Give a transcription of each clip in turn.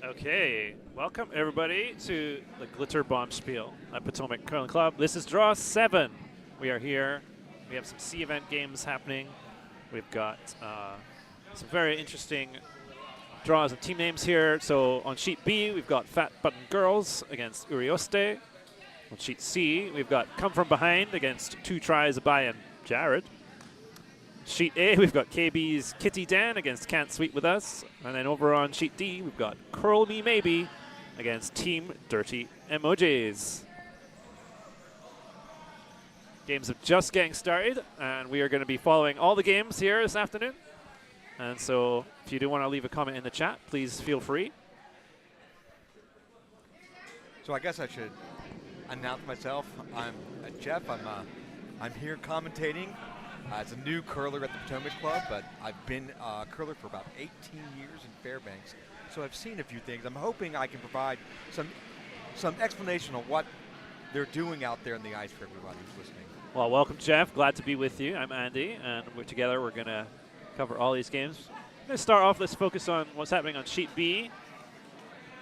Okay, welcome everybody to the Glitter Bombspiel at Potomac Curling Club. This is draw 7. We are here. We have some C event games happening. We've got some very interesting draws and team names here. So on sheet B, we've got Fat Button Girls against Urioste. On sheet C, we've got Come From Behind against Two Tries by and Jared. Sheet A, we've got KB's Kitty Dan against Can't Sweet With Us. And then over on sheet D, we've got Curl Me Maybe against Team Dirty Emojis. Games are just getting started, and we are going to be following all the games here this afternoon. And so if you do want to leave a comment in the chat, please feel free. So I guess I should announce myself. I'm Jeff. I'm here commentating. As a new curler at the Potomac Club, but I've been a curler for about 18 years in Fairbanks, so I've seen a few things. I'm hoping I can provide some explanation on what they're doing out there in the ice for everybody who's listening. Well, welcome, Jeff. Glad to be with you. I'm Andy, and together we're going to cover all these games. I'm going to start off. Let's focus on what's happening on sheet B,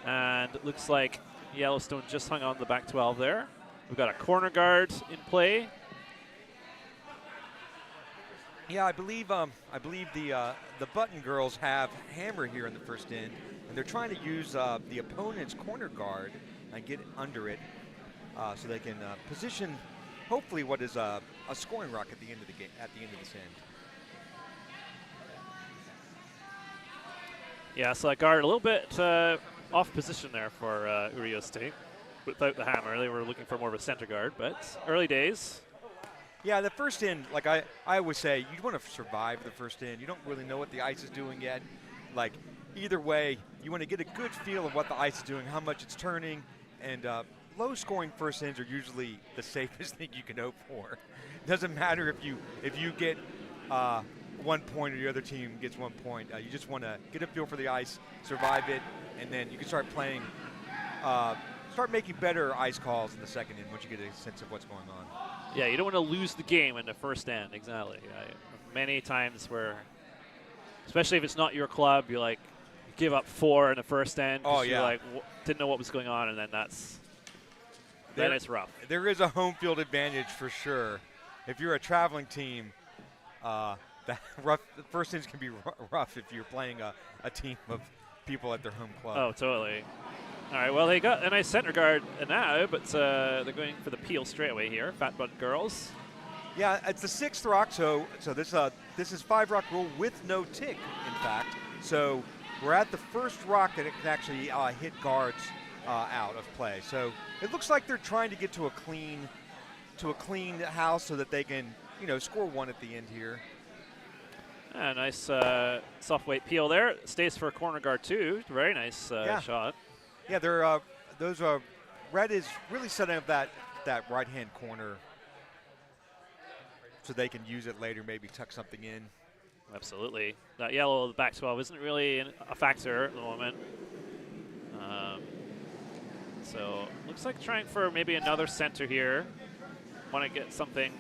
and it looks like Yellowstone just hung on the back 12 there. We've got a corner guard in play. Yeah, I believe the Button Girls have Hammer here in the first end, and they're trying to use the opponent's corner guard and get under it, so they can position, hopefully, what is a scoring rock at the end of the game, at the end of this end. Yeah, so that guard a little bit off position there for Urioste without the hammer. They were looking for more of a center guard, but early days. Yeah, the first end, like I always say, you want to survive the first end. You don't really know what the ice is doing yet. Like, either way, you want to get a good feel of what the ice is doing, how much it's turning, and low-scoring first ends are usually the safest thing you can hope for. It doesn't matter if you get 1 point or the other team gets 1 point. You just want to get a feel for the ice, survive it, and then you can start playing, start making better ice calls in the second end once you get a sense of what's going on. Yeah, you don't want to lose the game in the first end, exactly. Many times where, especially if it's not your club, you give up 4 in the first end. Oh, yeah. You didn't know what was going on, and then then it's rough. There is a home field advantage for sure. If you're a traveling team, the first ends can be rough if you're playing a team of people at their home club. Oh, totally. All right, well, they got a nice center guard now, but they're going for the peel straight away here, Fat Butt Girls. Yeah, it's the 6th rock, so this is 5 rock rule with no tick, in fact. So we're at the first rock that it can actually hit guards out of play. So it looks like they're trying to get to a clean house so that they can, score 1 at the end here. Nice soft weight peel there. Stays for a corner guard too. Very nice shot. Yeah, red is really setting up that right-hand corner so they can use it later, maybe tuck something in. Absolutely. That yellow, the back 12, isn't really a factor at the moment. So looks like trying for maybe another center here. Want to get something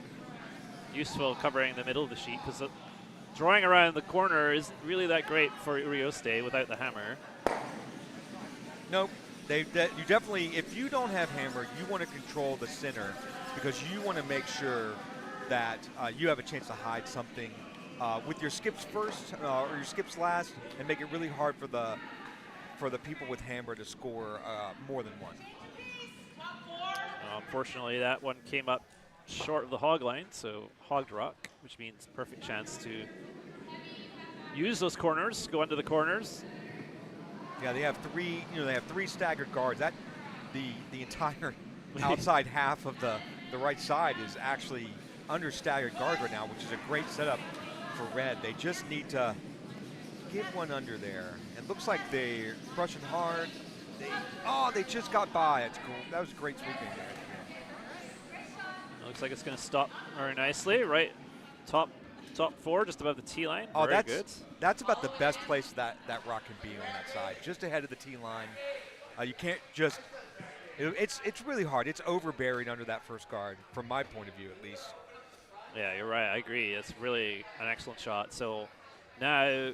useful covering the middle of the sheet, because drawing around the corner isn't really that great for Urioste without the hammer. Nope. You definitely, if you don't have hammer, you want to control the center because you want to make sure that you have a chance to hide something with your skips first or your skips last, and make it really hard for the people with hammer to score more than 1. Unfortunately, that one came up short of the hog line, so hogged rock, which means perfect chance to use those corners, go under the corners. Yeah, they have 3. They have 3 staggered guards. That the entire outside half of the right side is actually under staggered guard right now, which is a great setup for red. They just need to get 1 under there. It looks like they're brushing hard. They just got by. It's cool. That was great sweeping there. Looks like it's going to stop very nicely. Right, top 4, just above the tee line. Oh, very good. That's about the best place that rock can be on that side, just ahead of the tee line. You can't just. It's really hard. It's overburied under that first guard, from my point of view, at least. Yeah, you're right. I agree. It's really an excellent shot. So now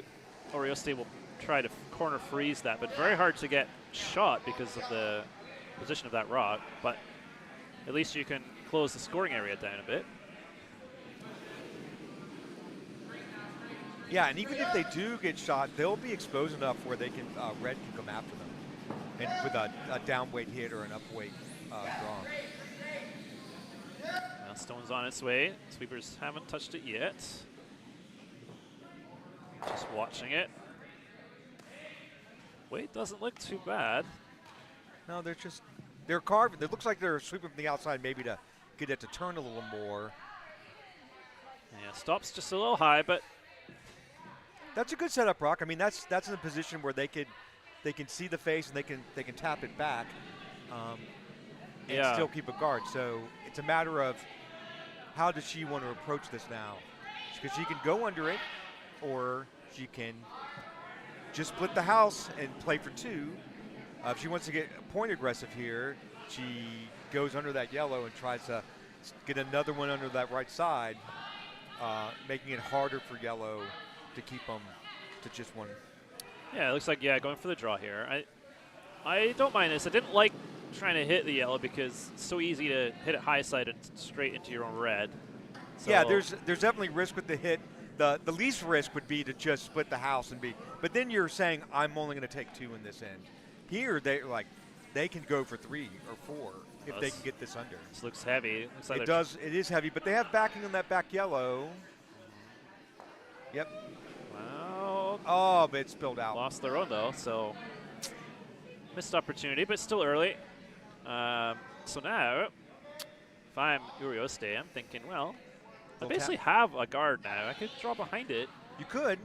Orioste will try to corner freeze that, but very hard to get shot because of the position of that rock. But at least you can close the scoring area down a bit. Yeah, and even if they do get shot, they'll be exposed enough where they can red can come after them, and with a down weight hit or an up weight draw. Now Stone's on its way. Sweepers haven't touched it yet. Just watching it. Weight doesn't look too bad. No, they're carving. It looks like they're sweeping from the outside, maybe to get it to turn a little more. Yeah, stops just a little high, but that's a good setup, Brock. I mean, that's in a position where they can see the face and they can tap it back, and still keep a guard. So it's a matter of how does she want to approach this now? Because she can go under it, or she can just split the house and play for 2. If she wants to get point aggressive here, she goes under that yellow and tries to get another one under that right side, making it harder for yellow to keep them to just one. yeah, it looks like, going for the draw here. I don't mind this. I didn't like trying to hit the yellow because it's so easy to hit it high side and straight into your own red. So Yeah, there's definitely risk with the hit. The least risk would be to just split the house and be, but then you're saying I'm only going to take 2 in this end. Here they can go for 3 or 4 if they can get this under. This looks heavy. Looks like It does. It is heavy, but they have backing on that back yellow. Yep. Wow. Oh, but it spilled out. Lost their own though, so missed opportunity, but still early. So now, if I'm Urioste, I'm thinking, well, I basically have a guard now. I could draw behind it. You could,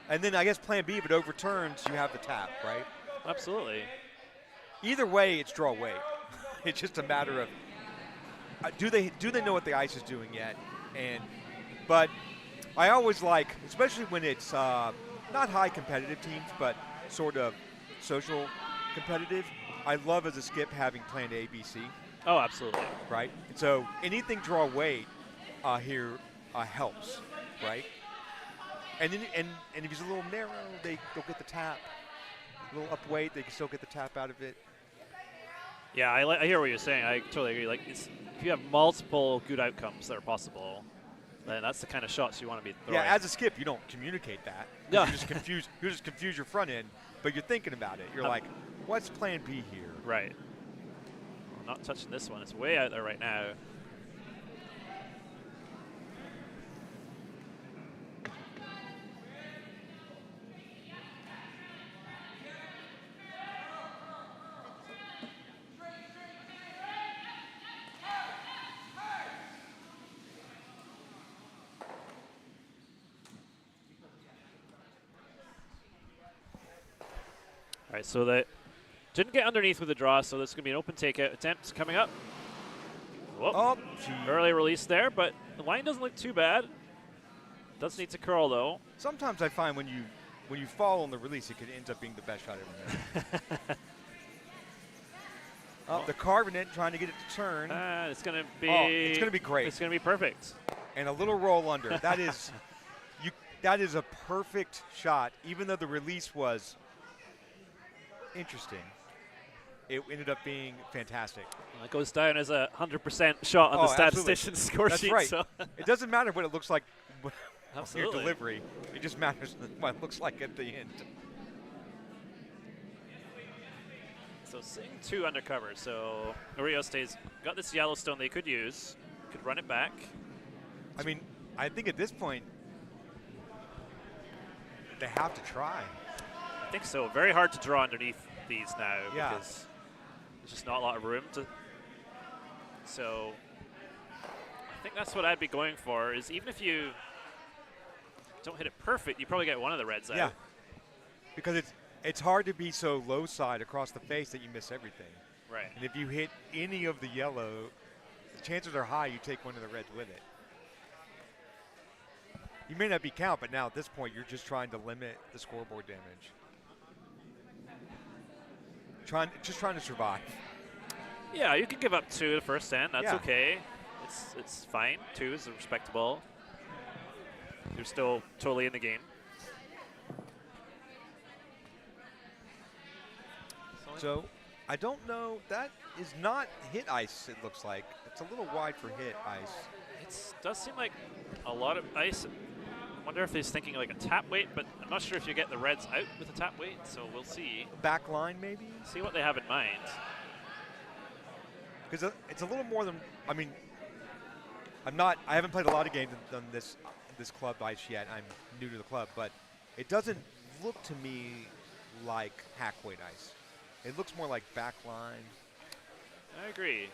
and then I guess Plan B, if it overturns, you have the tap, right? Absolutely. Either way, it's draw weight. It's just a matter of do they know what the ice is doing yet? But I always like, especially when it's not high competitive teams, but sort of social competitive. I love as a skip having planned A, B, C. Oh, absolutely. Right. So anything draw weight here helps, right? And then and if he's a little narrow, they'll get the tap. A little up weight, they can still get the tap out of it. Yeah, I hear what you're saying. I totally agree. Like, if you have multiple good outcomes that are possible, then that's the kind of shots you want to be throwing. Yeah, as a skip, you don't communicate that. No. You just confuse your front end, but you're thinking about it. You're like, what's Plan B here? Right. Well, not touching this one. It's way out there right now. All right, so they didn't get underneath with the draw, so this is going to be an open takeout attempt coming up. Whoop. Oh, early release there, but the line doesn't look too bad. Does need to curl, though. Sometimes I find when you fall on the release, it could end up being the best shot ever. The carving it, trying to get it to turn. It's going to be. It's going to be great. It's going to be perfect. And a little roll under. That is, that is a perfect shot, even though the release was interesting. It ended up being fantastic. Well, it goes down as a 100% shot on the statistician score That's sheet. Right. So it doesn't matter what it looks like on your Absolutely. delivery. It just matters what it looks like at the end. So seeing 2 undercover. So Urioste's got this Yellowstone they could use. Could run it back. I mean, I think at this point, they have to try. I think so. Very hard to draw underneath these now Yeah. because there's just not a lot of room to. So I think that's what I'd be going for. Is even if you don't hit it perfect, you probably get one of the reds out. Yeah, because it's hard to be so low side across the face that you miss everything. Right. And if you hit any of the yellow, the chances are high you take one of the reds with it. You may not be count, but now at this point you're just trying to limit the scoreboard damage. Just trying to survive. Yeah, you can give up 2 the first end. That's Yeah. okay. It's fine. 2 is respectable. You're still totally in the game. So I don't know. That is not hit ice, it looks like. It's a little wide for hit ice. It does seem like a lot of ice. I wonder if he's thinking like a tap weight, but I'm not sure if you get the Reds out with a tap weight, so we'll see. Back line, maybe? See what they have in mind. Because it's a little more than, I mean, I haven't played a lot of games on this club ice yet. I'm new to the club, but it doesn't look to me like hack weight ice. It looks more like back line. I agree.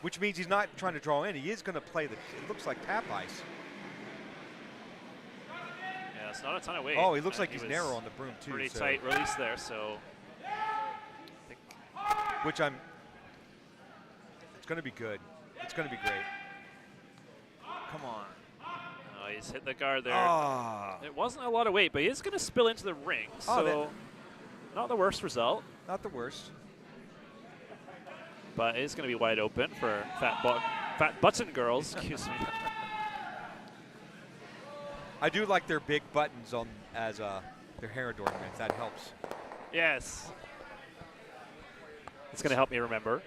Which means he's not trying to draw in. He is going to play it looks like tap ice. Yeah, it's not a ton of weight. Oh, he looks like he's narrow on the broom too. Pretty tight release there, so. Which it's going to be good. It's going to be great. Come on. Oh, he's hit the guard there. Ah. It wasn't a lot of weight, but he is going to spill into the ring, so not the worst result. Not the worst. But it is going to be wide open for fat button girls, excuse me. I do like their big buttons on as their hair adornments. That helps. Yes. It's going to help me remember.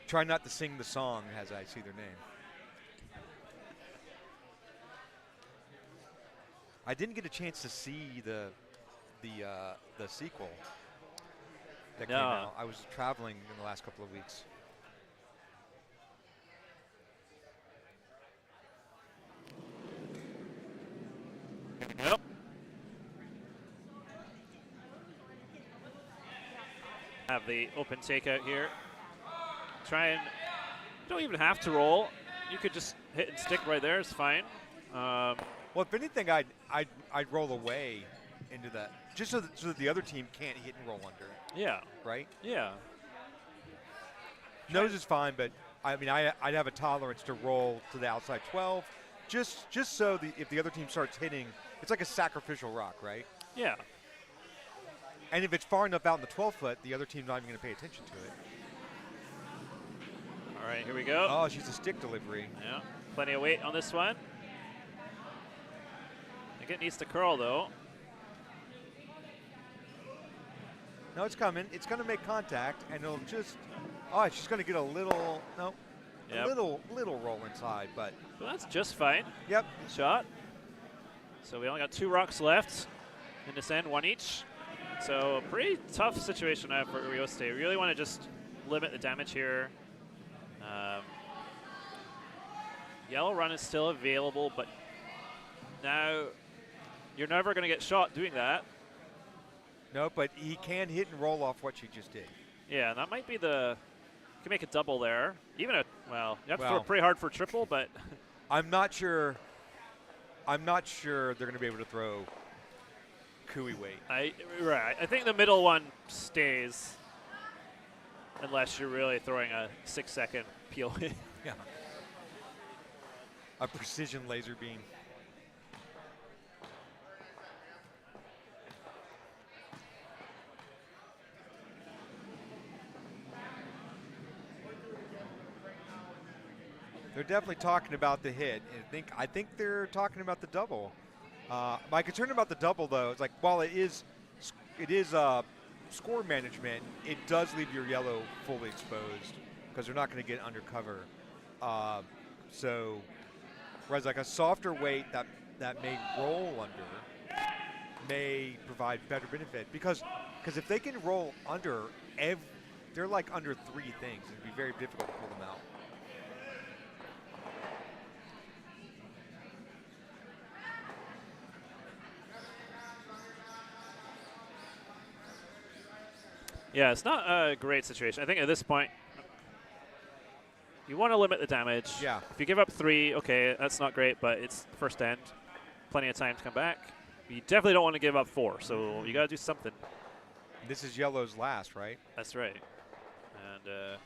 Try not to sing the song as I see their name. I didn't get a chance to see the sequel that came out. I was traveling in the last couple of weeks. Yep. Have the open takeout here. Try and don't even have to roll. You could just hit and stick right there. It's fine. Well, if anything, I'd roll away into that, just so that the other team can't hit and roll under. Yeah. Right? Yeah. Nose is fine, but I mean, I'd have a tolerance to roll to the outside 12, just so if the other team starts hitting, it's like a sacrificial rock, right? Yeah. And if it's far enough out in the 12-foot, the other team's not even going to pay attention to it. All right, here we go. Oh, she's a stick delivery. Yeah, plenty of weight on this one. I think it needs to curl, though. No, it's coming. It's going to make contact, and it'll just, she's going to get a little, a little roll inside, but that's just fine. Yep. Shot. So we only got 2 rocks left in this end, 1 each. So a pretty tough situation now for Rio State. We really want to just limit the damage here. Yellow run is still available, but now you're never going to get shot doing that. No, but he can hit and roll off what she just did. Yeah, that might be you can make a double there. Even you have to throw pretty hard for a triple, but. I'm not sure they're going to be able to throw Cooey weight. Right. I think the middle one stays unless you're really throwing a 6-second peel. Yeah. A precision laser beam. They're definitely talking about the hit. I think they're talking about the double. My concern about the double, though, is like while it is score management, it does leave your yellow fully exposed because they're not going to get undercover. So, whereas like a softer weight that may roll under may provide better benefit because if they can roll under, they're like under 3 things. It'd be very difficult to pull them out. Yeah, it's not a great situation. I think at this point, you want to limit the damage. Yeah. If you give up 3, okay, that's not great, but it's first end. Plenty of time to come back. You definitely don't want to give up 4, so you got to do something. This is yellow's last, right? That's right. And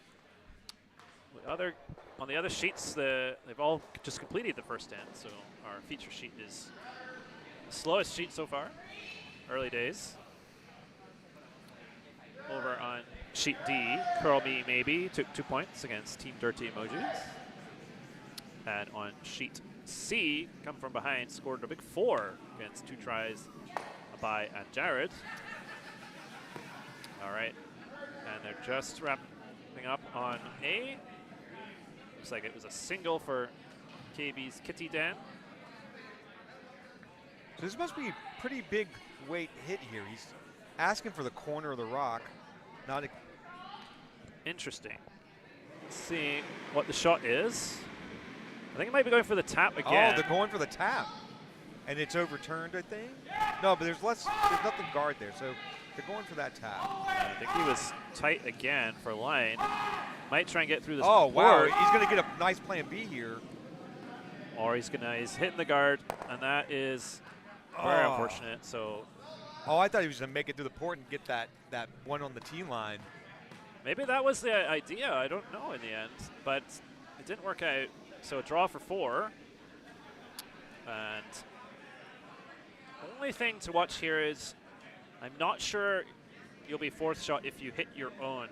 on the other sheets, they've all just completed the first end, so our feature sheet is the slowest sheet so far. Early days. Over on sheet D, Curl Me Maybe took 2 points against Team Dirty Emojis. And on sheet C, Come From Behind scored a big 4 against 2 tries by and Jared. All right. And they're just wrapping up on A. Looks like it was a single for KB's Kitty Dan. So this must be a pretty big weight hit here. He's asking for the corner of the rock. Not a Interesting. Let's see what the shot is. I think it might be going for the tap again. Oh, they're going for the tap. And it's overturned, I think? No, but there's nothing guard there, so they're going for that tap. I think he was tight again for line. Might try and get through this Oh, board. wow. He's going to get a nice plan B here. Or he's hitting the guard, and that is very unfortunate. So Oh, I thought he was going to make it through the port and get that one on the tee line. maybe that was the idea. I don't know in the end, but it didn't work out. So a draw for 4. And the only thing to watch here is I'm not sure you'll be fourth shot if you hit your own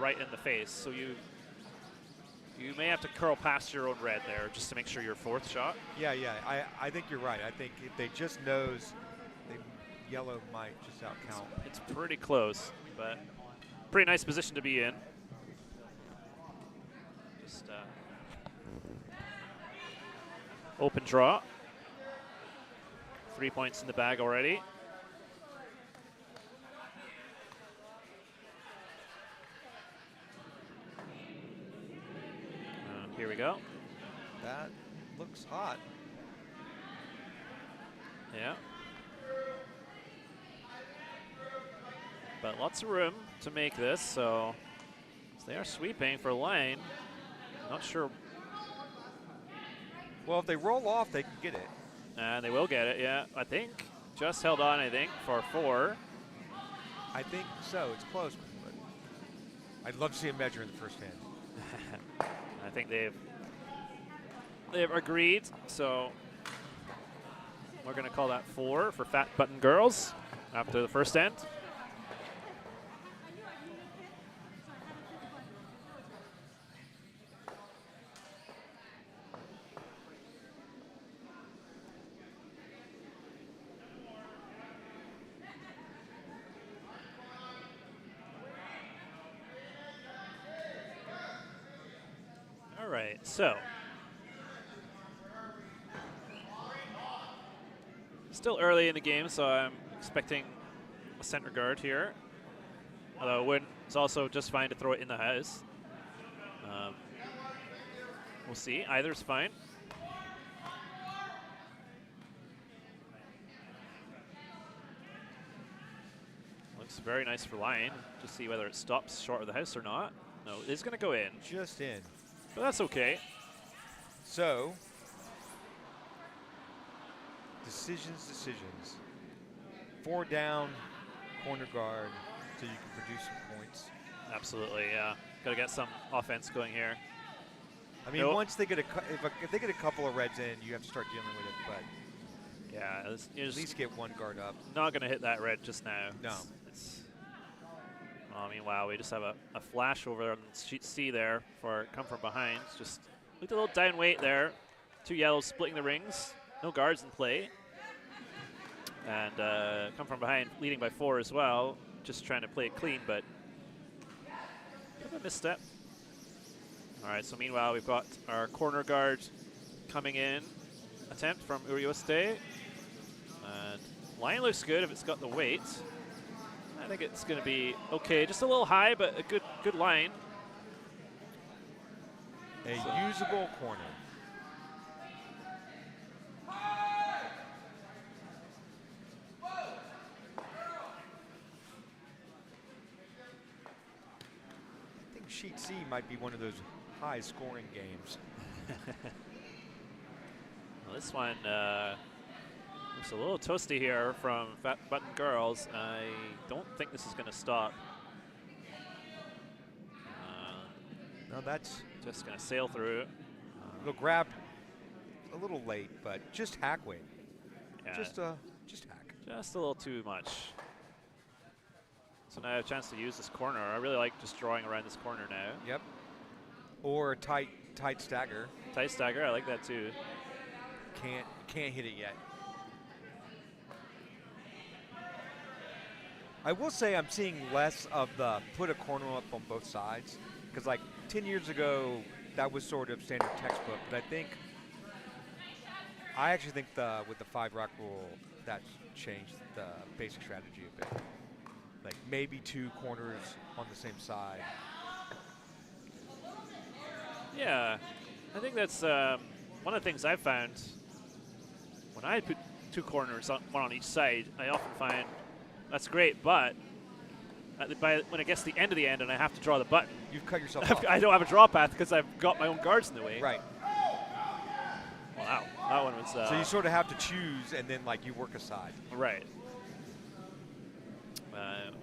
right in the face. So you may have to curl past your own red there just to make sure you're fourth shot. Yeah, I think you're right. I think if they just nose, yellow might just out count. It's pretty close, but pretty nice position to be in. Just open draw. 3 points in the bag already. Here we go. That looks hot. Yeah. But lots of room to make this, so they are sweeping for line. Not sure. Well, if they roll off, they can get it. And they will get it, yeah. I think just held on, I think, for 4. I think so. It's close, but I'd love to see a measure in the first hand. I think they've agreed, so we're going to call that 4 for Fat Button Girls after the first end. All right, so still early in the game, so I'm expecting a center guard here. Although it's also just fine to throw it in the house. We'll see. Either's fine. Looks very nice for line. Just see whether it stops short of the house or not. No, it's going to go in. Just in. But that's okay. So, decisions. 4 down, corner guard, so you can produce some points. Absolutely, yeah. Got to get some offense going here. I mean, once they get if they get a couple of reds in, you have to start dealing with it. But yeah, at least get one guard up. Not going to hit that red just now. No. I mean, wow, we just have a flash over on sheet C there for come from behind. Just looked a little down weight there. 2 yellows splitting the rings. No guards in play. And come from behind, leading by 4 as well. Just trying to play it clean, but a misstep. All right, so meanwhile, we've got our corner guard coming in. Attempt from Urioste. And line looks good if it's got the weight. I think it's going to be okay. Just a little high, but a good line. A usable corner. I think Sheet C might be one of those high-scoring games. Well, this one looks a little toasty here from Fat Button Girls. I don't think this is going to stop. No, that's just going to sail through. They'll grab a little late, but just hack weight. Yeah, just hack. Just a little too much. So now I have a chance to use this corner. I really like just drawing around this corner now. Yep. Or a tight stagger. Tight stagger, I like that too. Can't hit it yet. I will say I'm seeing less of the put a corner up on both sides, because like 10 years ago, that was sort of standard textbook. But I actually think with the 5 rock rule, that's changed the basic strategy a bit. Like maybe 2 corners on the same side. Yeah, I think that's one of the things I've found when I put 2 corners, one on each side. I often find that's great, but when it gets to the end of the end and I have to draw the button, You've cut yourself off. I don't have a draw path because I've got my own guards in the way. Right. Wow, that one was. So you sort of have to choose, and then like you work aside. Right. Well,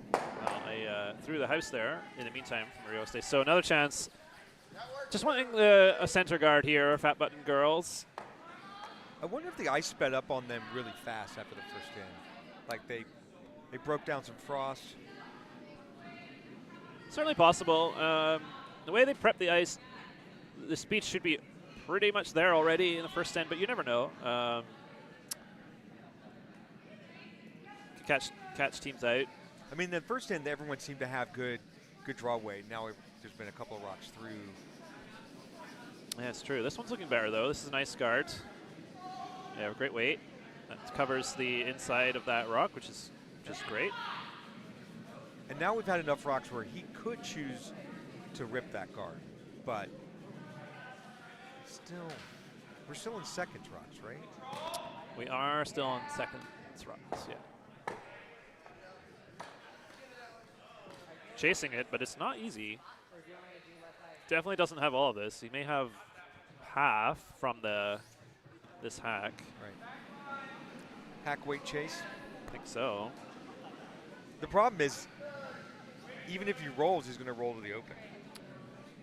I threw the house there in the meantime from Rio State. So another chance. Just wanting a center guard here, Fat Button Girls. I wonder if the ice sped up on them really fast after the first end. Like they broke down some frost. Certainly possible. The way they prep the ice, the speed should be pretty much there already in the first end, but you never know. Catch teams out. I mean, the first end, everyone seemed to have good draw weight. Now there's been a couple of rocks through. Yeah, it's true. This one's looking better, though. This is a nice guard. Yeah, great weight. That covers the inside of that rock, which is just great. And now we've had enough rocks where he could choose to rip that guard, but still, we're still in seconds rocks, right? We are still on seconds rocks, yeah. Chasing it, but it's not easy. Definitely doesn't have all of this. He may have half from this hack. Right. Hack weight chase? I think so. The problem is, even if he rolls, he's going to roll to the open.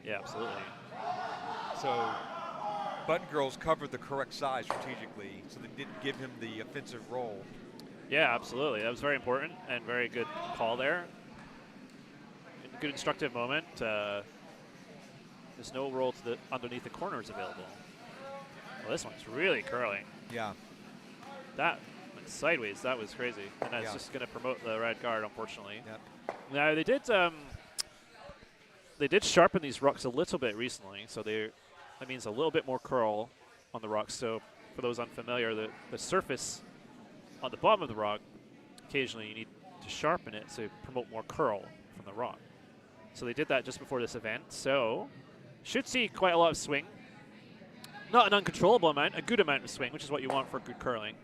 Yeah, absolutely. So, Button Girls covered the correct size strategically, so they didn't give him the offensive roll. Yeah, absolutely. That was very important and very good call there. Good instructive moment. There's no roll to the underneath the corners available. Well, this one's really curling. Yeah. That went sideways. That was crazy. And that's just going to promote the red guard, unfortunately. Yep. Now, they did sharpen these rocks a little bit recently, so that means a little bit more curl on the rocks. So for those unfamiliar, the surface on the bottom of the rock, occasionally you need to sharpen it to promote more curl from the rock. So they did that just before this event. So should see quite a lot of swing. Not an uncontrollable amount, a good amount of swing, which is what you want for good curling.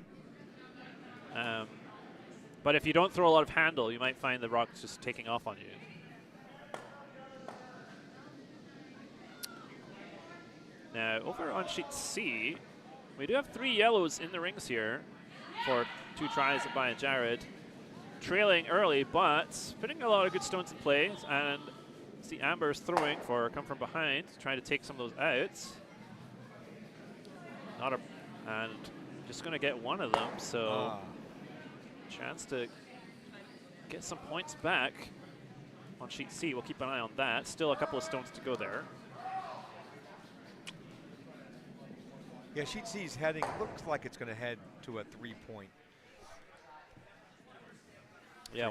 But if you don't throw a lot of handle, you might find the rock just taking off on you. Now, over on sheet C, we do have 3 yellows in the rings here for 2 tries by Jared. Trailing early, but putting a lot of good stones in play, and see Amber's throwing for come from behind, trying to take some of those out. And just going to get one of them, so chance to get some points back on sheet C. We'll keep an eye on that. Still a couple of stones to go there. Yeah, sheet C is heading, looks like it's going to head to a 3-point. Yeah,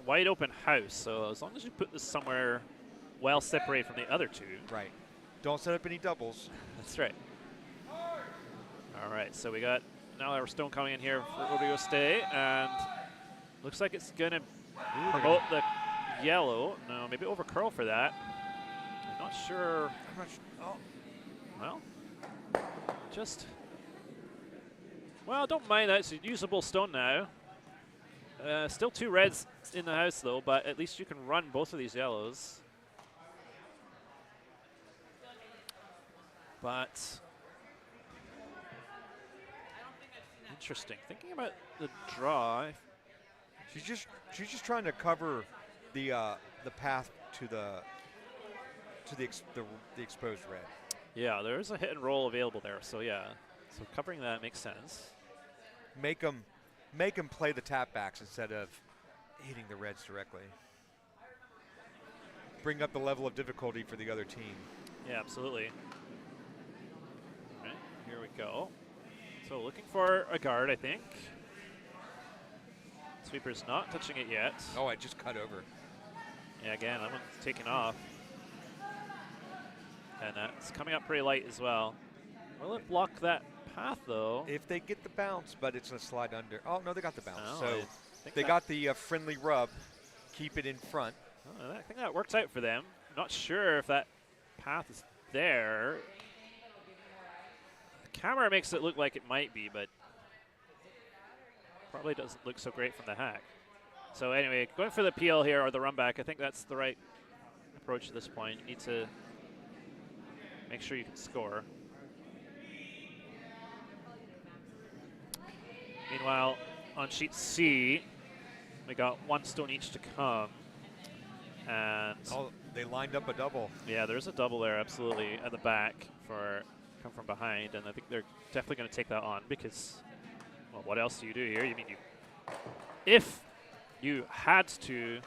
wide open house. So as long as you put this somewhere well separated from the other 2. Right. Don't set up any doubles. That's right. All right, so we got now our stone coming in here for Rodrigo Stay, and looks like it's going to promote the yellow. No, maybe over curl for that. I'm not sure. Well, don't mind that. It's a usable stone now. Still 2 reds in the house, though, but at least you can run both of these yellows. But interesting. Thinking about the draw. She's just trying to cover the path to the exposed red. Yeah, there's a hit and roll available there. So yeah, so covering that makes sense. Make them play the tap backs instead of hitting the reds directly. Bring up the level of difficulty for the other team. Yeah, absolutely. All right, here we go. So looking for a guard, I think. Sweeper's not touching it yet. Oh, I just cut over. Yeah, again, that one's taking off. And it's coming up pretty light as well. Will it block that path, though? If they get the bounce, but it's going to slide under. Oh, no, they got the bounce. Oh, So they got the friendly rub. Keep it in front. Oh, I think that worked out for them. Not sure if that path is there. The camera makes it look like it might be, but probably doesn't look so great from the hack. So anyway, going for the peel here or the run back, I think that's the right approach at this point. You need to make sure you can score. Meanwhile, on sheet C, we got one stone each to come. And oh, they lined up a double. Yeah, there's a double there, absolutely, at the back for come from behind, and I think they're definitely going to take that on because, well, what else do you do here? You mean if you had to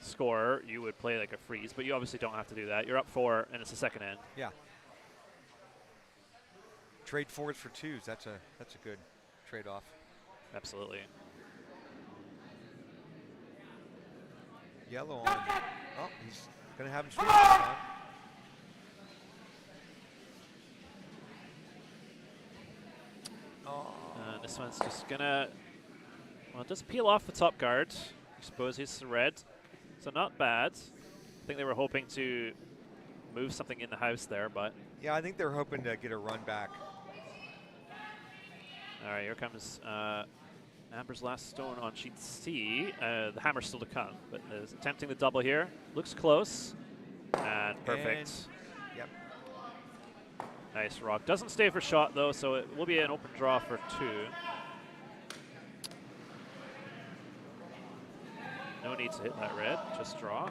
score, you would play like a freeze, but you obviously don't have to do that. You're up 4, and it's the second end. Yeah. Trade 4s for 2s. That's a good trade-off. Absolutely. Yellow on. Oh, he's going to have him sweep this time. Oh. This one's just going to, well, just peel off the top guard. I suppose he's the red. So not bad. I think they were hoping to move something in the house there, but. Yeah, I think they're hoping to get a run back. All right, here comes Amber's last stone on sheet C. The hammer's still to come, but is attempting the double here. Looks close, and perfect. And, yep. Nice rock. Doesn't stay for shot, though, so it will be an open draw for 2. No need to hit that red, just draw.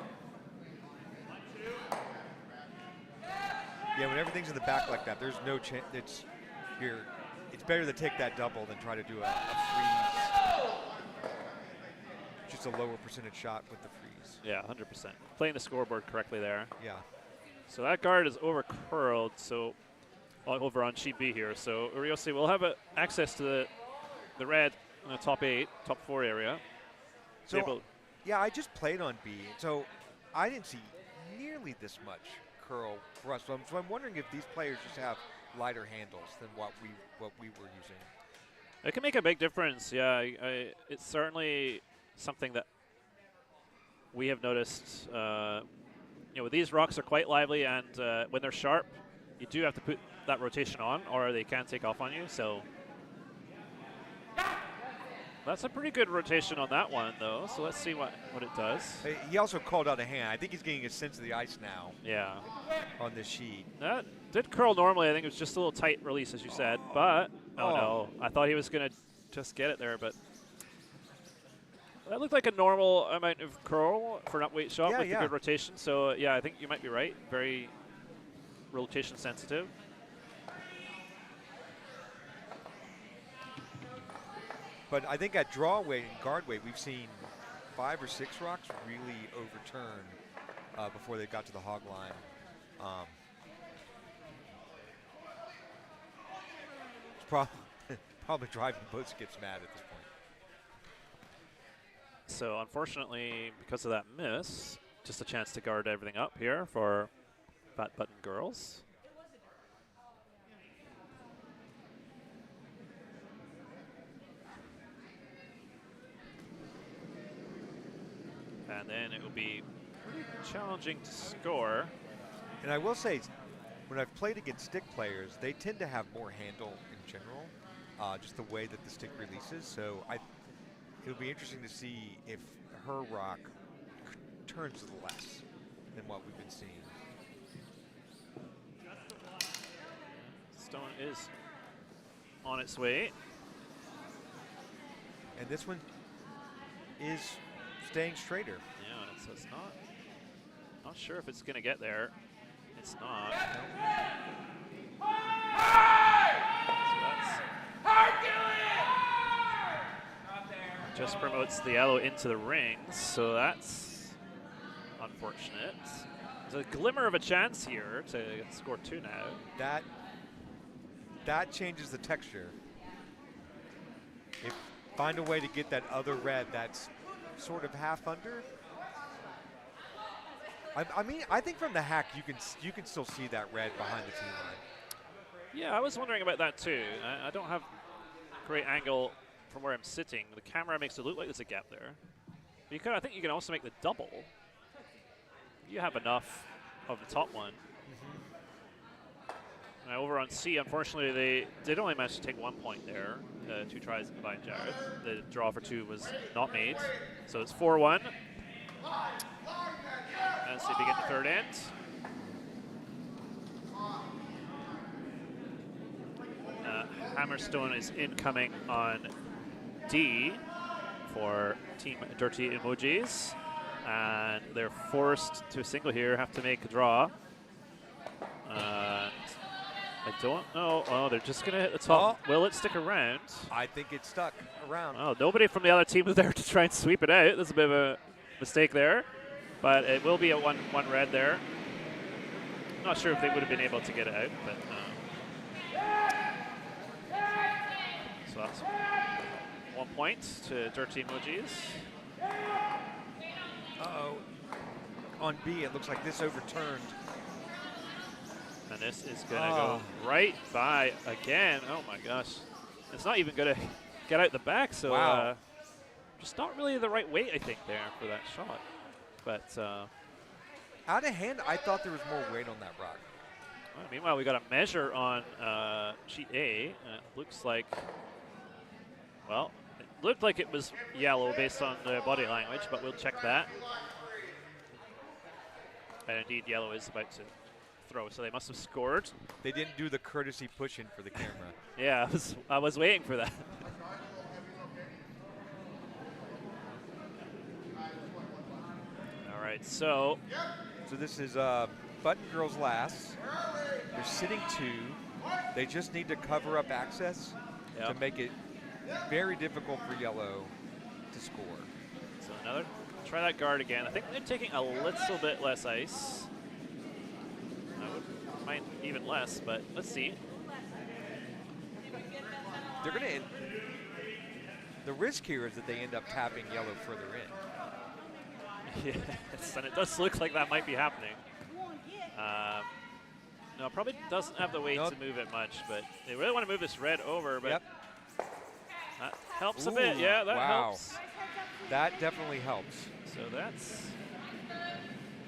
Yeah, when everything's in the back like that, there's no chance. It's better to take that double than try to do a freeze. Just a lower percentage shot with the freeze. Yeah, 100%. Playing the scoreboard correctly there. Yeah. So that guard is over curled, so over on sheet B here. So Uriose will have access to the red in the top 4 area. So, yeah, I just played on B, so I didn't see nearly this much curl for us. So I'm wondering if these players just have lighter handles than what we were using. It can make a big difference. Yeah, it's certainly something that we have noticed. These rocks are quite lively, and when they're sharp, you do have to put that rotation on, or they can take off on you. So that's a pretty good rotation on that one, though. So let's see what it does. He also called out a hand. I think he's getting a sense of the ice now. Yeah. On this sheet. That did curl normally. I think it was just a little tight release, as you said. But, oh no. I thought he was going to just get it there, but that looked like a normal amount of curl for an upweight shot with a good rotation. So, yeah, I think you might be right. Very rotation sensitive. But I think at draw weight and guard weight, we've seen 5 or 6 rocks really overturn before they got to the hog line. It's probably driving both skips mad at this point. So unfortunately, because of that miss, just a chance to guard everything up here for Fat Button Girls. And then it will be pretty challenging to score. And I will say, when I've played against stick players, they tend to have more handle in general, just the way that the stick releases. So it'll be interesting to see if her rock turns less than what we've been seeing. Stone is on its way. And this one is staying straighter. Yeah, so it's not sure if it's going to get there. It's not. So that's just promotes the yellow into the rings, so that's unfortunate. There's a glimmer of a chance here to score 2 now. That changes the texture. If find a way to get that other red that's sort of half under. I mean, I think from the hack you can still see that red behind the tee line. Yeah, I was wondering about that too. I don't have great angle from where I'm sitting. The camera makes it look like there's a gap there. But I think you can also make the double. You have enough of the top one. Over on C, unfortunately, they did only manage to take 1 point there. 2 tries by Jared. The draw for 2 was not made. So it's 4-1 as they begin the third end. Hammerstone is incoming on D for Team Dirty Emojis. And they're forced to single here, have to make a draw. I don't know. Oh, they're just going to hit the top. Oh. Will it stick around? I think it's stuck around. Oh, nobody from the other team was there to try and sweep it out. That's a bit of a mistake there. But it will be a one red there. Not sure if they would have been able to get it out. But so that's 1 point to Dirty Emojis. Uh-oh. On B, it looks like this overturned. And this is going to go right by again. Oh, my gosh. It's not even going to get out the back. So just not really the right weight, I think, there for that shot. But out of hand, I thought there was more weight on that rock. Well, meanwhile, we got a measure on sheet A. And it looks like, well, it looked like it was yellow based on the body language, but we'll check that. And indeed, yellow is about to throw, so they must have scored. They didn't do the courtesy push-in for the camera. Yeah, I was waiting for that. All right, so this is Button Girls last. They're sitting 2. They just need to cover up access to make it very difficult for yellow to score. So try that guard again. I think they're taking a little bit less ice. Might even less, but let's see. They're going to. The risk here is that they end up tapping yellow further in. Yes, and it does look like that might be happening. No, it probably doesn't have the weight to move it much, but they really want to move this red over, but that helps a bit. Yeah, that helps. That definitely helps. So that's.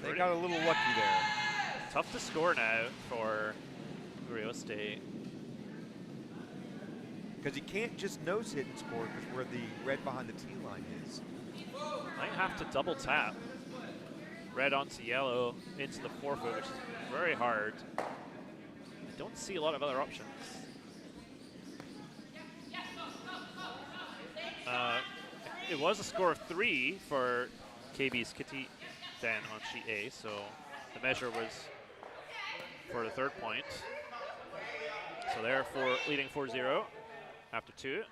They got a little lucky there. Tough to score now for Rio State. Because he can't just nose hit and score because where the red behind the tee line is. Might have to double tap. Red onto yellow into the forefoot, which is very hard. I don't see a lot of other options. It was a score of 3 for KB's Kitty Dan on sheet A, so the measure was for the 3rd point. So they're leading 4-0 after 2.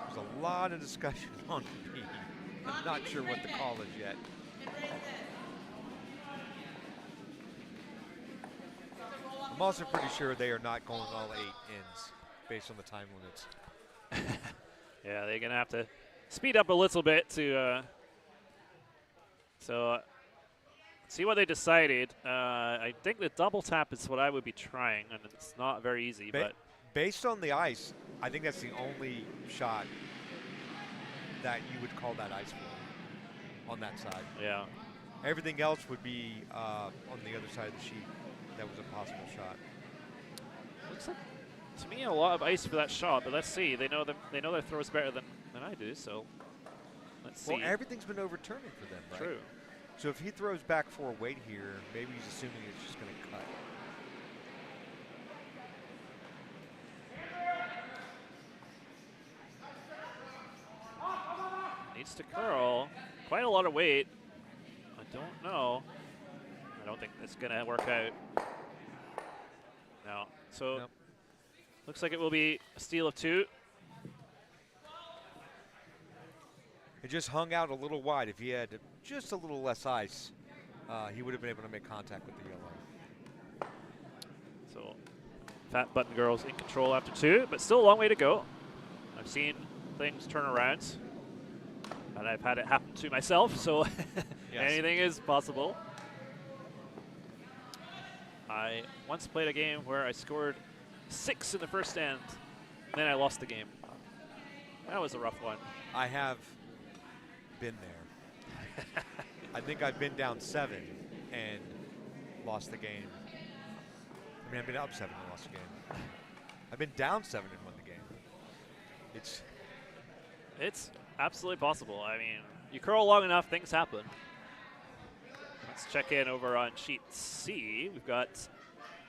There's a lot of discussion on B. I'm not sure what the call is yet. I'm also pretty sure they are not going all 8 ins based on the time limits. Yeah, they're going to have to speed up a little bit to see what they decided. I think the double tap is what I would be trying, and it's not very easy. But based on the ice, I think that's the only shot that you would call that ice flow on that side. Yeah. Everything else would be on the other side of the sheet. That was a possible shot. Looks like to me a lot of ice for that shot, but let's see. They know their throws better than I do, so let's see. Well, everything's been overturning for them, right? True. So if he throws back 4 weight here, maybe he's assuming it's just going to cut. Needs to curl. Quite a lot of weight. I don't know. I don't think it's going to work out. No. So looks like it will be a steal of 2. It just hung out a little wide. If he had just a little less ice, he would have been able to make contact with the yellow. So Fat Button Girls in control after 2, but still a long way to go. I've seen things turn around, and I've had it happen to myself, so Yes. anything is possible. I once played a game where I scored 6 in the first end, then I lost the game. That was a rough one. I have been there. I think I've been down 7 and lost the game. I mean, I've been up 7 and lost the game. I've been down 7 and won the game. It's absolutely possible. I mean, you curl long enough, things happen. Let's check in over on sheet C. We've got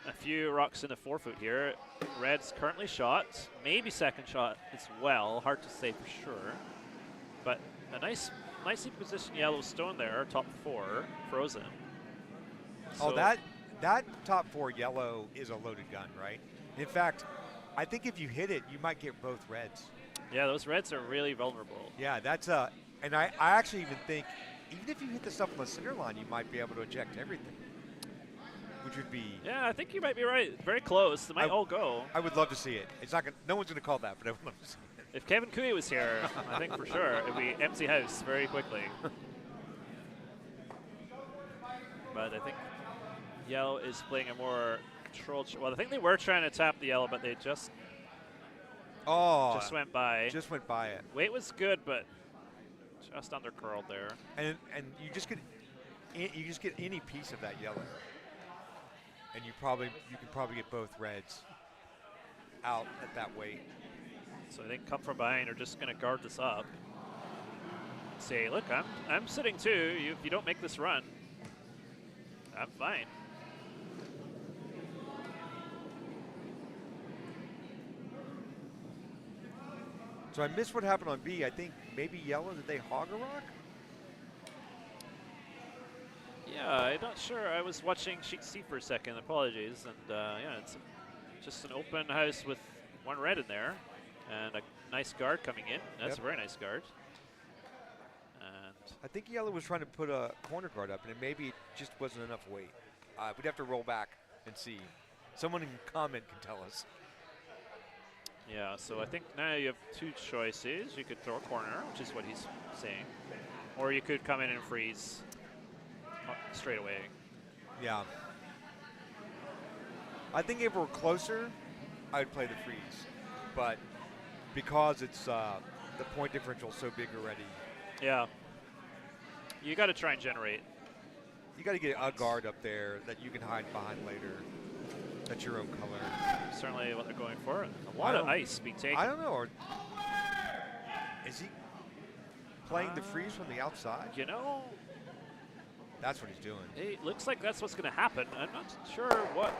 a few rocks in the forefoot here. Red's currently shot, maybe second shot as well. Hard to say for sure. But a nicely positioned yellow stone there, top 4, frozen. Oh, that top 4 yellow is a loaded gun, right? In fact, I think if you hit it, you might get both reds. Yeah, those reds are really vulnerable. Yeah, that's and I actually even think, even if you hit the stuff on the center line, you might be able to eject everything, which would be. Yeah, I think you might be right. Very close. They might all go. I would love to see it. It's not gonna. No one's gonna call that, but I would love to see it. If Kevin Cooey was here, I think for sure it'd be empty house very quickly. But I think yellow is playing a more controlled. Well, I think they were trying to tap the yellow, but they just went by. Just went by it. Weight was good, but just under curled there. And you just get any piece of that yellow, and you can probably get both reds out at that weight. So they come from behind are just going to guard this up. Say, look, I'm sitting too. If you don't make this run, I'm fine. So I missed what happened on B. I think maybe yellow, did they hog a rock? Yeah, I'm not sure. I was watching sheet C for a second. Apologies. And yeah, it's just an open house with 1 red in there. And a nice guard coming in. That's a very nice guard. And I think yellow was trying to put a corner guard up, and maybe it just wasn't enough weight. We'd have to roll back and see. Someone in comment can tell us. yeah, so I think now you have 2 choices. You could throw a corner, which is what he's saying. Or you could come in and freeze straight away. Yeah. I think if we're closer, I would play the freeze. But because it's the point differential so big already. Yeah. You got to try and generate. You got to get a guard up there that you can hide behind later. That's your own color. Certainly what they're going for. A lot of ice being taken. I don't know. Or is he playing the freeze from the outside? You know, that's what he's doing. it looks like that's what's going to happen. I'm not sure what.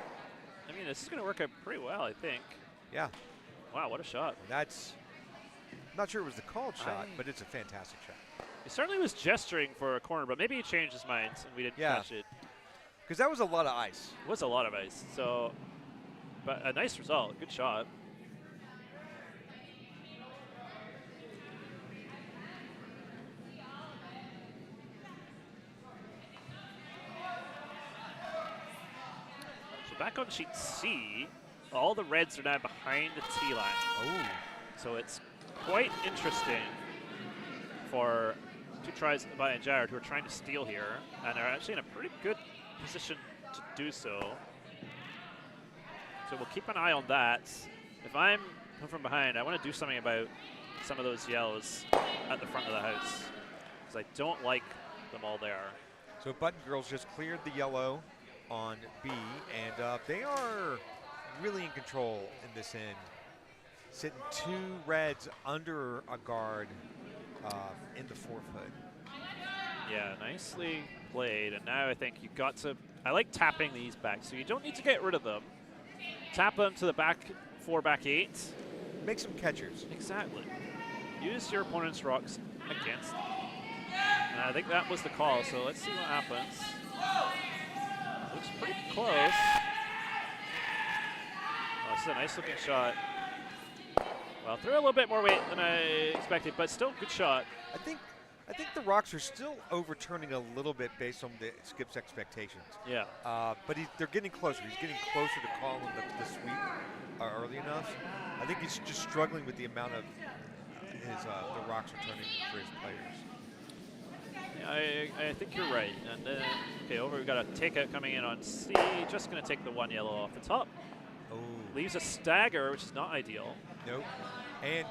I mean, this is going to work out pretty well, I think. Yeah. Wow, what a shot. That's. I'm not sure it was the called shot, but it's a fantastic shot. He certainly was gesturing for a corner, but maybe he changed his mind and we didn't catch it. Because that was a lot of ice. It was a lot of ice. So, but a nice result. Good shot. So back on sheet C, all the reds are now behind the tee line. Oh. So it's quite interesting for 2 tries by Jared, who are trying to steal here, and are actually in a pretty good position to do so. So we'll keep an eye on that. If I'm from behind, I want to do something about some of those yellows at the front of the house, because I don't like them all there. So Button Girls just cleared the yellow on B, and they are really in control in this end. Sitting 2 reds under a guard in the forefoot. Yeah, nicely played. And now I think you've got to, I like tapping these back, so you don't need to get rid of them. Tap them to the back 4, back 8. Make some catchers. Exactly. Use your opponent's rocks against them. And I think that was the call, so let's see what happens. Looks pretty close. Oh, this is a nice looking shot. Well, threw a little bit more weight than I expected, but still good shot. I think I think the rocks are still overturning a little bit based on the Skip's expectations. Yeah. But they're getting closer. He's getting closer to calling the sweep early enough. I think he's just struggling with the amount of the rocks are turning for his players. I think you're right. And okay, over we've got a takeout coming in on C. Just going to take the 1 yellow off the top. Oh. Leaves a stagger, which is not ideal. Nope. And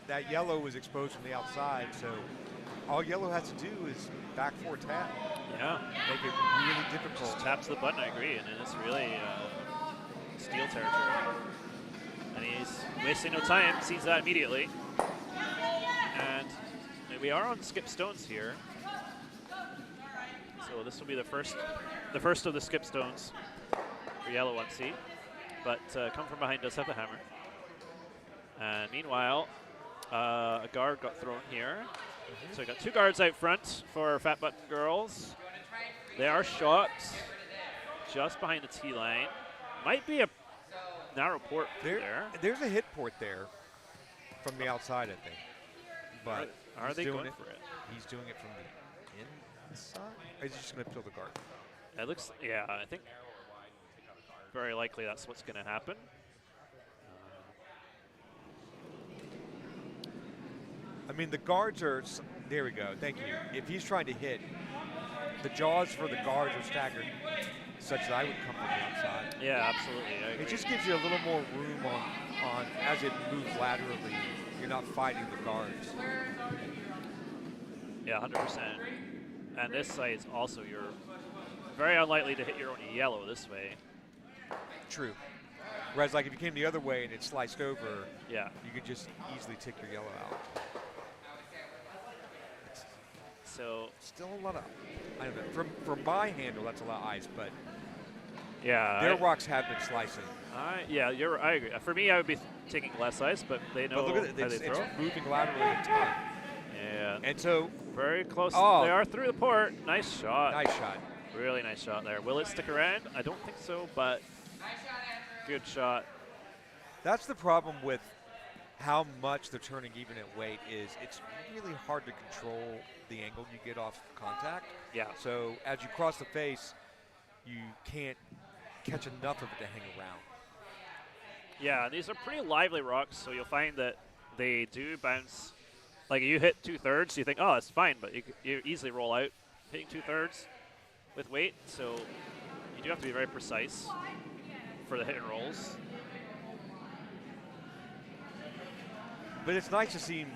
that yellow was exposed from the outside, so all yellow has to do is back 4 tap. Yeah. Make it really difficult. Just taps the button, I agree, and then it's really steel territory. And he's wasting no time, sees that immediately. And we are on skip stones here. So this will be the first of the skip stones for yellow on C. But come from behind does have the hammer. And meanwhile, a guard got thrown here. So we got 2 guards out front for Fat Button Girls. They are shot just behind the T line. Might be a narrow port there. There's a hit port there from the outside, I think. But are they going for it? He's doing it from the inside? Or is he just going to kill the guard? It looks, yeah, I think very likely that's what's going to happen. I mean, the guards are, there we go, thank you. If he's trying to hit, the jaws for the guards are staggered such that I would come from the outside. Yeah, absolutely. It just gives you a little more room on as it moves laterally. You're not fighting the guards. Yeah, 100%. And this side is also, you're very unlikely to hit your own yellow this way. True. Whereas, like, if you came the other way and it sliced over, yeah, you could just easily take your yellow out. So still a lot of, I don't know, from my handle, that's a lot of ice, but yeah, their rocks have been slicing. Yeah, I agree. For me, I would be taking less ice, but they know look at it, how they throw. It's moving laterally a ton. Yeah. And so very close. Oh, they are through the port. Nice shot. Nice shot. Really nice shot there. Will it stick around? I don't think so, but good shot. That's the problem with how much they're turning even at weight is it's really hard to control the angle you get off contact. Yeah. So as you cross the face, you can't catch enough of it to hang around. Yeah, these are pretty lively rocks, so you'll find that they do bounce. Like you hit 2/3, you think, oh, it's fine, but you easily roll out hitting 2/3 with weight. So you do have to be very precise for the hit and rolls. But it's nice to see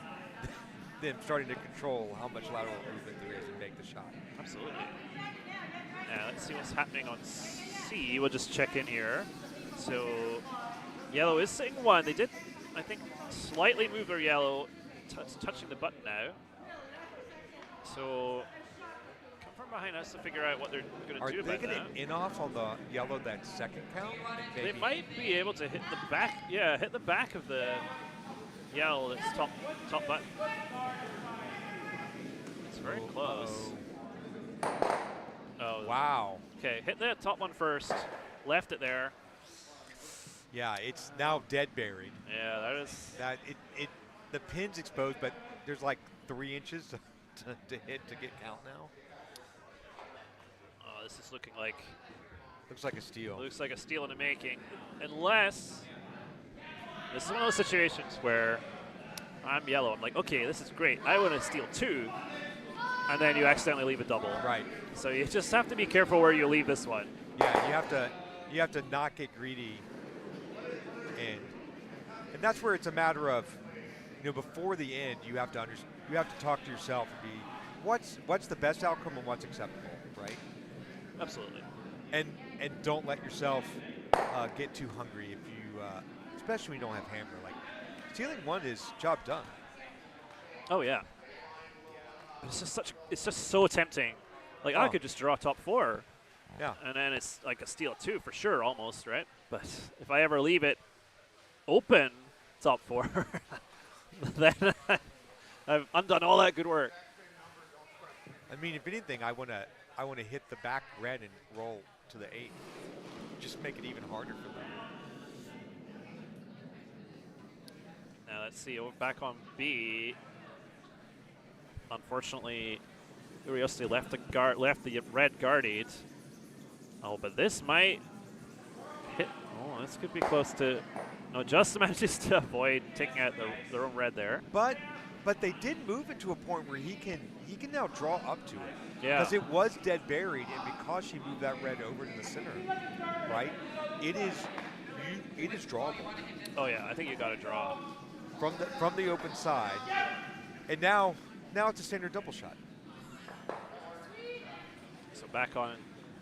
them starting to control how much lateral movement there is and make the shot. Absolutely. Now let's see what's happening on C. We'll just check in here. So yellow is sitting 1. They did, I think, slightly move their yellow, touching the button now. So come from behind us to figure out what they're going to do about that. Are they going to in-off on the yellow that second count? They might be able to hit the back. Yeah, hit the back of the yellow that's top button. It's very close. Oh. Wow. Okay, hit the top one first. Left it there. Yeah, it's now dead buried. Yeah, that is. The pin's exposed, but there's like 3 inches to hit to get count now. Oh, this is looking like. Looks like a steal. Looks like a steal in the making, unless. This is one of those situations where I'm yellow. I'm like, okay, this is great. I want to steal 2, and then you accidentally leave a double. Right. So you just have to be careful where you leave this one. Yeah, you have to not get greedy, and that's where it's a matter of, before the end, you have to talk to yourself and be, what's the best outcome and what's acceptable, right? Absolutely. And don't let yourself get too hungry if you. Especially when you don't have hammer. Like, stealing 1 is job done. Oh yeah. But it's just so tempting. Like I could just draw top 4. Yeah. And then it's like a steal 2 for sure, almost, right? But if I ever leave it open top 4, then I've undone all that good work. I mean, if anything, I wanna hit the back red and roll to the 8. Just make it even harder for them. Now let's see, back on B. unfortunately, Urioste left the red guarded. Oh, but this might hit. Oh, this could be close to. No, just manages to avoid taking out their own red there. But they did move it to a point where he can now draw up to it. Yeah. Because it was dead buried, and because she moved that red over to the center, right? It is drawable. Oh yeah, I think you got to draw from the open side, and now it's a standard double shot. So back on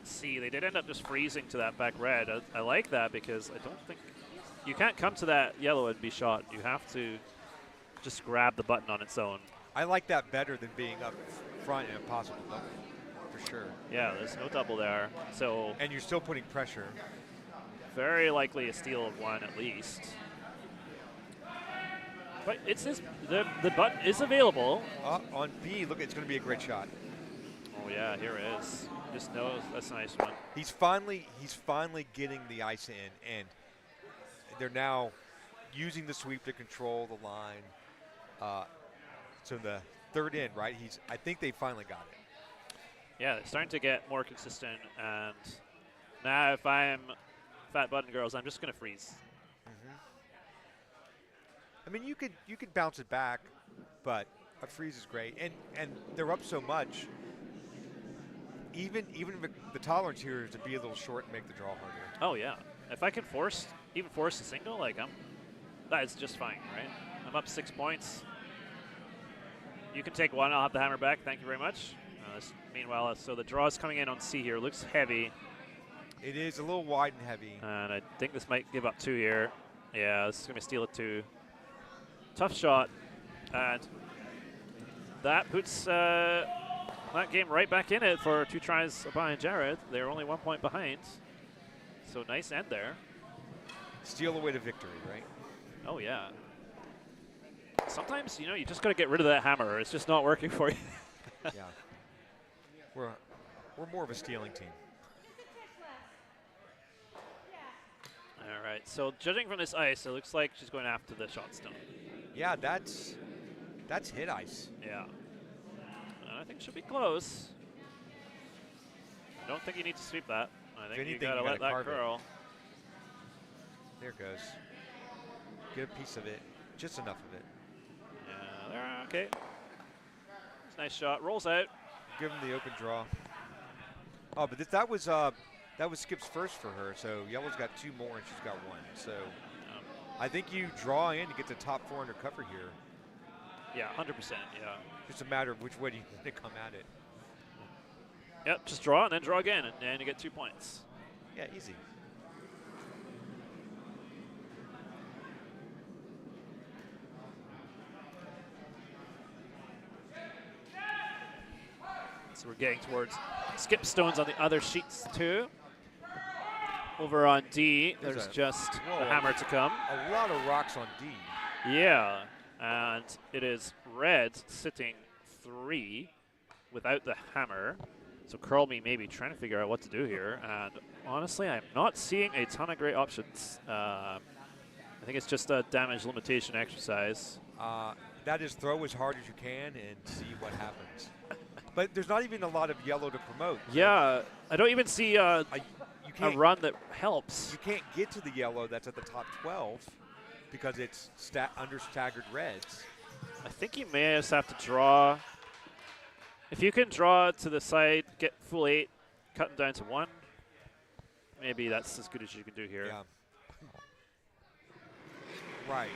C, they did end up just freezing to that back red. I like that because I don't think you can't come to that yellow and be shot. You have to just grab the button on its own. I like that better than being up front in a possible double, for sure. Yeah, there's no double there. So and you're still putting pressure. Very likely a steal of one at least. But it's this, the button is available. On B, look, it's going to be a great shot. Oh yeah, here it is. Just knows that's a nice one. He's finally getting the ice in, and they're now using the sweep to control the line. So the third in, right? I think they finally got it. Yeah, they're starting to get more consistent, and now if I'm Fat Button Girls, I'm just going to freeze. I mean, you could bounce it back, but a freeze is great, and they're up so much. Even if the tolerance here is to be a little short and make the draw harder. Oh yeah, if I can force a single, like that is just fine, right? I'm up 6 points. You can take one. I'll have the hammer back. Thank you very much. Meanwhile, so the draw is coming in on C here. Looks heavy. It is a little wide and heavy. And I think this might give up 2 here. Yeah, this is going to steal it 2. Tough shot. And that puts that game right back in it for 2 tries behind Jared. They're only 1 point behind. So nice end there. Steal away to victory, right? Oh, yeah. Sometimes, you just got to get rid of that hammer. It's just not working for you. Yeah. We're more of a stealing team. All right, so judging from this ice, it looks like she's going after the shot stone. Yeah, that's hit ice. Yeah. And I think she'll be close. I don't think you need to sweep that. I think you got to let that curl. There it goes. Get a piece of it, just enough of it. Yeah, there, okay. It's a nice shot, rolls out. Give him the open draw. Oh, but that was Skip's first for her, so Yellow's got 2 more and she's got 1. So I think you draw in to get the top 4 under cover here. Yeah, 100%, yeah. Just a matter of which way do you want to come at it. Yep, just draw and then draw again, and you get 2 points. Yeah, easy. So we're getting towards skip stones on the other sheets too. Over on D, there's just a hammer to come. A lot of rocks on D. Yeah, and it is red sitting 3 without the hammer. So Curl Me maybe trying to figure out what to do here. And honestly, I'm not seeing a ton of great options. I think it's just a damage limitation exercise. That is throw as hard as you can and see what happens. But there's not even a lot of yellow to promote. Yeah, I don't even see a run that helps. You can't get to the yellow that's at the top 12 because it's under staggered reds. I think you may just have to draw. If you can draw to the side, get full 8, cut them down to 1, maybe that's as good as you can do here. Yeah. Right.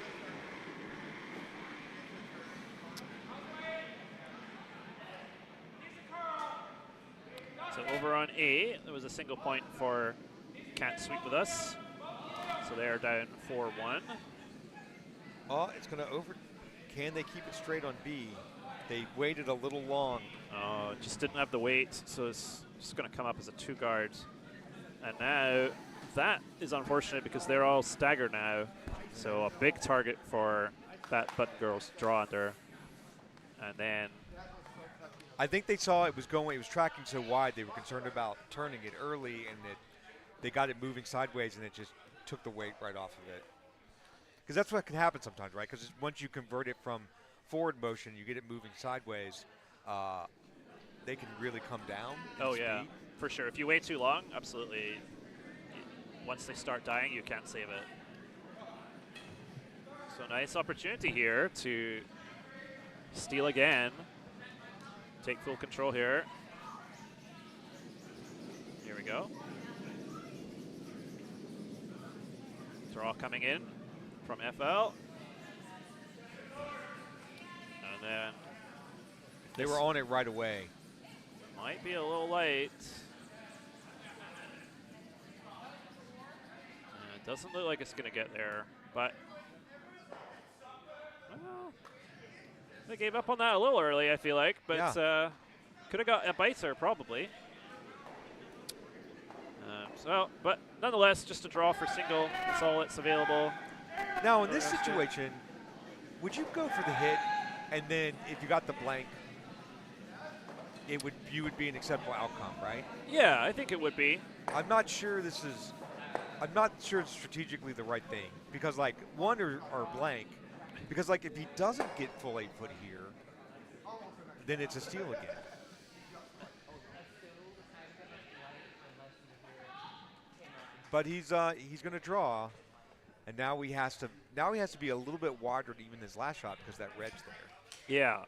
So over on A, there was a single point for Can't Sweep with us. So they are down 4-1. Oh, it's going to over. Can they keep it straight on B? They waited a little long. Oh, just didn't have the weight, so it's just going to come up as a 2 guard. And now that is unfortunate because they're all staggered now. So a big target for that Button Girls to draw under. And then I think they saw it was tracking so wide, they were concerned about turning it early, and they got it moving sideways, and it just took the weight right off of it. Because that's what can happen sometimes, right? Because once you convert it from forward motion, you get it moving sideways, they can really come down. In Oh speed. yeah, for sure. If you wait too long, absolutely. Once they start dying, you can't save it. So nice opportunity here to steal again. Take full control here. Here we go. Draw coming in from FL. And then they were on it right away. Might be a little late. It doesn't look like it's going to get there, but well, they gave up on that a little early, I feel like, but could have got a biter probably. But nonetheless, just a draw for single. That's all that's available. Now, in this situation, would you go for the hit, and then if you got the blank, you would be an acceptable outcome, right? Yeah, I think it would be. I'm not sure it's strategically the right thing, because like one or blank, because like if he doesn't get full 8-foot here, then it's a steal again. But he's going to draw, and now he has to be a little bit wider to even his last shot because that red's there. Yeah,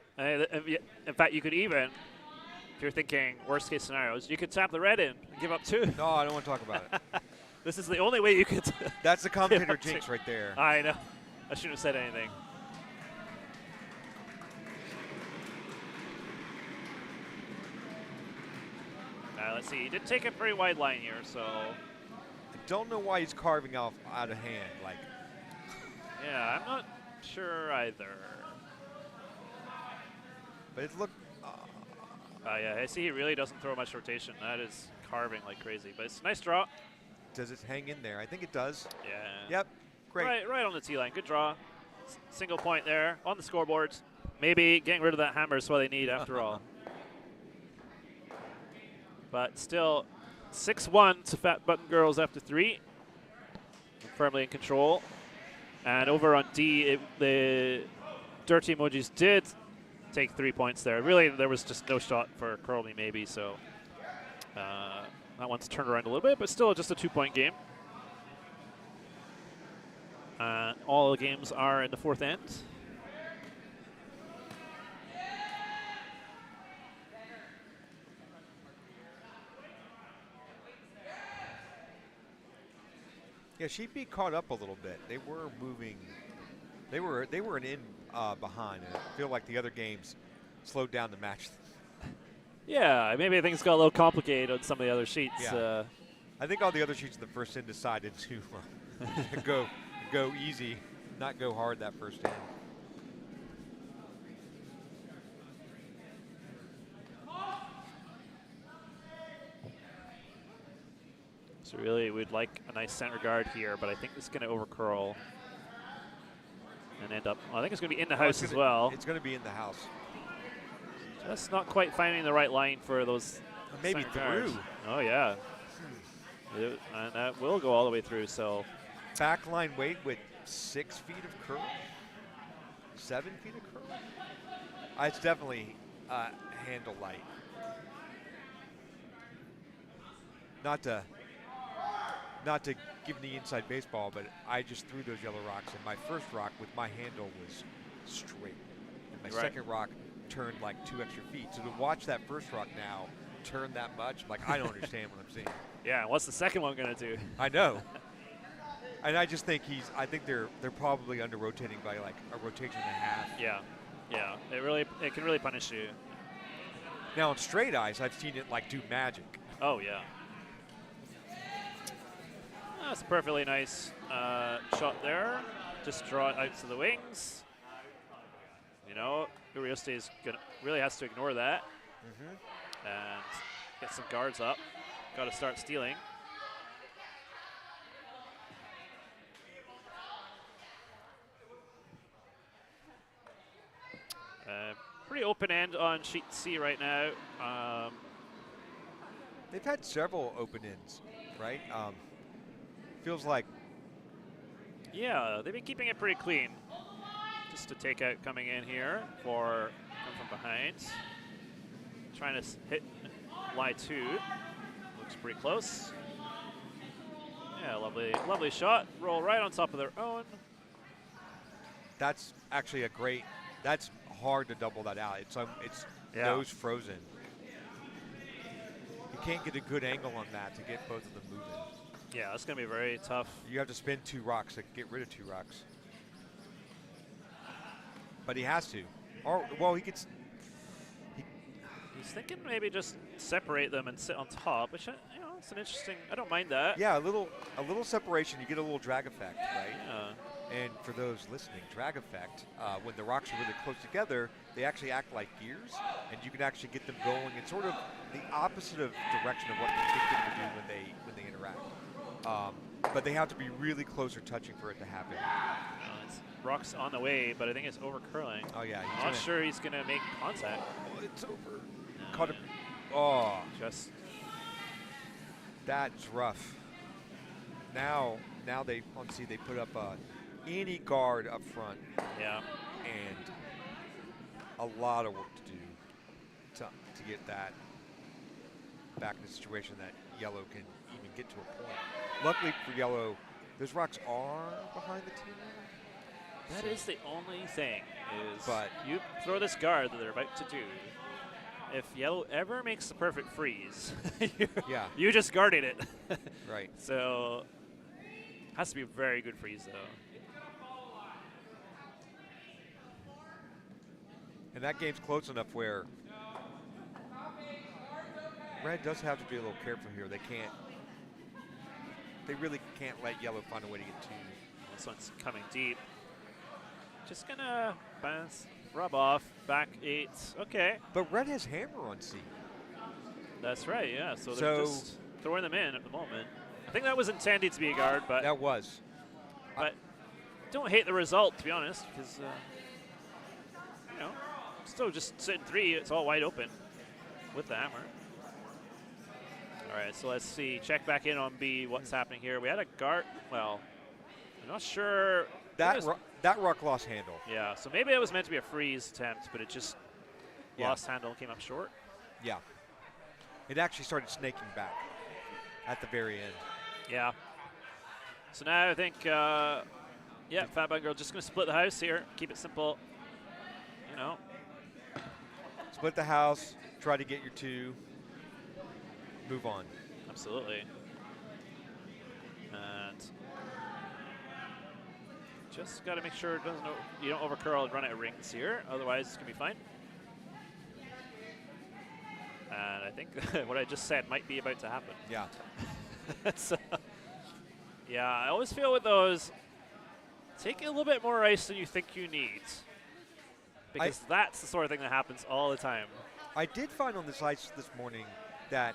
in fact, you could even, if you're thinking worst case scenarios, you could tap the red in and give up 2. No, I don't want to talk about it. This is the only way you could. That's the commentator jinx right there. I know. I shouldn't have said anything. Let's see. He did take a pretty wide line here, so. I don't know why he's carving off out of hand. Like. Yeah, I'm not sure either. But it looked. Yeah, I see he really doesn't throw much rotation. That is carving like crazy. But it's a nice draw. Does it hang in there? I think it does. Yeah. Yep. Great. Right on the tee line. Good draw. Single point there on the scoreboard. Maybe getting rid of that hammer is what they need after all. But still, 6-1 to Fat Button Girls after 3. Firmly in control. And over on D, the Dirty Emojis did take 3 points there. Really, there was just no shot for Corley maybe, so that one's turned around a little bit, but still just a 2-point game. All the games are in the 4th end. Yeah, she'd be caught up a little bit. They were moving. They were an in behind, and I feel like the other games slowed down the match. Yeah, maybe things got a little complicated on some of the other sheets. Yeah. I think all the other sheets in the first end decided to go easy, not go hard that first end. So really, we'd like a nice center guard here, but I think it's going to overcurl and end up. Well, I think it's going to be in the house as well. It's going to be in the house. Just not quite finding the right line for those. Maybe through. Guards. Oh yeah. And that will go all the way through. So. Backline weight with 6 feet of curl. 7 feet of curl. It's definitely handle light. Not to give the inside baseball, but I just threw those yellow rocks, and my first rock with my handle was straight. And my second rock turned like 2 extra feet. So to watch that first rock now turn that much, like I don't understand what I'm seeing. Yeah, what's the second one gonna do? I know. And I just think I think they're probably under rotating by like a rotation and a half. Yeah. Yeah. It can really punish you. Now on straight ice, I've seen it like do magic. Oh yeah. That's a perfectly nice shot there. Just draw it out to the wings. You know, Urioste is really has to ignore that and get some guards up. Got to start stealing. Pretty open end on sheet C right now. They've had several open ends, right? Feels like. Yeah, they've been keeping it pretty clean. Just to take out coming in here for come from behind. trying to hit lie 2. Looks pretty close. Yeah, lovely shot. Roll right on top of their own. That's actually a great. That's hard to double that out. It's nose frozen. You can't get a good angle on that to get both of them moving. Yeah, that's gonna be very tough. You have to spin 2 rocks to get rid of 2 rocks. But he has to. Or well, he gets. He's thinking maybe just separate them and sit on top, which it's an interesting. I don't mind that. Yeah, a little separation. You get a little drag effect, right? Yeah. And for those listening, drag effect, when the rocks are really close together, they actually act like gears, and you can actually get them going in sort of the opposite of direction of what you think they're going to do when they interact. But they have to be really close or touching for it to happen. It's rocks on the way, but I think it's over curling. Oh yeah, I'm not sure he's going to make contact. Oh, it's over. Caught him. Oh, Just that's rough. Now they they put up any guard up front. yeah. And a lot of work to do to get that back in a situation that yellow can even get to a point. Luckily for yellow, those rocks are behind the team. That is the only thing, is But- you throw this guard that they're about to do. If yellow ever makes the perfect freeze, Yeah. you just guarded it. Right. So, has to be a very good freeze, though. And that game's close enough where red does have to be a little careful here. They really can't let yellow find a way to get to. This one's coming deep. Just gonna bounce, rub off, back 8. Okay, But red has hammer on C. that's right, yeah. So they're just throwing them in at the moment. I think that was intended to be a guard, but That was. don't hate the result, to be honest, because, still just sitting 3, it's all wide open with the hammer. All right, so let's see. Check back in on B. What's happening here? We had a guard. Well, I'm not sure. That rock lost handle. Yeah, so maybe it was meant to be a freeze attempt, but it just lost handle, came up short. Yeah. It actually started snaking back at the very end. Yeah. So now I think, Fat Bun Girl just going to split the house here. Keep it simple. Split the house, try to get your 2, move on. Absolutely. And just got to make sure you don't overcurl and run out of rings here. Otherwise, it's going to be fine. And I think what I just said might be about to happen. Yeah. So, yeah, I always feel with those, take a little bit more ice than you think you need. Because that's the sort of thing that happens all the time. I did find on this ice this morning that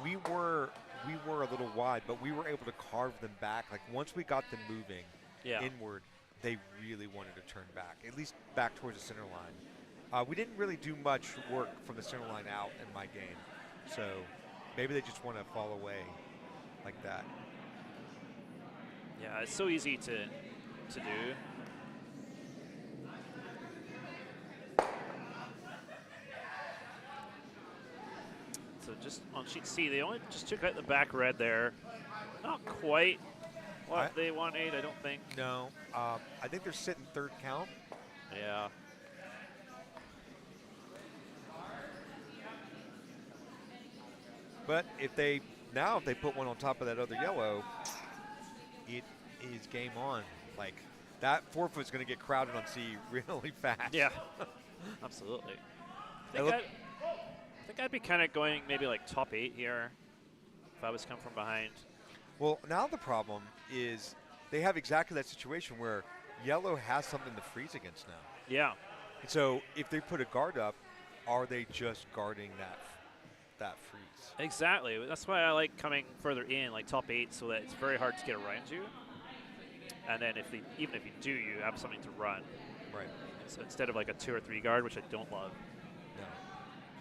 we were a little wide, but we were able to carve them back. Like once we got them moving inward, they really wanted to turn back, at least back towards the center line. We didn't really do much work from the center line out in my game, so maybe they just want to fall away like that. Yeah, it's so easy to do. So just on sheet C, they only just took out the back red there. Not quite what they wanted, I don't think. No, I think they're sitting 3rd count. Yeah. But if they put one on top of that other yellow, it is game on. Like that 4-foot's going to get crowded on C really fast. Yeah, absolutely. I think I'd be kind of going maybe like top 8 here if I was coming from behind. Well, now the problem is they have exactly that situation where yellow has something to freeze against now. Yeah. And so if they put a guard up, are they just guarding that freeze? Exactly. That's why I like coming further in, like top 8, so that it's very hard to get around you. And then even if you do, you have something to run. Right. So instead of like a 2 or 3 guard, which I don't love. No.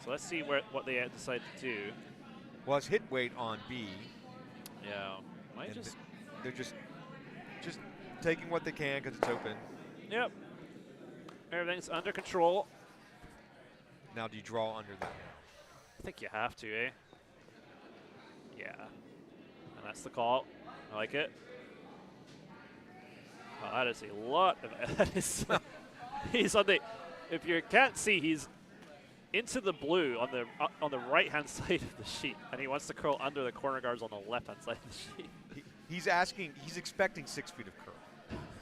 So let's see what they decide to do. Well, it's hit weight on B. Yeah. They're just taking what they can because it's open. Yep. Everything's under control. Now, do you draw under that? I think you have to, eh? Yeah. And that's the call. I like it. Well, that is a lot of. That is, he's on the. If you can't see, he's into the blue on the right hand side of the sheet, and he wants to curl under the corner guards on the left hand side of the sheet. He's expecting 6 feet of curl.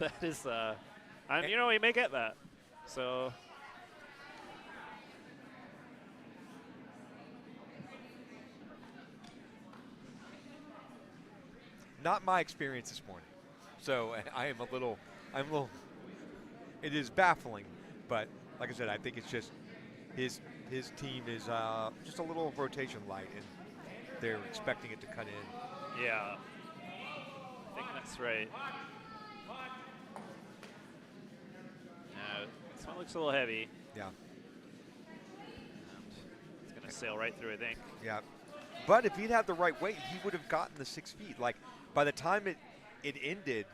That is, and you know, he may get that. So. Not my experience this morning. So I'm a little, it is baffling, but like I said, I think it's just his team is just a little rotation light, and they're expecting it to cut in. Yeah, I think that's right. This one looks a little heavy. Yeah. It's going to sail right through, I think. Yeah. But if he'd had the right weight, he would have gotten the 6 feet. Like, by the time it ended,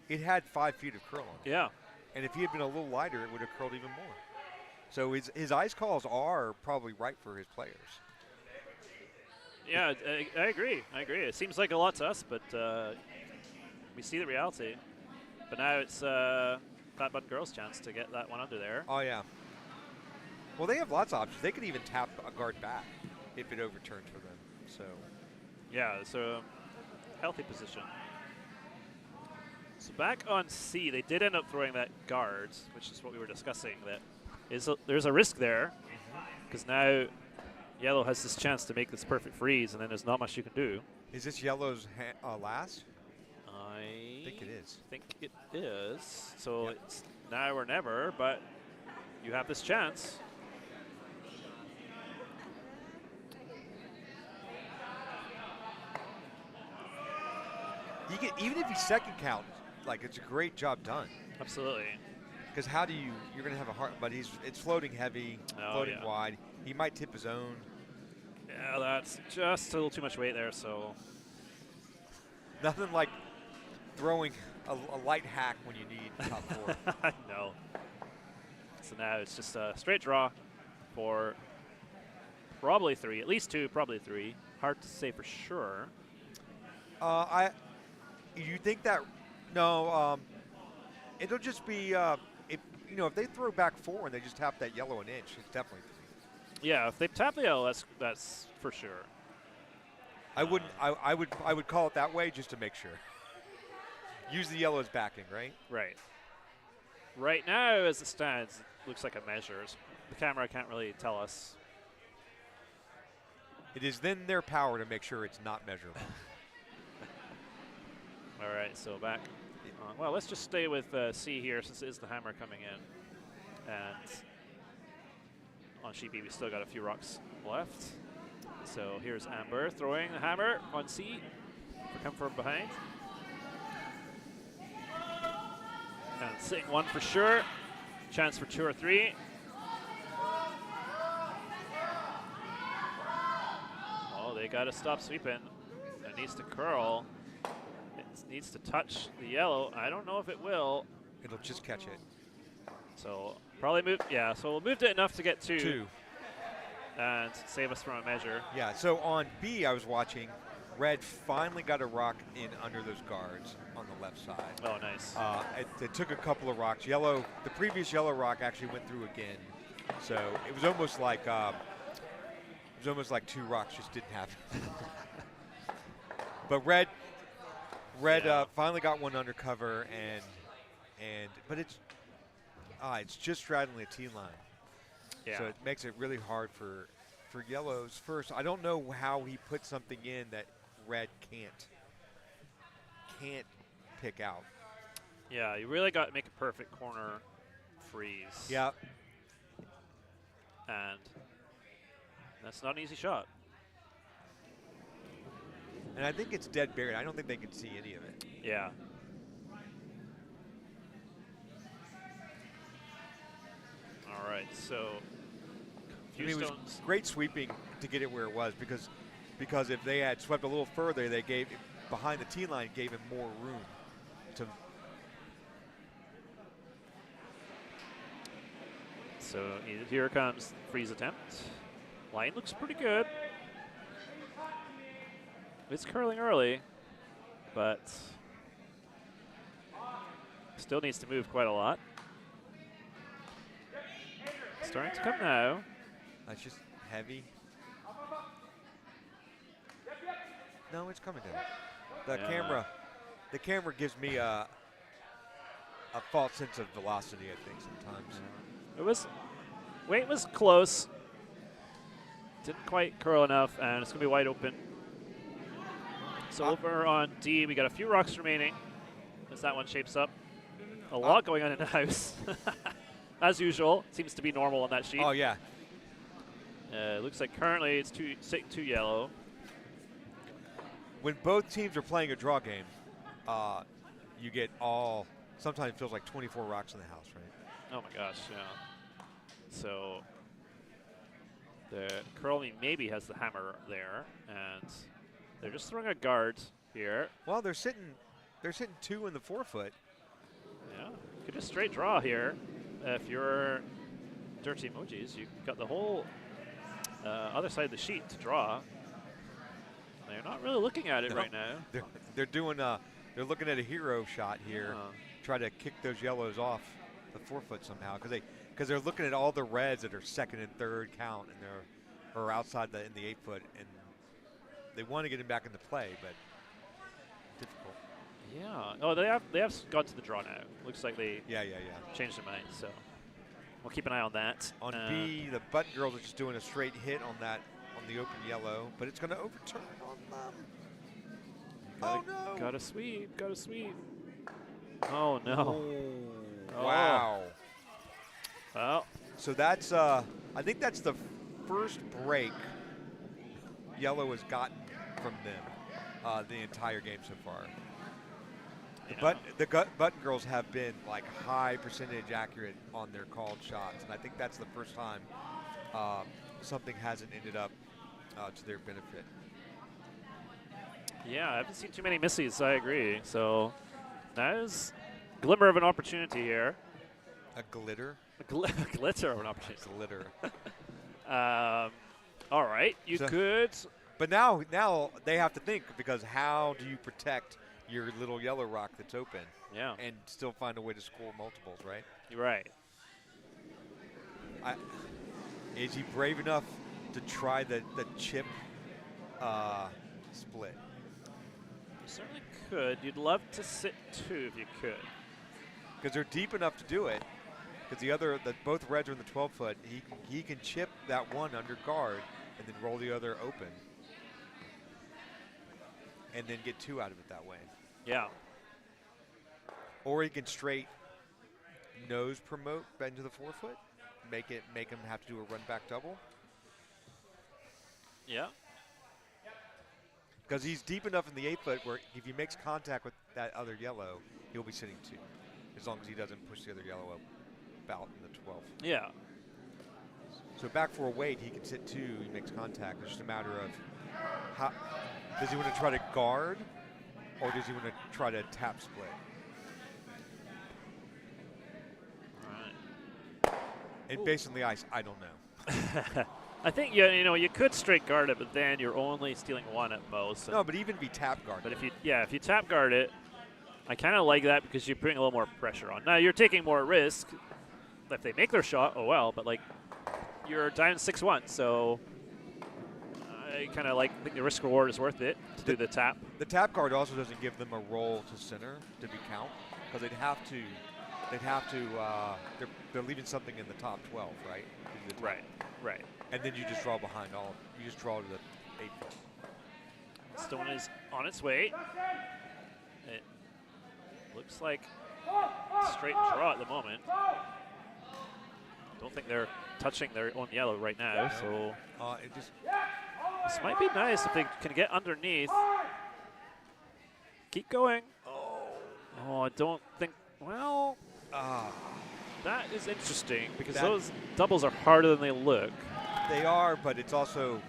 it had 5 feet of curl on it. Yeah. And if he had been a little lighter, it would have curled even more. So his ice calls are probably right for his players. Yeah, I agree. It seems like a lot to us, but we see the reality. But now it's Flat Button Girls' chance to get that one under there. Oh, yeah. Well, they have lots of options. They could even tap a guard back if it overturns for them. So. Yeah, so healthy position. So back on C, they did end up throwing that guard, which is what we were discussing. That there's a risk there, because now yellow has this chance to make this perfect freeze, and then there's not much you can do. Is this yellow's last? I think it is. Think it is. So it's now or never, but you have this chance. Even if he's second count, like, it's a great job done. Absolutely. Because how do you're going to have a hard, but it's floating heavy, floating wide. He might tip his own. Yeah, that's just a little too much weight there, so. Nothing like throwing a light hack when you need top four. No. So now it's just a straight draw for probably 3, at least 2, probably 3. Hard to say for sure. You think that? No. It'll just be if they throw back 4 and they just tap that yellow an inch, it's definitely 3. Yeah, if they tap the yellow, that's for sure. I wouldn't. I would call it that way just to make sure. Use the yellow as backing, right? Right. Right now, as it stands, it looks like it measures. The camera can't really tell us. It is then their power to make sure it's not measurable. All right, so back. Well, let's just stay with C here, since it is the hammer coming in. And on sheet B, we still got a few rocks left. So here's Amber throwing the hammer on C for come from behind. And sitting 1 for sure. Chance for 2 or 3. Oh, they got to stop sweeping. It needs to curl. It needs to touch the yellow. I don't know if it will. It'll just catch it. So probably move. Yeah, so we'll move it enough to get 2. And save us from a measure. Yeah, so on B, I was watching. Red finally got a rock in under those guards on the left side. Oh, nice. It took a couple of rocks. The previous yellow rock actually went through again. So it was almost like 2 rocks just didn't happen. But red finally got one under cover, but it's just straddling the T line. Yeah. So it makes it really hard for yellows first. I don't know how he put something in that red can't pick out. Yeah, you really got to make a perfect corner freeze. Yeah. And that's not an easy shot. And I think it's dead buried. I don't think they can see any of it. Yeah. All right, so it was great sweeping to get it where it was, because if they had swept a little further, they gave behind the T line, gave him more room to. So here comes freeze attempt. Line looks pretty good. It's curling early, but still needs to move quite a lot. Starting to come now. That's just heavy. No, it's coming down. The camera gives me a false sense of velocity, I think, sometimes. Weight was close. Didn't quite curl enough, and it's going to be wide open. So over on D, we got a few rocks remaining as that one shapes up. A lot going on in the house. As usual, seems to be normal on that sheet. Oh, yeah. It looks like currently it's two yellow. When both teams are playing a draw game, you get sometimes it feels like 24 rocks in the house, right? Oh my gosh, yeah. So the Corley maybe has the hammer there, and they're just throwing a guard here. Well, they're sitting 2 in the 4-foot. Yeah, could just straight draw here. If you're Dirty Emojis, you've got the whole other side of the sheet to draw. They're not really looking at it right now. They're doing they're looking at a hero shot here, try to kick those yellows off the 4-foot somehow, because they're looking at all the reds that are second and third count, and they're outside in the 8-foot, and they want to get him back into play, but difficult. Yeah. Oh, they have got to the draw now. Looks like they changed their mind. So we'll keep an eye on that. On B, the button girls are just doing a straight hit on the open yellow, but it's going to overturn on them. Oh no! Got a sweep. Got a sweep. Oh no! Oh. Wow. Well, so that's I think that's the first break yellow has gotten from them the entire game so far. The button girls have been like high percentage accurate on their called shots, and I think that's the first time something hasn't ended up to their benefit. Yeah, I haven't seen too many misses. I agree. So that is a glimmer of an opportunity here. A glitter. A glitter of an opportunity. A glitter. All right, you could. But now they have to think, because how do you protect your little yellow rock that's open? Yeah. And still find a way to score multiples, right? You're right. Is he brave enough to try the chip split? You certainly could. You'd love to sit 2 if you could. Because they're deep enough to do it. Because both reds are in the 12-foot. He can chip that one under guard and then roll the other open, and then get 2 out of it that way. Yeah. Or he can straight nose promote bend to the 4-foot, make him have to do a run back double. Yeah. Because he's deep enough in the 8-foot where if he makes contact with that other yellow, he'll be sitting 2, as long as he doesn't push the other yellow up out in the 12. Yeah. So back for a weight, he can sit 2. He makes contact. It's just a matter of how does he want to try to guard, or does he want to try to tap split? All right. And based on the ice, I don't know. I think you could straight guard it, but then you're only stealing 1 at most. No, but even if you tap guard. But if you tap guard it, I kind of like that because you're putting a little more pressure on. Now you're taking more risk. If they make their shot, oh well. But like, you're down 6-1, so I kind of think the risk reward is worth it to do the tap. The tap guard also doesn't give them a roll to center to be count, because they'd have to. They're leaving something in the top 12, right? Right. And then you just draw behind all. You just draw to the 8-foot. Stone is on its way. It looks like straight draw at the moment. Don't think they're touching their own yellow right now, so this might be nice if they can get underneath. Keep going. Oh, I don't think. Well, that is interesting because those doubles are harder than they look. They are, but it's also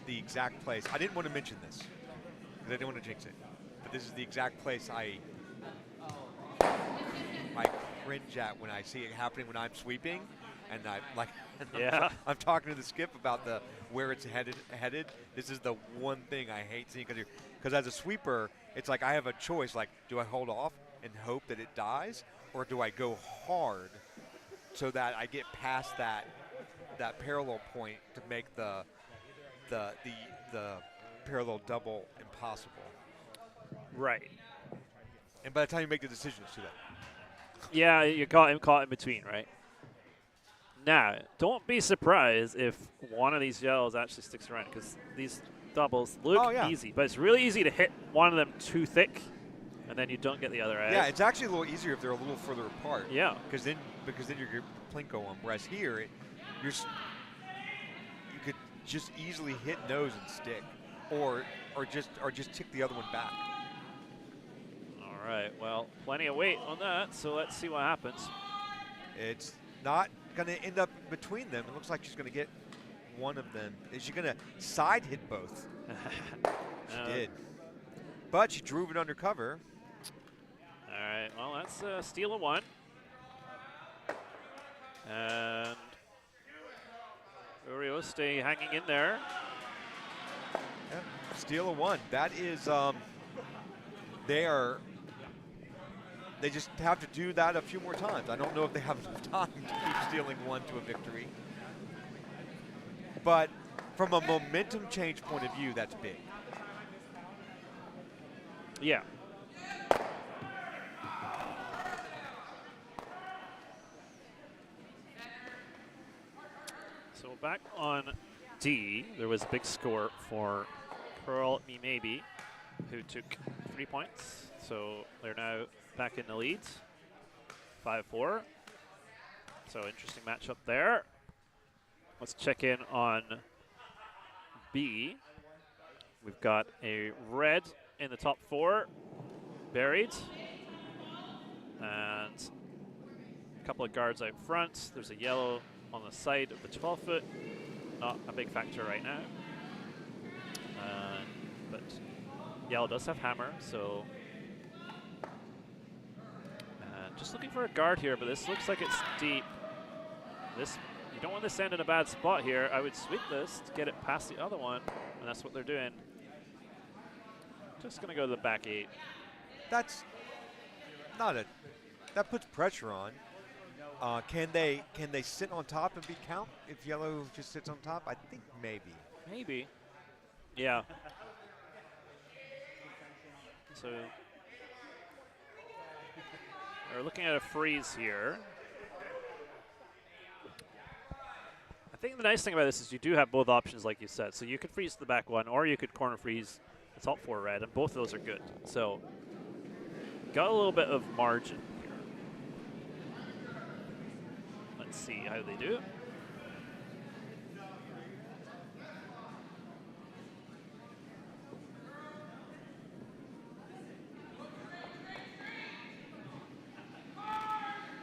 the exact place. I didn't want to mention this because I didn't want to jinx it, but this is the exact place I cringe at when I see it happening when I'm sweeping, and I like. Yeah. I'm talking to the skip about where it's headed. This is the one thing I hate seeing because as a sweeper, it's like I have a choice. Like, do I hold off and hope that it dies, or do I go hard so that I get past that parallel point to make the parallel double impossible? Right. And by the time you make the decision, it's too late. Yeah, you caught in between, right? Now, don't be surprised if one of these yellows actually sticks around, because these doubles look easy, but it's really easy to hit one of them too thick, and then you don't get the other edge. Yeah, it's actually a little easier if they're a little further apart. Yeah. Because then you're plinko them. Whereas here, you could just easily hit nose and stick, or just tick the other one back. All right. Well, plenty of weight on that, so let's see what happens. It's not going to end up between them. It looks like she's going to get one of them. Is she going to side hit both? She did. But she drove it undercover. All right. Well, that's a steal of one. And Urios stay hanging in there. Yep. Steal of one. That is, they just have to do that a few more times. I don't know if they have enough time to keep stealing one to a victory. But from a momentum change point of view, that's big. Yeah. So back on D, there was a big score for Pearl Me Maybe, who took 3 points. So they're now back in the lead, 5-4. So interesting matchup there. Let's check in on B. We've got a red in the top 4, buried, and a couple of guards out front. There's a yellow on the side of the 12-foot. Not a big factor right now, but yellow does have hammer, so just looking for a guard here, but this looks like it's deep. You don't want this to end in a bad spot here. I would sweep this to get it past the other one, and that's what they're doing. Just going to go to the back 8. That's not that puts pressure on. Can they sit on top and be count if yellow just sits on top? I think maybe. Maybe. Yeah. So we're looking at a freeze here. I think the nice thing about this is you do have both options, like you said. So you could freeze the back one, or you could corner freeze the top 4 red, and both of those are good. So got a little bit of margin here. Let's see how they do.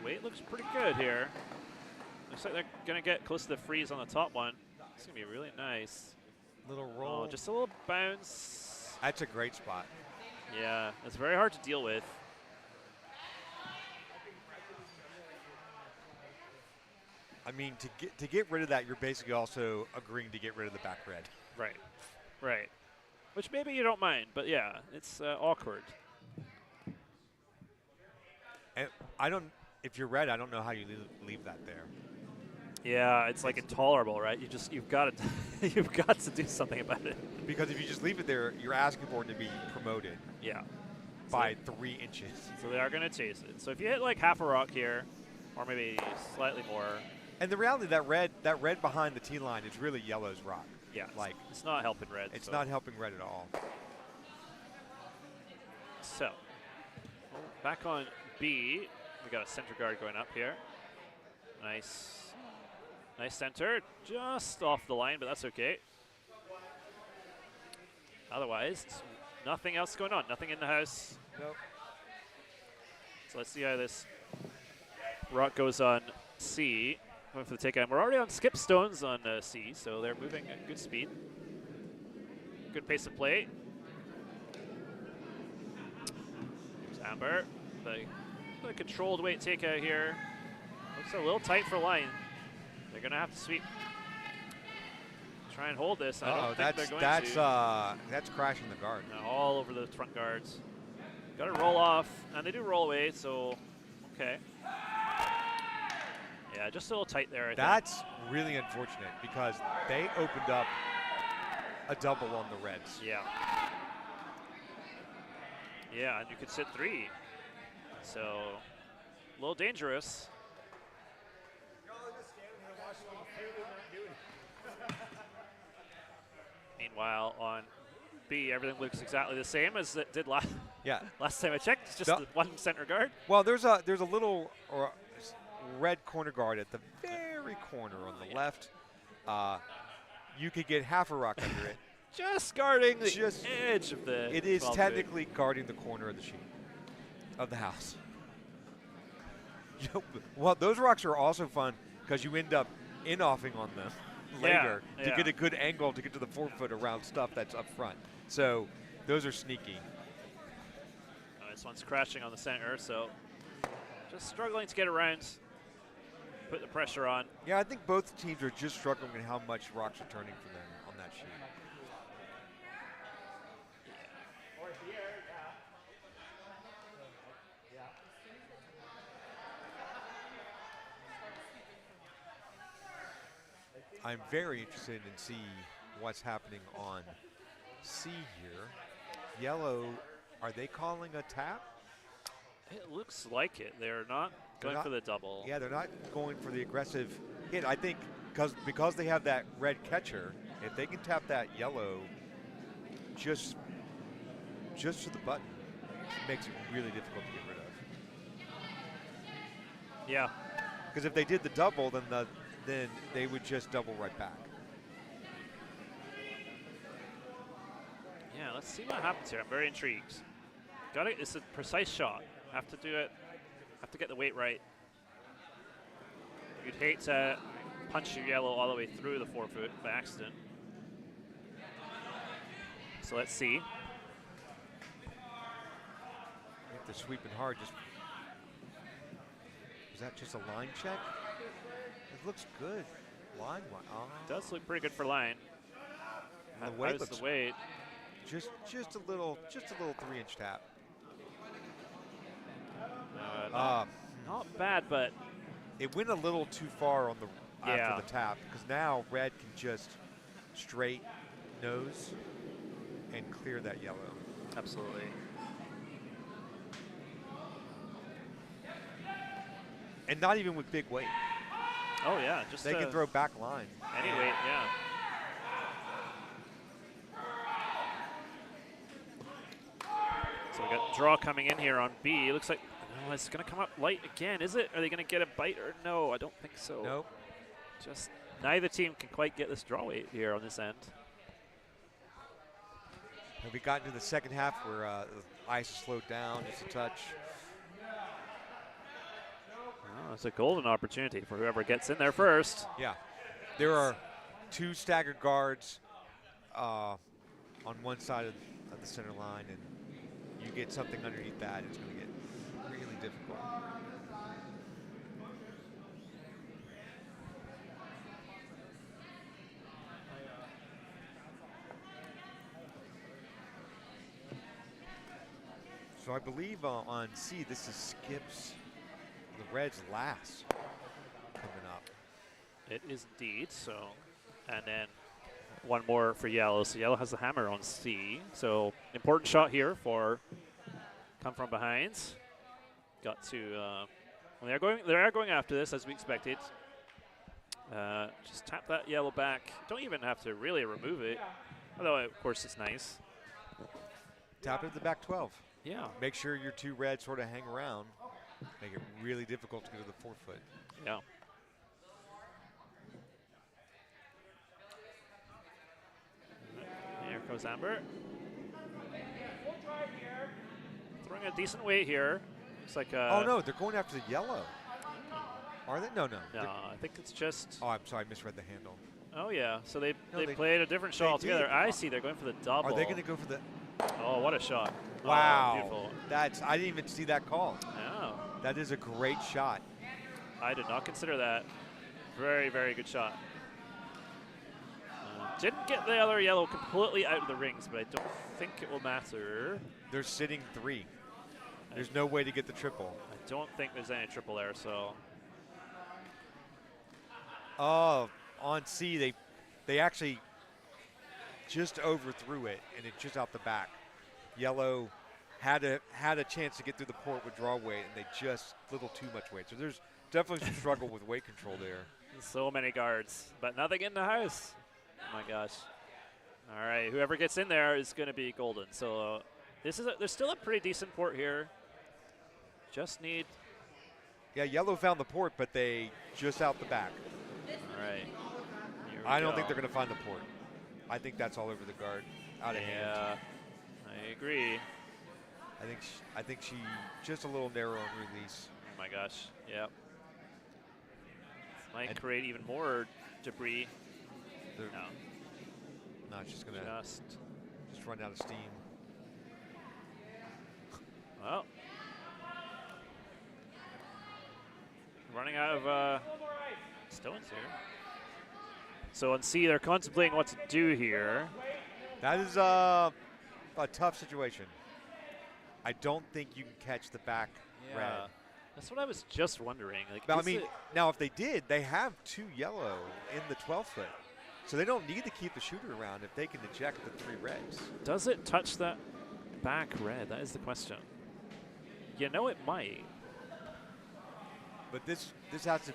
Weight looks pretty good here. Looks like they're going to get close to the freeze on the top one. It's going to be really nice. Little roll. Oh, just a little bounce. That's a great spot. Yeah, it's very hard to deal with. I mean, to get rid of that, you're basically also agreeing to get rid of the back red. Right, right. Which maybe you don't mind, but yeah, it's awkward. And if you're red, I don't know how you leave that there. Yeah, it's like intolerable, right? You've got to you've got to do something about it. Because if you just leave it there, you're asking for it to be promoted. Yeah. By 3 inches. So they are going to chase it. So if you hit like half a rock here, or maybe slightly more. And the reality that red behind the T line is really yellow's rock. Yeah. Like it's not helping red. It's not helping red at all. So back on B, we got a center guard going up here. Nice center, just off the line, but that's okay. Otherwise, nothing else going on. Nothing in the house. Nope. So let's see how this rock goes on C. Going for the takedown. We're already on skip stones on C, so they're moving at good speed. Good pace of play. Here's Amber. The controlled weight takeout here. Looks a little tight for line. They're going to have to sweep. Try and hold this. I don't think they're going to. That's crashing the guard. No, all over the front guards. Got to roll off, and they do roll away, so okay. Yeah, just a little tight there, I think. That's really unfortunate because they opened up a double on the Reds. Yeah. Yeah, and you could sit 3. So, a little dangerous. Meanwhile, on B, everything looks exactly the same as it did last. Yeah. Last time I checked, it's just the one center guard. Well, there's a little red corner guard at the very corner on the left. You could get half a rock under it. Just guarding the edge of the. It is technically guarding the corner of the sheet of the house. Well, those rocks are also fun because you end up in-offing on them later to get a good angle to get to the 4-foot around stuff that's up front. So those are sneaky. This one's crashing on the center, so just struggling to get around, put the pressure on. Yeah, I think both teams are just struggling with how much rocks are turning for them on that sheet. I'm very interested in see what's happening on C here. Yellow, are they calling a tap? It looks like it. They're not going for the double. Yeah, they're not going for the aggressive hit. I think because they have that red catcher, if they can tap that yellow just to the button, it makes it really difficult to get rid of. Yeah. Because if they did the double, then they would just double right back. Yeah, let's see what happens here. I'm very intrigued. Got it. It's a precise shot. Have to do it. Have to get the weight right. You'd hate to punch your yellow all the way through the 4-foot by accident. So let's see. If they're sweeping hard, is that just a line check? It looks good. Line. Does look pretty good for line. The weight looks the weight. Just a little 3-inch tap. Not bad, but it went a little too far on the after the tap because now red can just straight nose and clear that yellow. Absolutely. And not even with big weight. Oh yeah, just they can throw back line. Any weight, yeah. So we got draw coming in here on B. It looks like it's going to come up light again, is it? Are they going to get a bite or no? I don't think so. Nope. Just neither team can quite get this draw weight here on this end. And we got into the second half where the ice slowed down just a touch. Oh, it's a golden opportunity for whoever gets in there first. Yeah. There are 2 staggered guards on one side of the center line, and you get something underneath that, it's going to get really difficult. So I believe on C, this is Skip's, the Reds' last coming up. It is indeed, so, and then one more for Yellow. So Yellow has the hammer on C. So important shot here for come from behind. Got to, they are going after this as we expected. Just tap that Yellow back. Don't even have to really remove it, although of course it's nice. Tap it at the back 12. Yeah. Make sure your 2 Reds sort of hang around. Make it really difficult to get to the 4-foot. Yeah. Here goes Amber. Throwing a decent weight here. Looks like oh no, they're going after the yellow. Are they? No. No, I think it's just. Oh, I'm sorry, I misread the handle. Oh yeah, so they played a different shot altogether. I see, they're going for the double. Are they going to go for the? Oh, what a shot! Wow, oh, beautiful. I didn't even see that call. No. That is a great shot. I did not consider that. Very, very good shot. Didn't get the other yellow completely out of the rings, but I don't think it will matter. They're sitting 3. There's no way to get the triple. I don't think there's any triple there, so. Oh, on C, they actually just overthrew it, and it's just out the back. Yellow had a chance to get through the port with draw weight, and they just a little too much weight. So there's definitely some struggle with weight control there. So many guards, but nothing in the house. Oh my gosh. All right, whoever gets in there is going to be golden. So there's still a pretty decent port here. Just need. Yeah, yellow found the port, but they just out the back. All right. I don't think they're going to find the port. I think that's all over the guard, out of hand. Yeah, I agree. I think she just a little narrow on release. Oh my gosh. Yep. This might create even more debris. No, it's just going to just run out of steam. Well, running out of stones here. So on C, they're contemplating what to do here. That is a tough situation. I don't think you can catch the back red. That's what I was just wondering. Like, but I mean, now if they did, they have 2 yellow in the 12 foot. So they don't need to keep the shooter around if they can eject the 3 reds. Does it touch that back red? That is the question. You know it might. But this has to,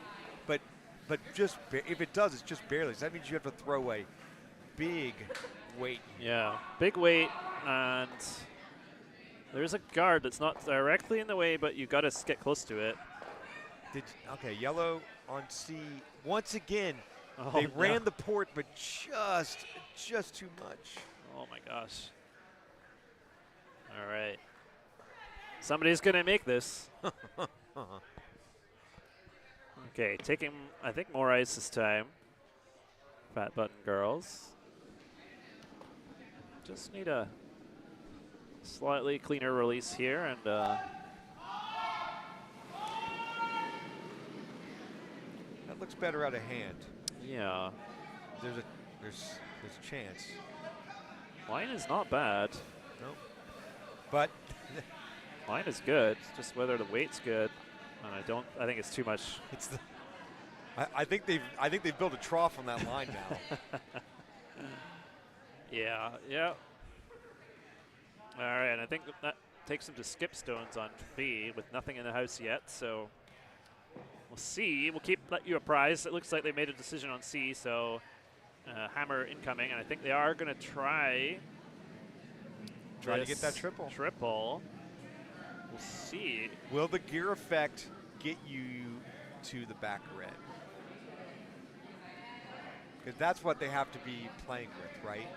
but just if it does, it's just barely. So that means you have to throw a big weight. Yeah, big weight, and there's a guard that's not directly in the way, but you got to get close to it. Okay, yellow on C once again. Oh, they ran the port, but just too much. Oh my gosh. All right. Somebody's going to make this. Okay, taking, I think, more ice this time. Fat button girls. Just need a slightly cleaner release here, and that looks better out of hand. yeah. There's a chance. Line is not bad. Nope. But Line is good. It's just whether the weight's good. And I think it's too much. It's the. I think they've built a trough on that line now. Yeah. All right, and I think that takes them to skip stones on B with nothing in the house yet. So we'll see. We'll let you apprised. It looks like they made a decision on C, so hammer incoming, and I think they are going to try to get that triple. We'll see. Will the gear effect get you to the back red? Because that's what they have to be playing with, right?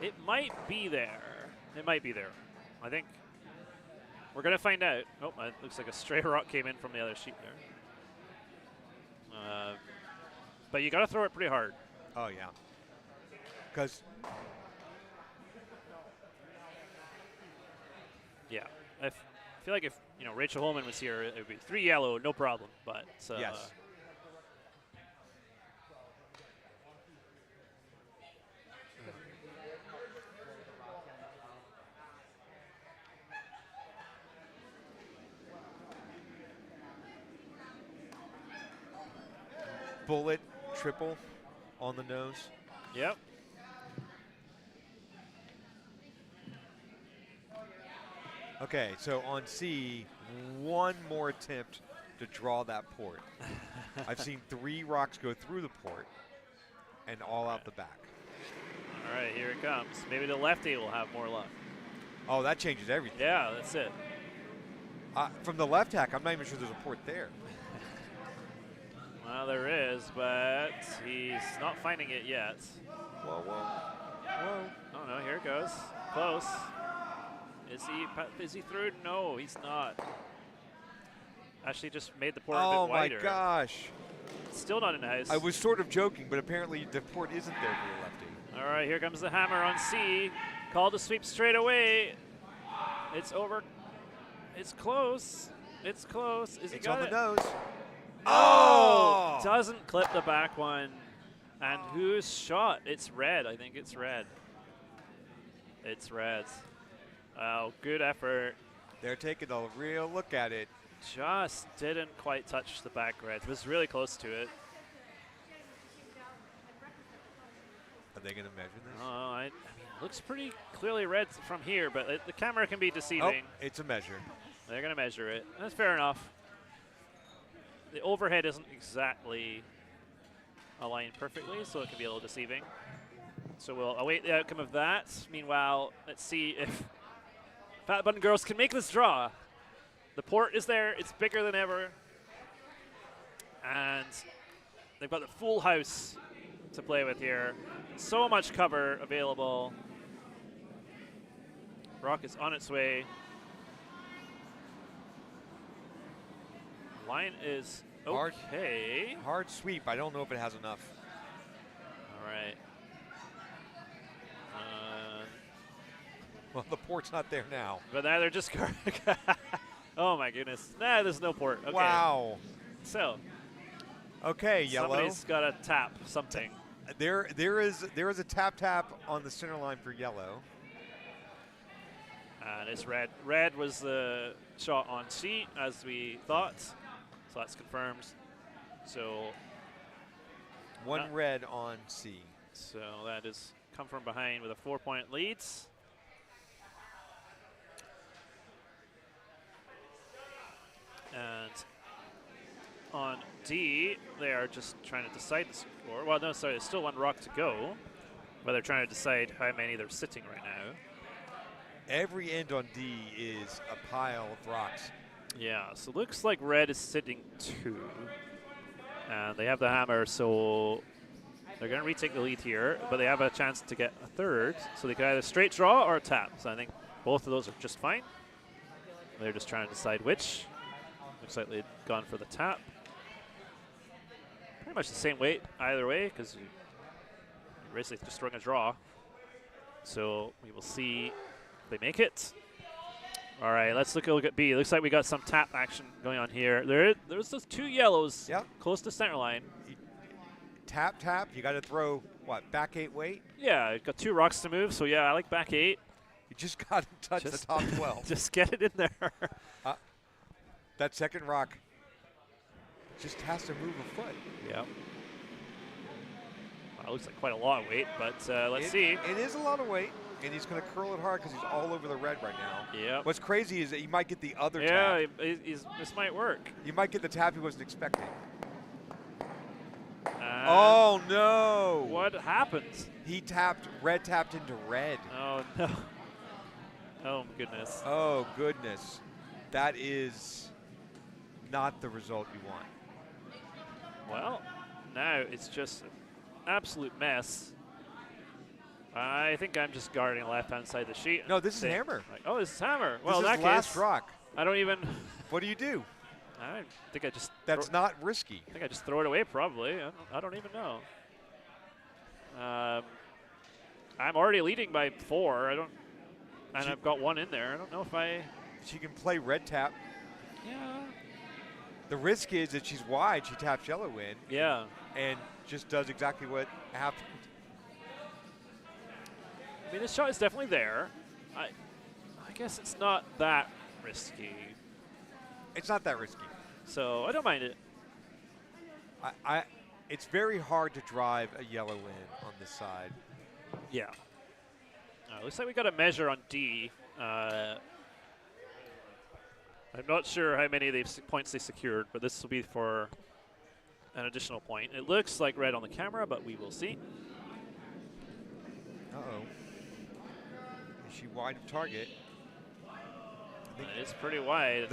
It might be there. It might be there. I think we're going to find out. Oh, it looks like a stray rock came in from the other sheet there. But you got to throw it pretty hard. Oh, yeah. Because yeah, I feel like if Rachel Holman was here, it would be 3 yellow, no problem. But yes. Bullet triple on the nose. Yep. Okay, so on C, one more attempt to draw that port. I've seen 3 rocks go through the port and all out the back. All right, here it comes. Maybe the lefty will have more luck. Oh, that changes everything. Yeah, that's it. From the left hack, I'm not even sure there's a port there. Well, there is, but he's not finding it yet. Whoa. Oh, no, here it goes. Close. Is he through? No, he's not. Actually just made the port a bit wider. Oh, my gosh. Still not in the house. I was sort of joking, but apparently the port isn't there for the lefty. All right, here comes the hammer on C. Call to sweep straight away. It's over. It's close. It's close. Is he got it? It's on the nose. Oh! Doesn't clip the back one. And whose shot? It's red. I think it's red. It's red. Oh, good effort. They're taking a real look at it. Just didn't quite touch the back red. Was really close to it. Are they going to measure this? Oh, I mean, it looks pretty clearly red from here, but the camera can be deceiving. Oh, it's a measure. They're going to measure it. That's fair enough. The overhead isn't exactly aligned perfectly, so it can be a little deceiving. So we'll await the outcome of that. Meanwhile, let's see if Fat Button Girls can make this draw. The port is there. It's bigger than ever. And they've got the full house to play with here. So much cover available. Rock is on its way. Line is okay. Hard sweep. I don't know if it has enough. All right. Well, the port's not there now. But now they're just oh my goodness. Nah, there's no port. Okay. Wow. So. Okay, yellow. Somebody's got to tap something. There is a tap on the center line for yellow. And it's red. Red was the shot on C, as we thought. So that's confirmed. So one red on C. So that is come from behind with a 4-point lead. And on D, they are just trying to decide the score. Well, no, sorry, there's still one rock to go, but they're trying to decide how many they're sitting right now. Every end on D is a pile of rocks. Yeah, so looks like red is sitting 2. And they have the hammer, so they're going to retake the lead here, but they have a chance to get a third. So they can either straight draw or tap. So I think both of those are just fine. They're just trying to decide which. Looks like they've gone for the tap. Pretty much the same weight either way, because you're basically just throwing a draw. So we will see if they make it. All right, let's look at B. It looks like we got some tap action going on here. There's those 2 yellows close to center line. Tap. You got to throw, what, back 8 weight? Yeah, got 2 rocks to move, so yeah, I like back 8. You just got to touch the top 12. Just get it in there. That second rock just has to move a foot. Yep. Well, it looks like quite a lot of weight, but let's see. It is a lot of weight, and he's going to curl it hard because he's all over the red right now. Yep. What's crazy is that you might get the other tap. Yeah, this might work. You might get the tap he wasn't expecting. Oh, no. What happened? Red tapped into red. Oh, no. Oh, my goodness. Oh, goodness. That is not the result you want. Well, now it's just an absolute mess. I think I'm just guarding the left-hand side of the sheet. No, this is hammer. Like, oh, this is hammer. Well, this in is that last case, rock. I don't even. What do you do? I think I just. That's not risky. I think I just throw it away. Probably. I don't even know. I'm already leading by 4. And I've got 1 in there. I don't know if I. She can play red tap. Yeah. The risk is that she's wide. She taps yellow in. Yeah. And just does exactly what happened. I mean, this shot is definitely there. I guess it's not that risky. It's not that risky. So I don't mind it. It's very hard to drive a yellow in on this side. Yeah. Looks like we got a measure on D. I'm not sure how many points they secured, but this will be for an additional point. It looks like red on the camera, but we will see. Uh-oh. Is she wide of target? It's pretty wide.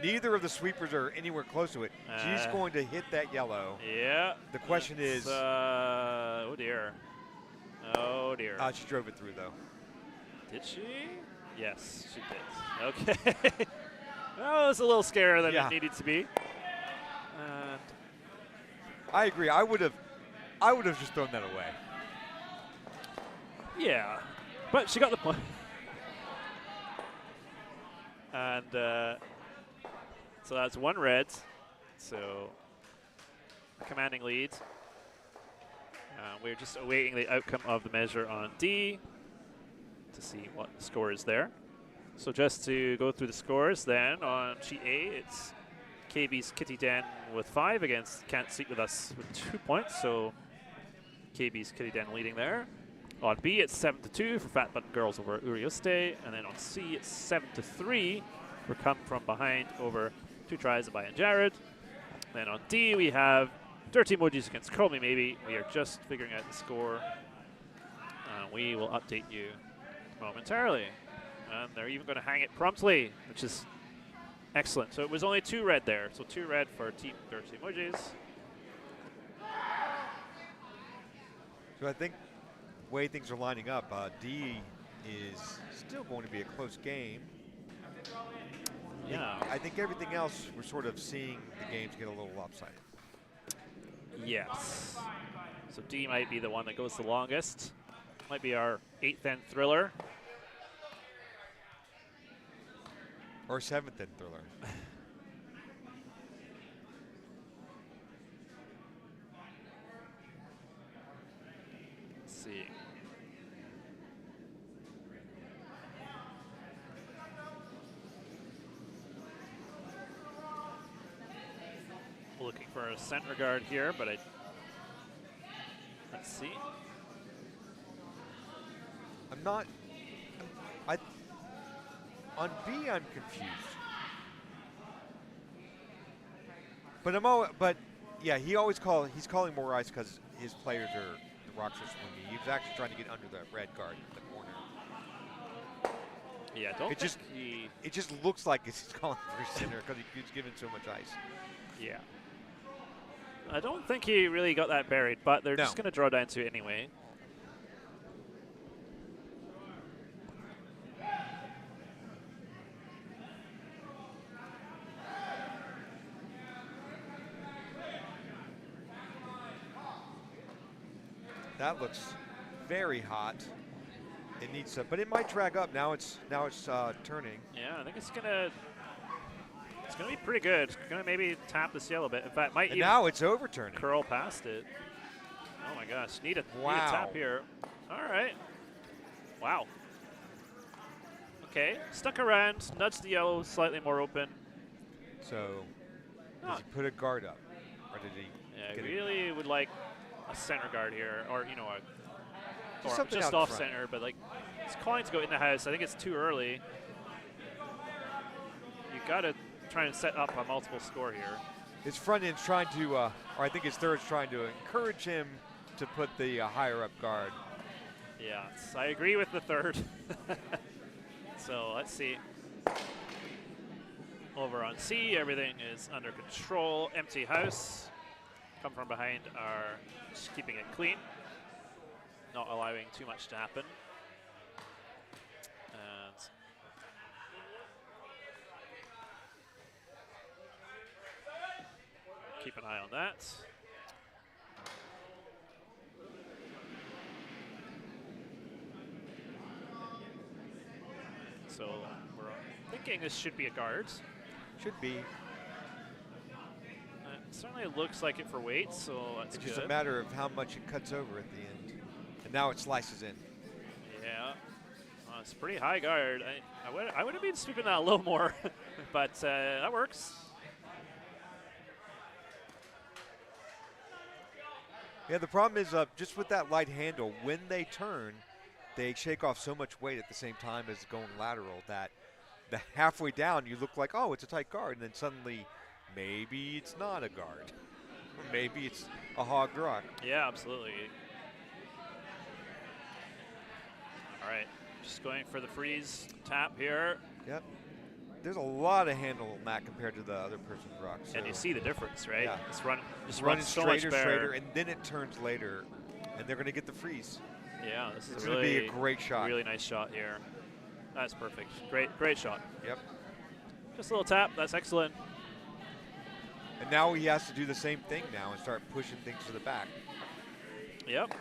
Neither of the sweepers are anywhere close to it. She's going to hit that yellow. Yeah. The question is... oh, dear. Oh, dear. She drove it through, though. Did she? Yes, she did. Okay. Well, it was a little scarier than it needed to be. I agree. I would have just thrown that away. Yeah, but she got the point. And so that's 1 red. So a commanding lead. We're just awaiting the outcome of the measure on D to see what the score is there. So just to go through the scores then, on sheet A, it's KB's Kitty Den with 5 against Can't Sleep With Us with 2 points. So KB's Kitty Den leading there. On B, it's 7-2 for Fat Button Girls over Urioste. And then on C, it's 7-3 for Come From Behind over 2 tries by Jared. Then on D, we have Dirty Emojis against Call Me Maybe. We are just figuring out the score. We will update you momentarily. And they're even going to hang it promptly, which is excellent. So it was only 2 red there. So 2 red for Team Dirty Emojis. So I think the way things are lining up, D is still going to be a close game. Yeah. I think everything else, we're sort of seeing the games get a little lopsided. Yes. So D might be the one that goes the longest. Might be our 8th end thriller. Or 7th end thriller. Let's see. Looking for a center guard here, but let's see. I'm not. On B, I'm confused. But yeah, he's calling more ice because his players are, the rocks are swinging. He was actually trying to get under the red guard in the corner. Yeah, It just looks like he's calling for center because he's given so much ice. Yeah. I don't think he really got that buried, but they're just going to draw down to it anyway. That looks very hot. It needs to, but it might drag up. Now it's turning. Yeah, I think it's gonna be pretty good. It's gonna maybe tap this yellow bit. In fact, might even now it's overturning. Curl past it. Oh my gosh, need a tap here. All right. Wow. Okay, stuck around, nudged the yellow slightly more open. So, does he put a guard up, or did he? Yeah, really would like a center guard here, or you know, just off front. center. But like, it's calling to go in the house. I think it's too early. You gotta try and set up a multiple score here. His front end's trying to, or I think his third's trying to encourage him to put the higher up guard. Yeah, I agree with the third. So let's see. Over on C, everything is under control. Empty house. Come from behind are just keeping it clean, not allowing too much to happen. And keep an eye on that. So we're thinking this should be a guard. Should be. It certainly looks like it for weight, so that's It's good. just a matter of how much it cuts over at the end. And now it slices in. Yeah. It's pretty high guard. I would have been sweeping that a little more, but that works. Yeah, the problem is just with that light handle, when they turn, they shake off so much weight at the same time as going lateral that the halfway down you look like, oh, it's a tight guard, and then suddenly maybe it's not a guard. Maybe it's a hog rock. Yeah, absolutely. All right, just going for the freeze tap here. Yep. There's a lot of handle on that compared to the other person's rock. So And you see the difference, right? Yeah. It's just running runs so much straighter, and then it turns later, and they're going to get the freeze. Yeah, this is going to be a great shot. Really nice shot here. That's perfect. Great shot. Yep. Just a little tap. That's excellent. And now he has to do the same thing now and start pushing things to the back. Yep.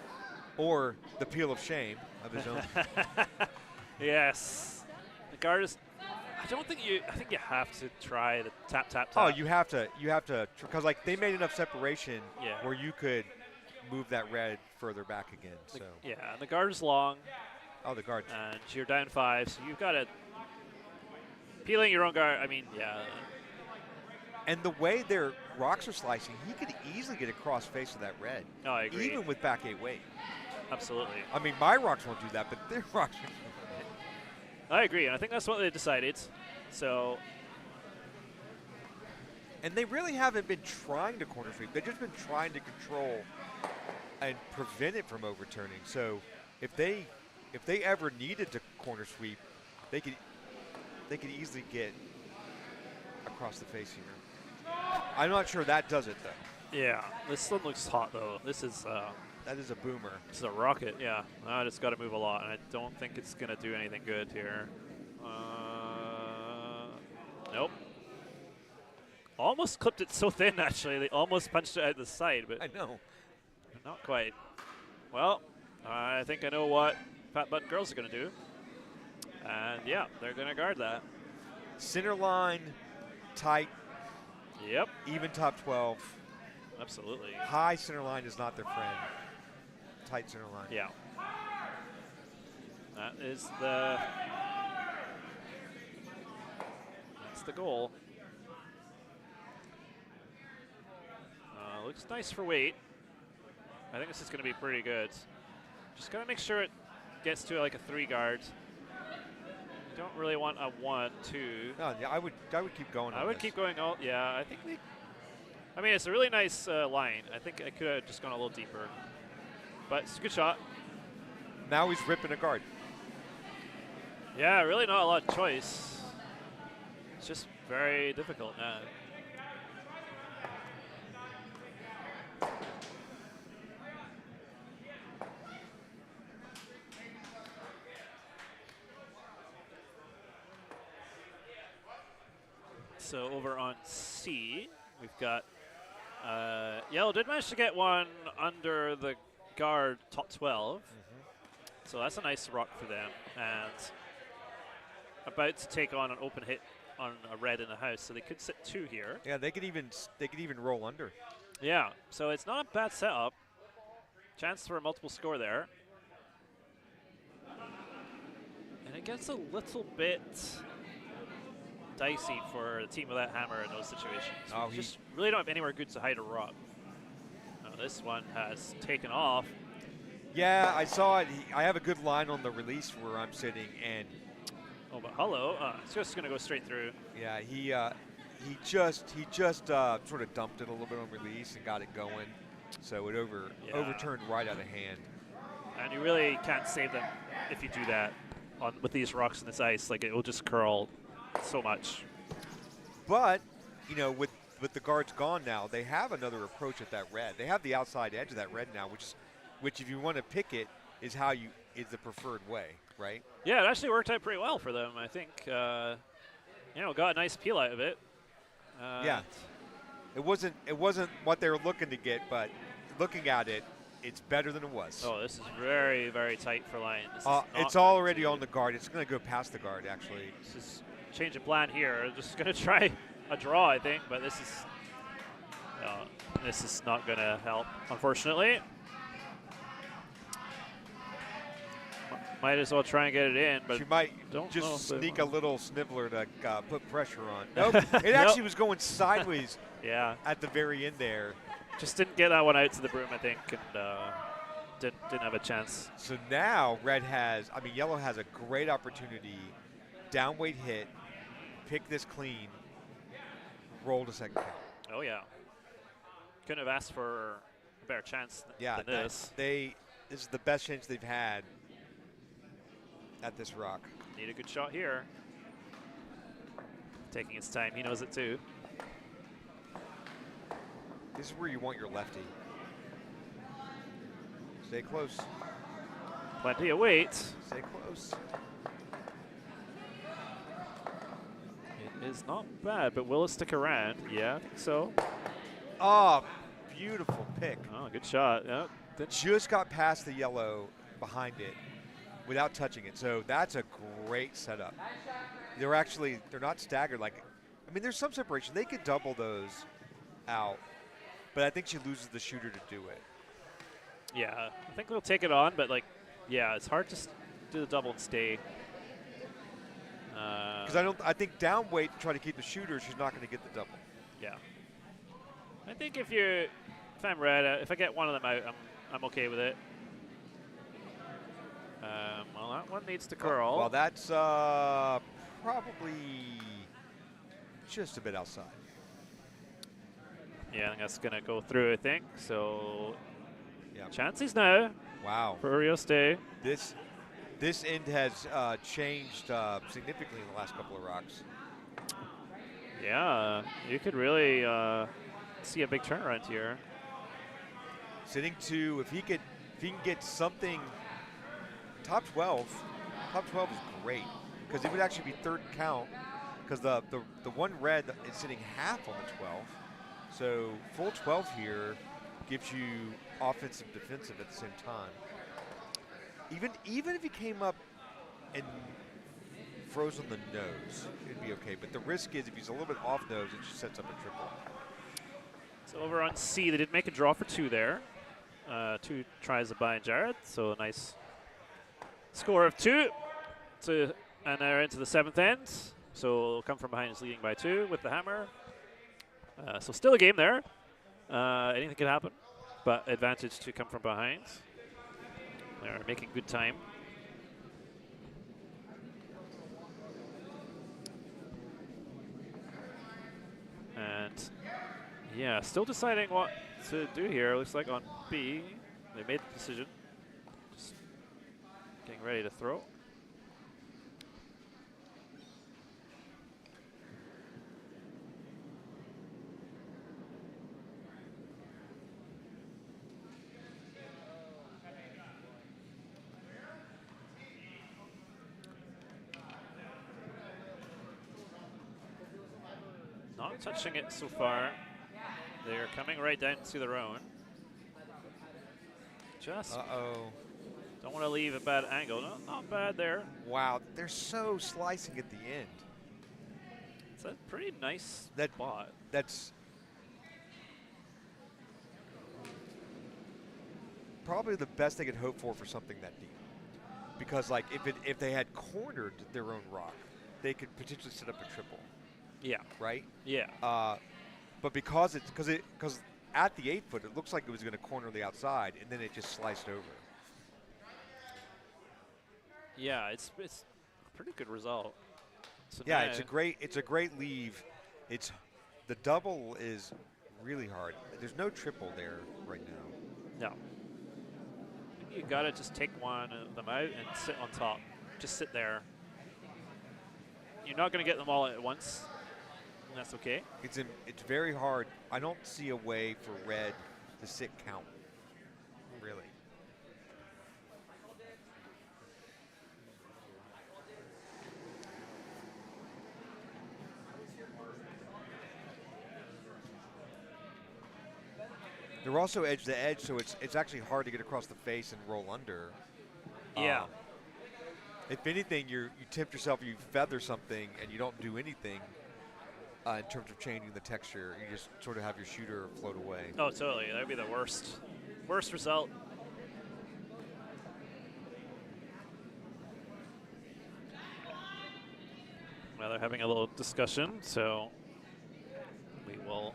Or the peel of shame of his own. Yes. The guard is I don't think you. I think you have to try the tap, tap, tap. Oh, you have to, because like they made enough separation Yeah. where you could move that red further back again. So. Yeah, and the guard is long. Oh, the guard. And you're down 5, so you've got to peeling your own guard. I mean, yeah. And the way their rocks are slicing, he could easily get across face of that red. No, I agree. Even with back 8 weight. Absolutely. I mean, my rocks won't do that, but their rocks will do that. I agree, and I think that's what they decided. So. And they really haven't been trying to corner sweep. They've just been trying to control and prevent it from overturning. So if they ever needed to corner sweep, they could easily get across the face here. I'm not sure that does it though. Yeah, this one looks hot though. This is that is a boomer. This is a rocket. Yeah, I just got to move a lot, and I don't think it's gonna do anything good here. Nope. Almost clipped it so thin actually. They almost punched it out the side, but I know. Not quite. Well, I think I know what Fat Button Girls are gonna do, and yeah, they're gonna guard that. Center line, tight. Yep. Even top 12. Absolutely. High center line is not their friend. Tight center line. Yeah. That is the. That's the goal. Looks nice for weight. I think this is going to be pretty good. Just got to make sure it gets to like a 3 guard. You don't really want a 1, 2. No, yeah, I would keep going. I would keep going. All yeah, I think they. I mean, it's a really nice line. I think I could have just gone a little deeper, but it's a good shot. Now he's ripping a guard. Yeah, really not a lot of choice. It's just very difficult now. So over on C, we've got Yellow did manage to get one under the guard top 12. So that's a nice rock for them. And about to take on an open hit on a red in the house, so they could sit 2 here. Yeah, they could even roll under. Yeah, so it's not a bad setup. Chance for a multiple score there. And it gets a little bit dicey for the team without hammer in those situations. Oh, we just really don't have anywhere good to hide a rock. This one has taken off. Yeah, I saw it. I have a good line on the release where I'm sitting, and oh, but hello, it's just gonna go straight through. Yeah, he just sort of dumped it a little bit on release and got it going, so it overturned right out of hand. And you really can't save them if you do that with these rocks in this ice. Like, it will just curl so much. But you know, with the guards gone now, they have another approach at that red. They have the outside edge of that red now, which if you want to pick it, is the preferred way, right? Yeah, it actually worked out pretty well for them. I think, got a nice peel out of it. Yeah, it wasn't what they were looking to get, but looking at it, it's better than it was. Oh, this is very, very tight for line. It's already on the guard. It's going to go past the guard, actually. This is change of plan here. Just going to try a draw, I think, but this is not going to help, unfortunately. Might as well try and get it in, but she might just sneak a little sniveler to put pressure on. Nope, it actually was going sideways. Yeah, at the very end there. Just didn't get that one out to the broom, I think, and didn't have a chance. So now Yellow has a great opportunity. Downweight hit, pick this clean, roll to second count. Oh yeah, couldn't have asked for a better chance than this. This is the best chance they've had at this rock. Need a good shot here. Taking his time, he knows it too. This is where you want your lefty. Stay close. Plenty of weight. Stay close. It is not bad, but will it stick around? Yeah, I think so. Oh, beautiful pick. Oh, good shot. Yeah. Just got past the yellow behind it. without touching it. So that's a great setup. They're not staggered. Like, I mean, there's some separation. They could double those out, but I think she loses the shooter to do it. Yeah, I think they'll take it on, but like, yeah, it's hard to do the double and stay. Because I think down weight to try to keep the shooter, she's not going to get the double. Yeah. I think if I'm red, if I get one of them out, I'm okay with it. Well, that one needs to curl. Well, that's probably just a bit outside. Yeah, I think that's going to go through, I think. So, yeah. chances now. Wow. For a real stay. This end has changed significantly in the last couple of rocks. Yeah, you could really see a big turnaround here. Sitting 2, if he can get something top 12 is great because it would actually be third count because the one red is sitting half on the 12. So full 12 here gives you offensive, defensive at the same time. Even if he came up and froze on the nose, it'd be okay. But the risk is if he's a little bit off nose, it just sets up a triple. So over on C, they did make a draw for 2 there. 2 tries to bind Jared, so a nice score of 2. And they're into the 7th end. So come from behind is leading by 2 with the hammer. So still a game there. Anything could happen, but advantage to come from behind. They're making good time. And yeah, still deciding what to do here. Looks like on B, they made the decision. Just getting ready to throw. Not touching it so far. They're coming right down to their own. Just don't want to leave a bad angle. No, not bad there. Wow, they're so slicing at the end. It's a pretty nice spot. That's probably the best they could hope for something that deep. Because like if they had cornered their own rock, they could potentially set up a triple. Yeah. Right? Yeah. But because at the 8 foot, it looks like it was going to corner the outside, and then it just sliced over. Yeah, it's a pretty good result. So yeah, it's a great leave. The double is really hard. There's no triple there right now. No. I think you got to just take one of them out and sit on top. Just sit there. You're not going to get them all at once. That's okay. It's very hard. I don't see a way for red to sit count, really. They're also edge to edge, so it's actually hard to get across the face and roll under. Yeah. If anything, you tempt yourself, you feather something, and you don't do anything. In terms of changing the texture, you just sort of have your shooter float away. Oh, totally. That would be the worst result. Well, they're having a little discussion, so we will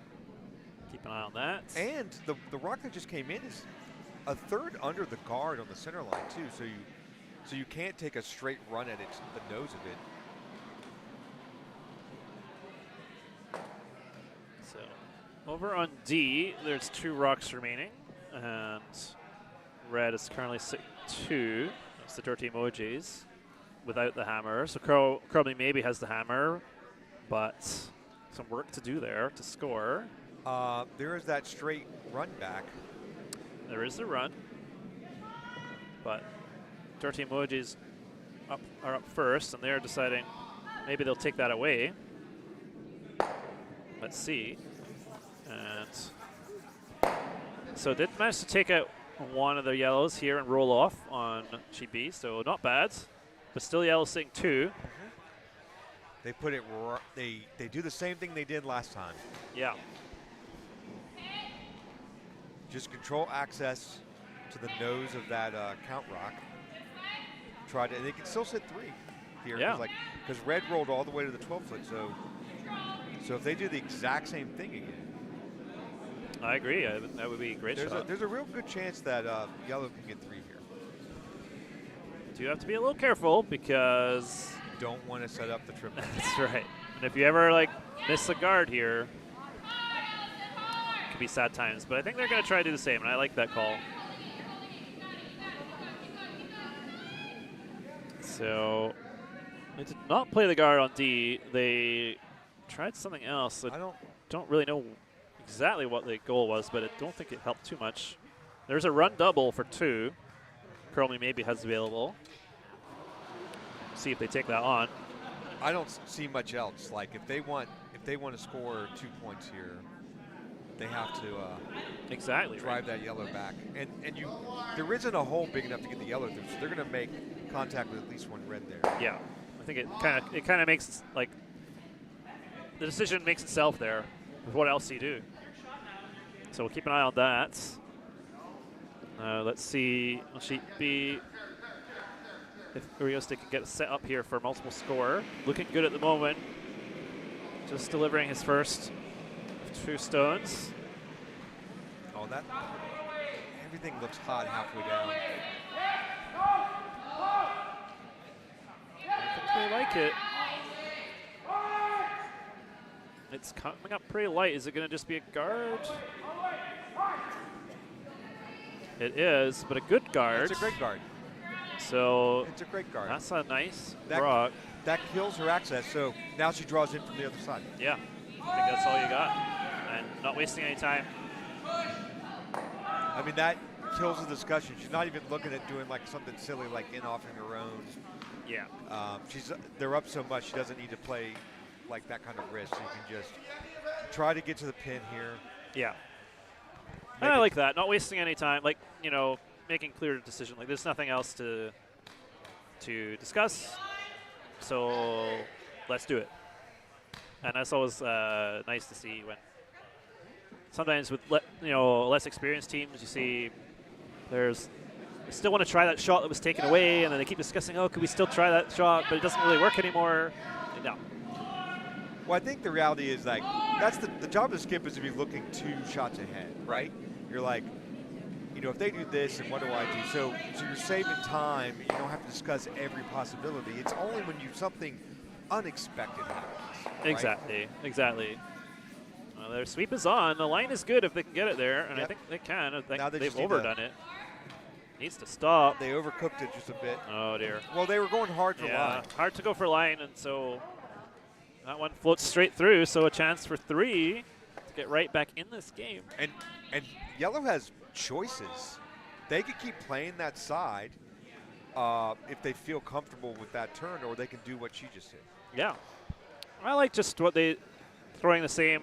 keep an eye on that. And the rock that just came in is a third under the guard on the center line too, so you can't take a straight run at the nose of it. Over on D, there's 2 rocks remaining, and red is currently 2. That's the dirty emojis without the hammer. So Corley maybe has the hammer, but some work to do there to score. There is that straight run back. There is the run, but dirty emojis are up first, and they're deciding maybe they'll take that away. Let's see. And so did manage to take out one of the yellows here and roll off on Cheapy, so not bad. But still yellow sitting 2. They put it. They do the same thing they did last time. Yeah. Just control access to the nose of that count rock. Try to. And they can still sit 3 here. Yeah. Because red rolled all the way to the 12-foot. So if they do the exact same thing again. I agree. That would be a great shot. There's a real good chance that yellow can get 3 here. Do have to be a little careful because you don't want to set up the triple. That's right. And if you ever miss a guard here, it could be sad times. But I think they're going to try to do the same, and I like that call. So they did not play the guard on D. They tried something else. I don't really know exactly what the goal was, but I don't think it helped too much. There's a run double for 2. Corley maybe has available. See if they take that on. I don't see much else. If they want to score 2 points here, they have to exactly drive that yellow back. And there isn't a hole big enough to get the yellow through, so they're going to make contact with at least 1 red there. Yeah, I think it kind of makes the decision makes itself there. With what else do you do? So we'll keep an eye on that. Let's see on sheet B if Uriostic can get set up here for multiple score. Looking good at the moment. Just delivering his first of 2 stones. Oh, everything looks hot halfway down. I think they like it. It's coming up pretty light. Is it going to just be a guard? It is, but a good guard. It's a great guard. So it's a great guard. That's a nice rock. That kills her access, so now she draws in from the other side. Yeah, I think that's all you got. And not wasting any time. I mean, that kills the discussion. She's not even looking at doing something silly like in-offing her own. Yeah. They're up so much, she doesn't need to play that kind of risk. You can just try to get to the pin here. Yeah. And I like that. Not wasting any time. Making clear decision. There's nothing else to discuss. So let's do it. And that's always nice to see when sometimes with less experienced teams, you see they still want to try that shot that was taken away, and then they keep discussing, could we still try that shot, but it doesn't really work anymore. No. Well, I think the reality is that's the job of the skip is to be looking 2 shots ahead, right? You're if they do this, and what do I do? So you're saving time. You don't have to discuss every possibility. It's only when something unexpected happens. Right? Exactly. Well, their sweep is on. The line is good if they can get it there, and I think they can. I think they've overdone it. Needs to stop. They overcooked it just a bit. Oh, dear. Well, they were going hard for line. Hard to go for line, and so that one floats straight through, so a chance for 3 to get right back in this game. And yellow has choices. They could keep playing that side if they feel comfortable with that turn, or they can do what she just did. Yeah. I like just what throwing the same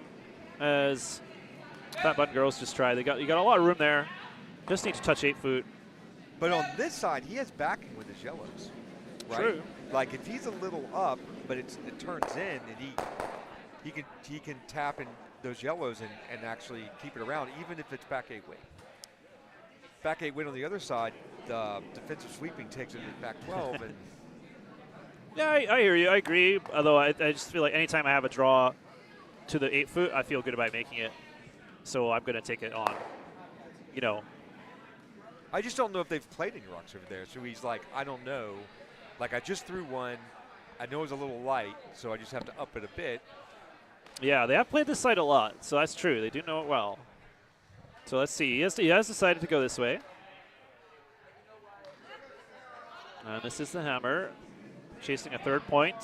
as Fat Button Girls just tried. You got a lot of room there. Just need to touch 8 foot. But on this side, he has backing with his yellows. Right? True. If he's a little up, but it turns in, and he can tap in those yellows and actually keep it around, even if it's back 8 weight. Back 8 weight on the other side, the defensive sweeping takes it to back 12. And yeah, I hear you. I agree. Although I just feel like anytime I have a draw to the 8 foot, I feel good about making it. So I'm going to take it on. I just don't know if they've played any rocks over there. So he's I don't know. I just threw one. I know it's a little light, so I just have to up it a bit. Yeah, they have played this side a lot, so that's true. They do know it well. So let's see. He has decided to go this way. And this is the hammer, chasing a 3rd point.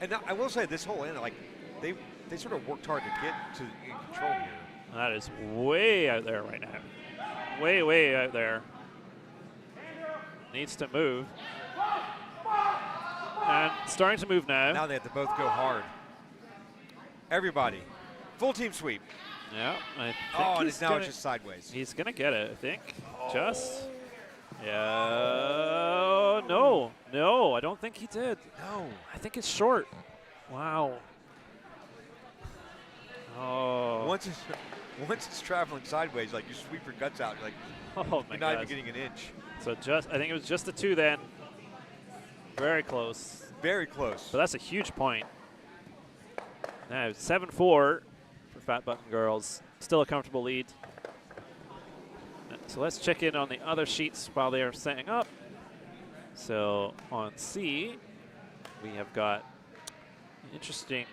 And now, I will say this whole end, they sort of worked hard to get in control here. That is way out there right now. Way out there. Needs to move. And starting to move now. Now they have to both go hard. Everybody. Full team sweep. Yeah, I think Oh, and he's now gonna, it's just sideways. he's gonna get it, I think. Just. Yeah. No. No, I don't think he did. No. I think it's short. Wow. Oh. Once it's traveling sideways, like you sweep your guts out, like Oh my you're not God. even getting an inch. So I think it was just a 2 then. Very close. Very close. But that's a huge point. Now 7-4 for Fat Button Girls. Still a comfortable lead. So let's check in on the other sheets while they are setting up. So on C, we have got an interesting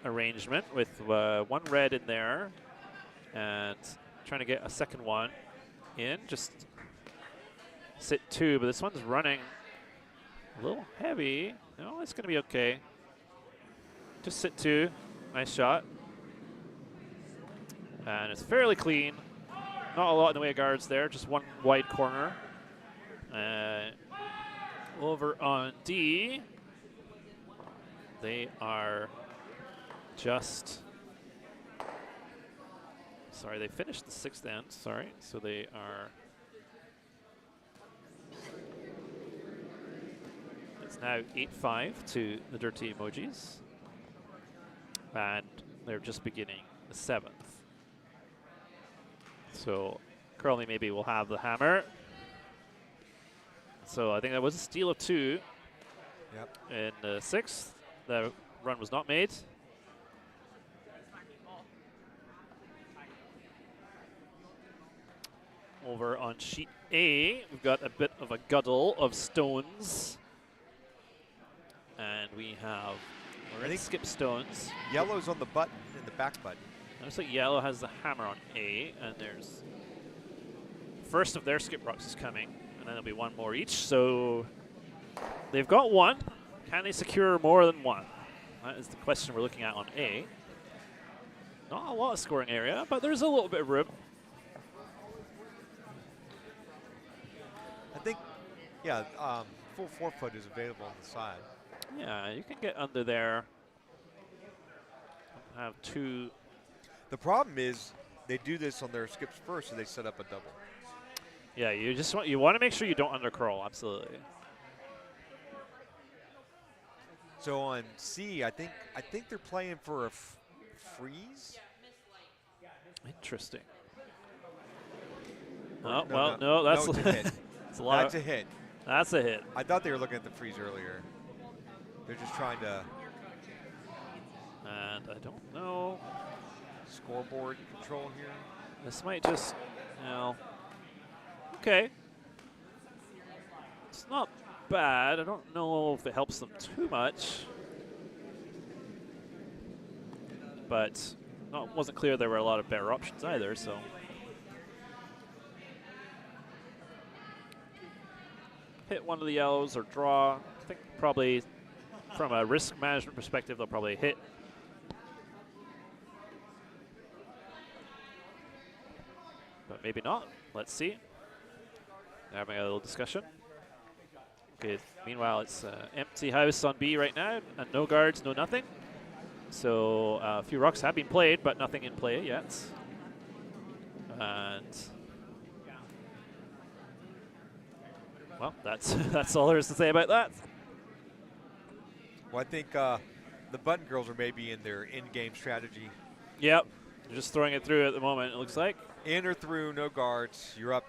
arrangement with one red in there and trying to get a second one in. Just sit 2, but this one's running a little heavy. No, it's going to be okay. Just sit 2. Nice shot. And it's fairly clean. Not a lot in the way of guards there, just one wide corner. Over on D, they are just, sorry, they finished the 6th end, sorry. So they are, it's now 8-5 to the Dirty Emojis. And they're just beginning the 7th. So Corley maybe will have the hammer. So I think that was a steal of 2. Yep. In the 6th. The run was not made. Over on sheet A, we've got a bit of a guddle of stones. And we have, we're in skip stones. Yellow's on the button, in the back button. Looks like yellow has the hammer on A, and there's first of their skip rocks is coming, and then there'll be one more each. So they've got one. Can they secure more than one? That is the question we're looking at on A. Not a lot of scoring area, but there's a little bit of room. I think, yeah, full 4-foot is available on the side. Yeah, you can get under there. Have 2. The problem is they do this on their skips first, so they set up a double. Yeah, you want to make sure you don't undercurl, absolutely. So on C, I think they're playing for a freeze. Interesting. Or Oh, well, no, that's no, it's a hit. that's a lot. That's a hit. That's a hit. I thought they were looking at the freeze earlier. They're just trying to. And I don't know. Scoreboard control here. This might just, okay. It's not bad. I don't know if it helps them too much. But wasn't clear there were a lot of better options either, so. Hit one of the yellows or draw. I think probably from a risk management perspective, they'll probably hit. But maybe not. Let's see. They're having a little discussion. Okay. Meanwhile, it's empty house on B right now, and no guards, no nothing. So a few rocks have been played, but nothing in play yet. And well, that's all there is to say about that. Well, I think the Button Girls are maybe in their in-game strategy. Yep. They're just throwing it through at the moment, it looks like. In or through, no guards. You're up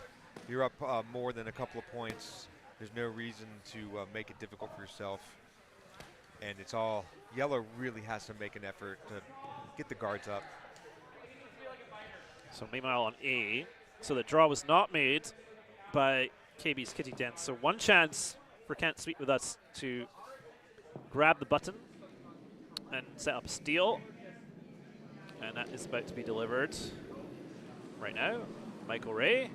more than a couple of points. There's no reason to make it difficult for yourself. And it's all, yellow really has to make an effort to get the guards up. So meanwhile on A, so the draw was not made by KB's Kitty Den. So one chance for Can't Sweep with us to grab the button and set up a steal. And that is about to be delivered right now. Michael Ray.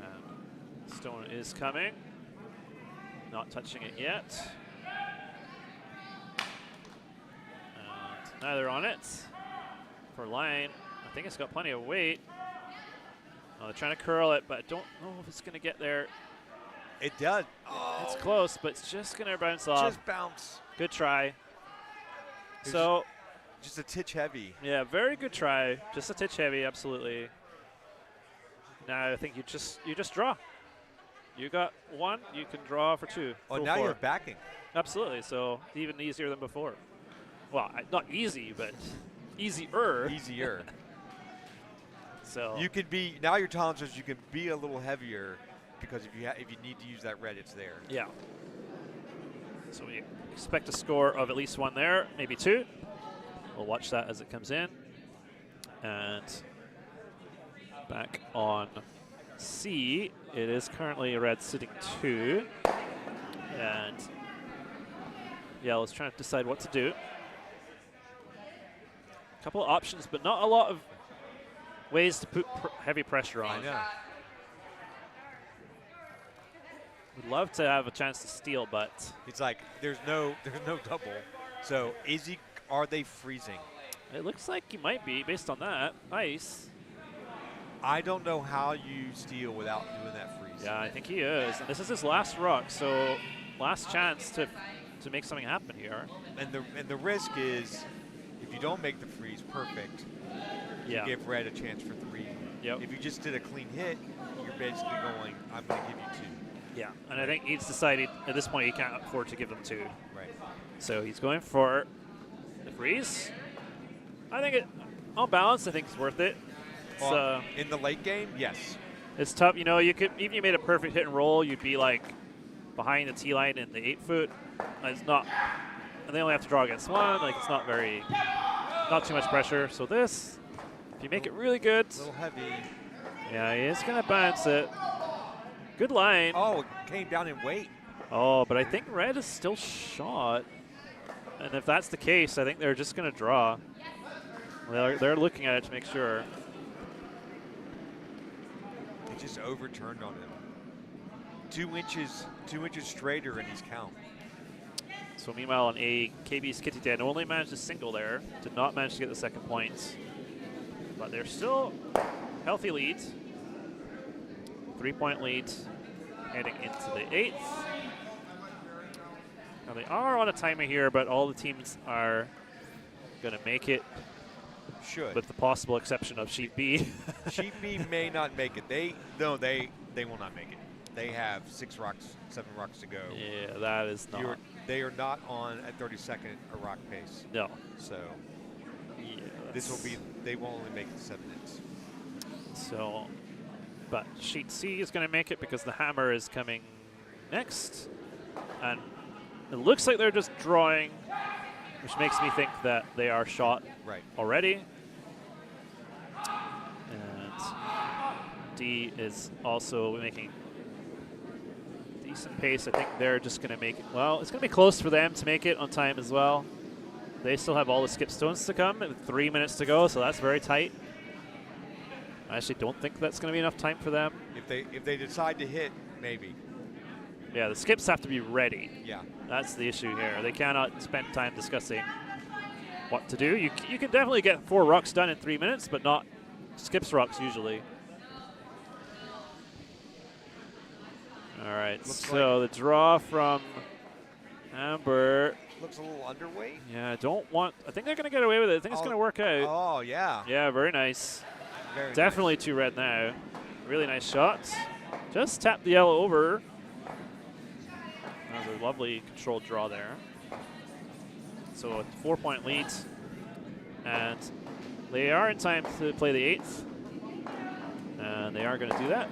And stone is coming. Not touching it yet. And neither on it. For line, I think it's got plenty of weight. Oh, they're trying to curl it, but I don't know if it's going to get there. It does. Oh, It's close, but it's just going to bounce off. just bounce. Good try. It's So, just a titch heavy. yeah, very good try. Just a titch heavy, absolutely. Now I think you just draw. You got one, you can draw for 2. Oh, full now 4. you have backing. Absolutely, so even easier than before. Well, not easy, but easier. Easier. So You can be, now your tolerance is you can be a little heavier because if you need to use that red, it's there. yeah. So we expect a score of at least 1 there, maybe 2. We'll watch that as it comes in. And back on C, it is currently red sitting 2. And yellow's trying to decide what to do. A couple of options, but not a lot of ways to put heavy pressure on. I know. Would love to have a chance to steal, but It's like there's no double. So are they freezing? it looks like he might be based on that. Nice. I don't know how you steal without doing that freeze. Yeah, I think he is. And this is his last rock, so last chance to make something happen here. And the risk is if you don't make the freeze perfect, Yeah. you give red a chance for 3. Yep. If you just did a clean hit, you're basically going, I'm going to give you 2. Yeah. And I think he's decided at this point he can't afford to give them 2. Right. So he's going for the freeze. I think on balance, I think it's worth it. It's, In the late game, yes. it's tough. You know, you could even you made a perfect hit and roll, you'd be like behind the tee line in the 8 foot. It's not, and they only have to draw against 1. Like it's not too much pressure. So this, if you make it really good, A little heavy. yeah, he is gonna bounce it. Good line. Oh, it came down in weight. Oh, but I think red is still shot. And if that's the case, I think they're just going to draw. They're looking at it to make sure. It just overturned on him. 2 inches straighter in his count. So meanwhile on A, KB's Kitty Dan only managed a single there. Did not manage to get the 2nd point. But they're still healthy lead. 3-point lead heading into the 8th. Now they are on a timer here, but all the teams are going to make it. Should. With the possible exception of Sheep B. Sheep B may not make it. They will not make it. They have 7 rocks to go. Yeah, that is not. They are not on at 32nd a rock pace. No. So Yeah, this will be. They will only make 7 hits. So, but Sheet C is going to make it because the hammer is coming next, and it looks like they're just drawing, which makes me think that they are shot Right. already. And D is also making decent pace. I think they're just going to make it. Well, it's going to be close for them to make it on time as well. They still have all the skip stones to come, and 3 minutes to go, so that's very tight. I actually don't think that's going to be enough time for them. If they decide to hit, maybe. Yeah, the skips have to be ready. Yeah. That's the issue here. They cannot spend time discussing what to do. You can definitely get 4 rocks done in 3 minutes, but not skips rocks usually. All right, so the draw from Amber. Looks a little underweight. Yeah, I think they're going to get away with it. I think it's going to work out. Oh, yeah. Yeah, very nice. Very Definitely nice. 2 red now. Really nice shots. Just tap the yellow over. That was a lovely controlled draw there. So a 4-point lead. And they are in time to play the 8th. And they are going to do that.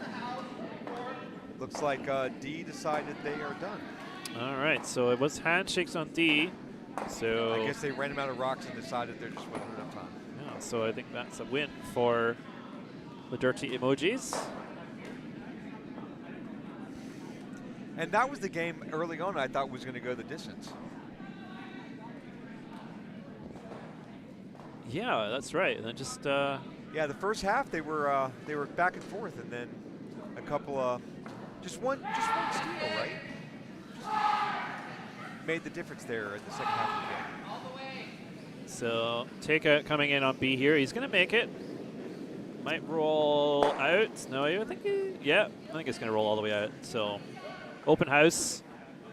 Looks like D decided they are done. All right, so it was handshakes on D. So I guess they ran him out of rocks and decided there just wasn't enough time. yeah, so I think that's a win for the dirty emojis. And that was the game early on I thought was going to go the distance. Yeah, that's right. And then just Yeah, the first half they were back and forth, and then a couple of just one steal, right? Made the difference there in the second half of the game. so Takeout coming in on B here. He's going to make it. Might roll out. No, I think I think it's going to roll all the way out. So open house,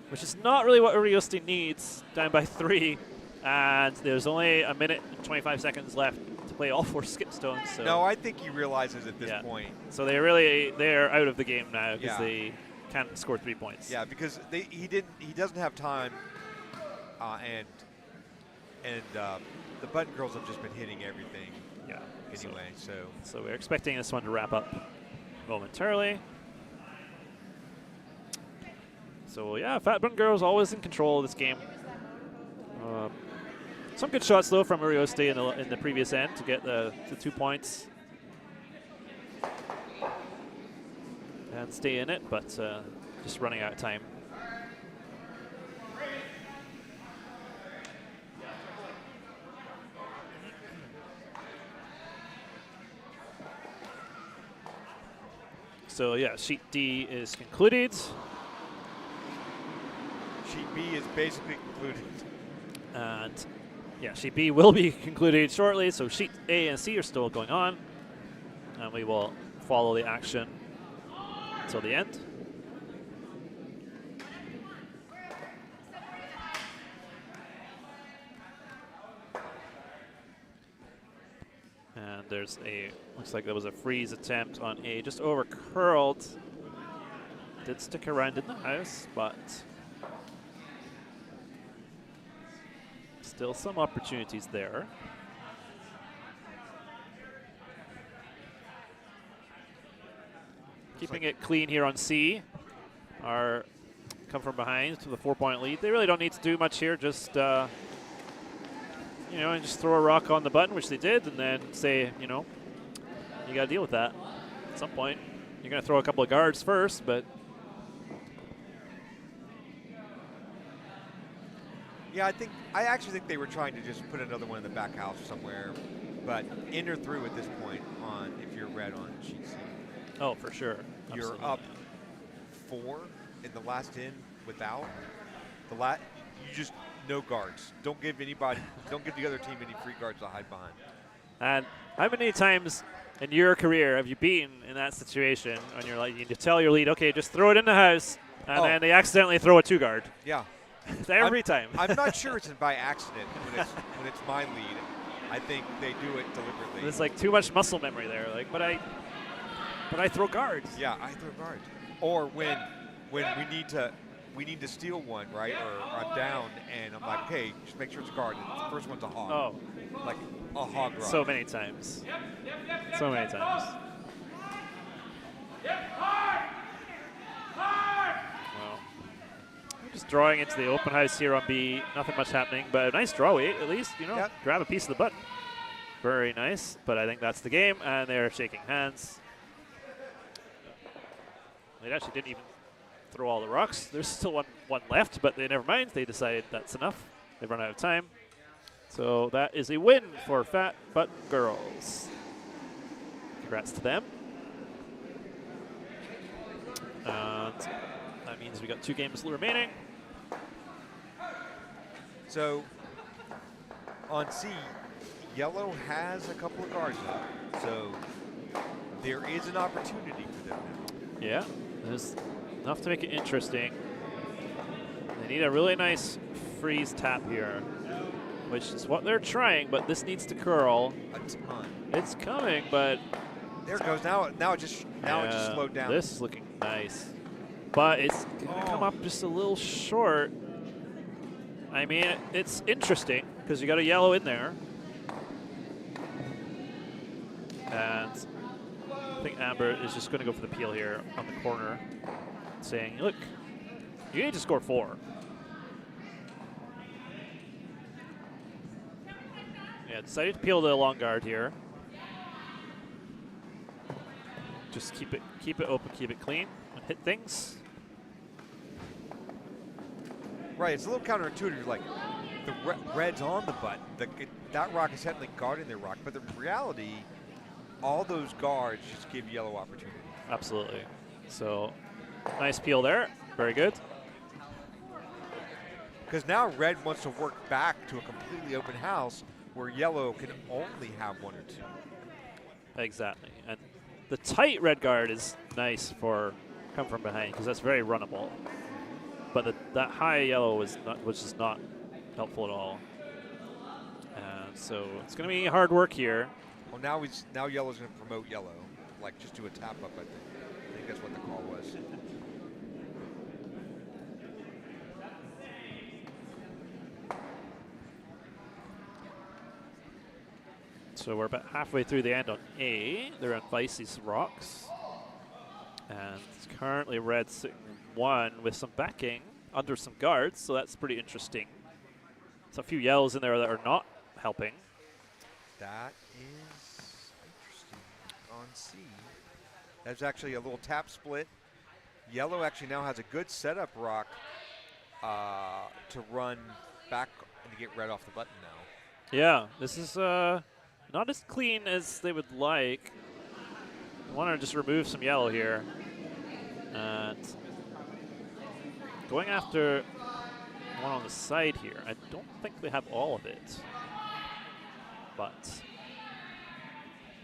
which is not really what Uriosti needs, down by 3. And there's only a minute and 25 seconds left to play all 4 skip stones. So No, I think he realizes at this point. So they're out of the game now because they can't score 3 points. Yeah, because he doesn't have time, and the button girls have just been hitting everything. Yeah. Anyway, so we're expecting this one to wrap up momentarily. So yeah, Fat Button Girls always in control of this game. Some good shots though from Uriosti in the previous end to get the 2 points and stay in it, but just running out of time. So yeah, sheet D is concluded. Sheet B is basically concluded. And yeah, sheet B will be concluded shortly, so sheet A and C are still going on. And we will follow the action until the end. And there's looks like there was a freeze attempt on A, just over curled. Did stick around in the house, but still some opportunities there. Keeping it clean here on C. Come from behind to the 4-point lead. They really don't need to do much here, just and just throw a rock on the button, which they did, and then say, you got to deal with that at some point. You're going to throw a couple of guards first, but yeah, I actually think they were trying to just put another one in the back house somewhere, but in or through at this point on if you're red on sheet C. Oh, for sure. You're Absolutely. up 4 in the last in without you just no guards. Don't give the other team any free guards to hide behind. And how many times in your career have you been in that situation when you're like, you tell your lead, okay, just throw it in the house, and then they accidentally throw a 2-guard? Yeah. Every time. I'm not sure it's by accident when it's my lead. I think they do it deliberately. There's like too much muscle memory there. Like, but I throw guards. Yeah, I throw guards. Or when we need to steal one, right? Or I'm down and I'm like, okay, just make sure it's a guard. And the first one's a hog. Oh. Like a hog rock. So many times. So many times. Well, just drawing into the open house here on B. Nothing much happening, but a nice draw weight at least. Grab a piece of the button. Very nice, but I think that's the game, and they're shaking hands. They actually didn't even throw all the rocks. There's still one left, but they never mind. They decided that's enough. They've run out of time. So that is a win for Fat Button Girls. Congrats to them. And that means we got 2 games remaining. So on C, yellow has a couple of guards now. So there is an opportunity for them now. Yeah, there's enough to make it interesting. They need a really nice freeze tap here, which is what they're trying, but this needs to curl. A ton. It's coming, but there it goes. Now it just slowed down. This is looking nice, but it's gonna come up just a little short. I mean, it's interesting because you got a yellow in there, and I think Amber is just going to go for the peel here on the corner, saying, look, you need to score 4. Yeah, decided to peel the long guard here. Just keep it open, keep it clean, and hit things. Right, it's a little counterintuitive. Like the red's on the button. That rock is technically guarding their rock, but the reality, all those guards just give yellow opportunity. Absolutely. So nice peel there. Very good. Because now red wants to work back to a completely open house where yellow can only have 1 or 2. Exactly. And the tight red guard is nice for come from behind because that's very runnable. But that high yellow was just not helpful at all. And so it's going to be hard work here. Well, now yellow's going to promote yellow. Like, just do a tap up, I think. I think that's what the call was. So we're about halfway through the end on A. They're on Vicey's rocks. And it's currently red sitting 1 with some backing under some guards, so that's pretty interesting. There's a few yellows in there that are not helping. That is interesting on C. There's actually a little tap split. Yellow actually now has a good setup rock to run back and to get red off the button now. Yeah, this is not as clean as they would like. I want to just remove some yellow here. And going after one on the side here. I don't think they have all of it. But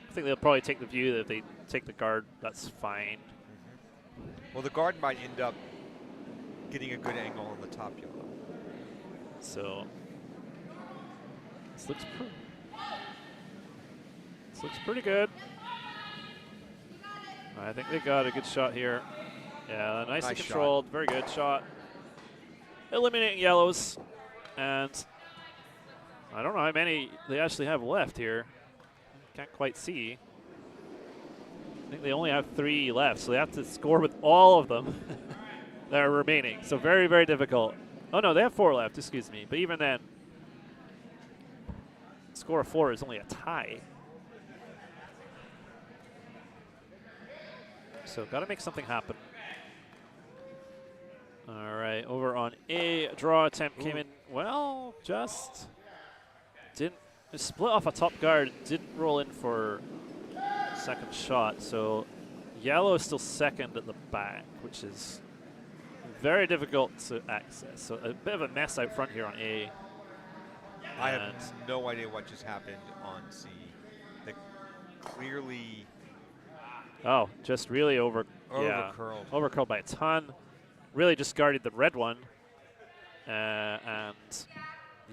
I think they'll probably take the view that if they take the guard, that's fine. Well, the guard might end up getting a good angle on the top yellow. So this looks pretty good. I think they got a good shot here. Yeah, nicely controlled. Shot. Very good shot. Eliminating yellows. And I don't know how many they actually have left here. Can't quite see. I think they only have 3 left, so they have to score with all of them that are remaining. So very, very difficult. Oh, no, they have 4 left, excuse me. But even then, score of 4 is only a tie. So got to make something happen. All right, over on A, draw attempt came in, well, just didn't, split off a top guard, didn't roll in for second shot. So yellow is still second at the back, which is very difficult to access. So a bit of a mess out front here on A. I have no idea what just happened on C. They clearly... Oh, just really overcurled. Yeah, overcurled by a ton. Really just guarded the red one. And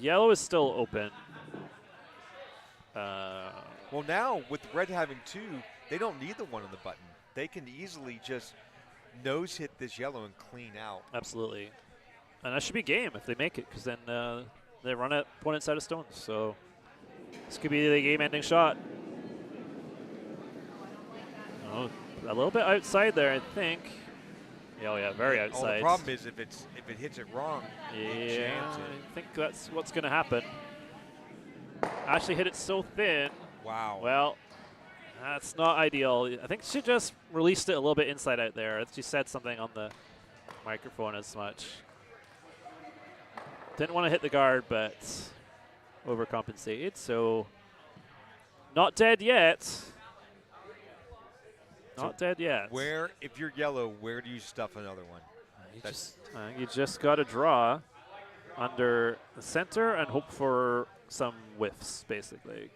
yellow is still open. Well, now with red having 2, they don't need the 1 on the button. They can easily just nose hit this yellow and clean out. Absolutely. And that should be game if they make it, because then they run at opponent's side of stones. So this could be the game-ending shot. Oh, a little bit outside there, I think. Oh yeah, very outside. Oh, the problem is if it hits it wrong. Yeah, I think that's what's going to happen. Actually hit it so thin. Wow. Well, that's not ideal. I think she just released it a little bit inside out there. She said something on the microphone as much. Didn't want to hit the guard, but overcompensated. So not dead yet. Not dead yet. Where, if you're yellow, where do you stuff another one? You just got to draw under the center and hope for some whiffs, basically.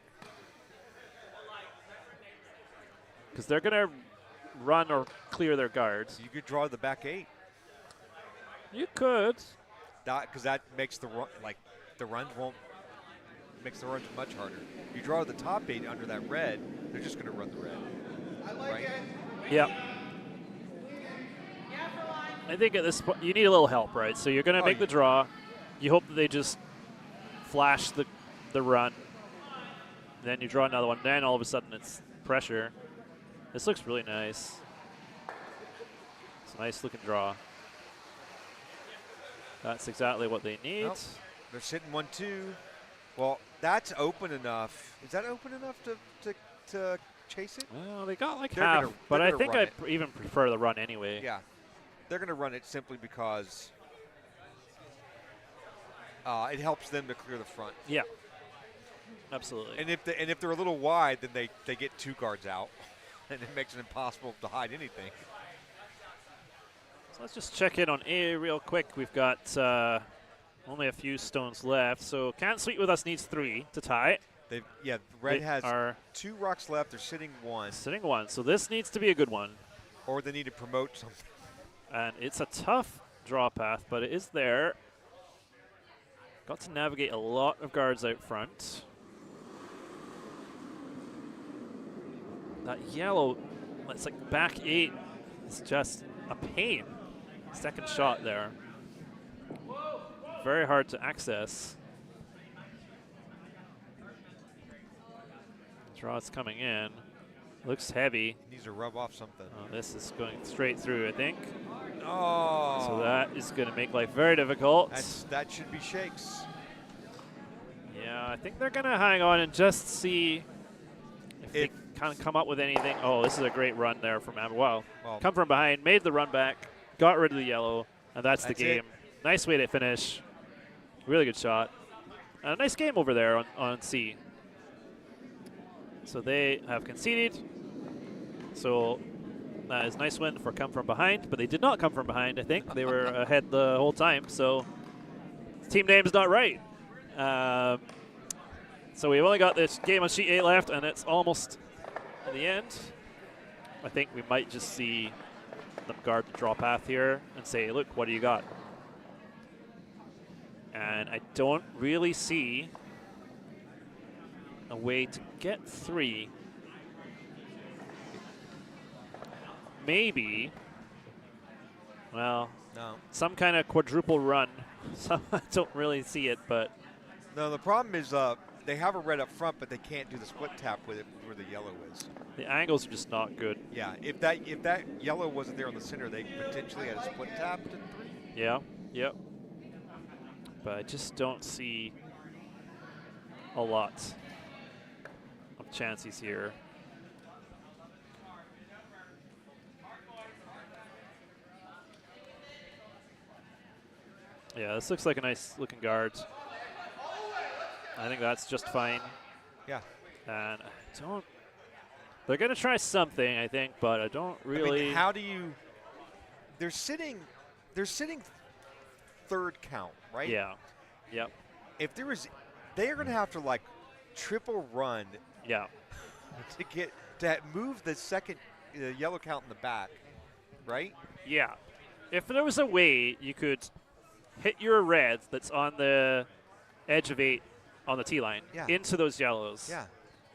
Because they're going to run or clear their guards. You could draw the back 8. You could. Because that makes the run, makes the runs much harder. You draw the top 8 under that red, they're just going to run the red. Right? Yeah. I think at this point, you need a little help, right? So you're going to make the draw. You hope that they just flash the run. Then you draw another one. Then all of a sudden it's pressure. This looks really nice. It's a nice looking draw. That's exactly what they need. Nope. They're sitting 1-2. Well, that's open enough. Is that open enough to chase it? Well, they got like half, but I think I even prefer the run anyway. Yeah, they're going to run it simply because it helps them to clear the front. Yeah, absolutely. And if they're a little wide, then they get 2 guards out, and it makes it impossible to hide anything. So let's just check in on A real quick. We've got only a few stones left, so Can't Sweet with us needs 3 to tie it. Red has 2 rocks left. They're sitting 1. Sitting 1, so this needs to be a good one. Or they need to promote something. And it's a tough draw path, but it is there. Got to navigate a lot of guards out front. That yellow, it's like back 8. It's just a pain. Second shot there. Very hard to access. Draw's coming in. Looks heavy. Needs to rub off something. Oh, this is going straight through, I think. Oh. So that is going to make life very difficult. That should be shakes. Yeah, I think they're going to hang on and just see if they kind of come up with anything. Oh, this is a great run there from Am. Wow. Well, Come from behind, made the run back, got rid of the yellow, and that's the game. Nice way to finish. Really good shot. And a nice game over there on C. So they have conceded. So that is a nice win for come from behind, but they did not come from behind, I think. They were ahead the whole time, so team name is not right. So we've only got this game on sheet 8 left, and it's almost in the end. I think we might just see them guard the draw path here and say, look, what do you got? And I don't really see a way to get 3. Maybe, well, no. Some kind of quadruple run. So I don't really see it, but. No, the problem is they have a red up front, but they can't do the split tap with it where the yellow is. The angles are just not good. Yeah, if that yellow wasn't there on the center, they potentially had a split tap to 3. Yeah, yep. But I just don't see a lot of chances here. Yeah, this looks like a nice looking guard. I think that's just fine. Yeah. And I don't. They're going to try something, I think, but I don't really. I mean, how do you? They're sitting third count, right? Yeah. Yep. If there is, they are going to have to like triple run. Yeah. to move the second yellow count in the back, right? Yeah. If there was a way you could hit your red that's on the edge of 8 on the T line into those yellows. Yeah.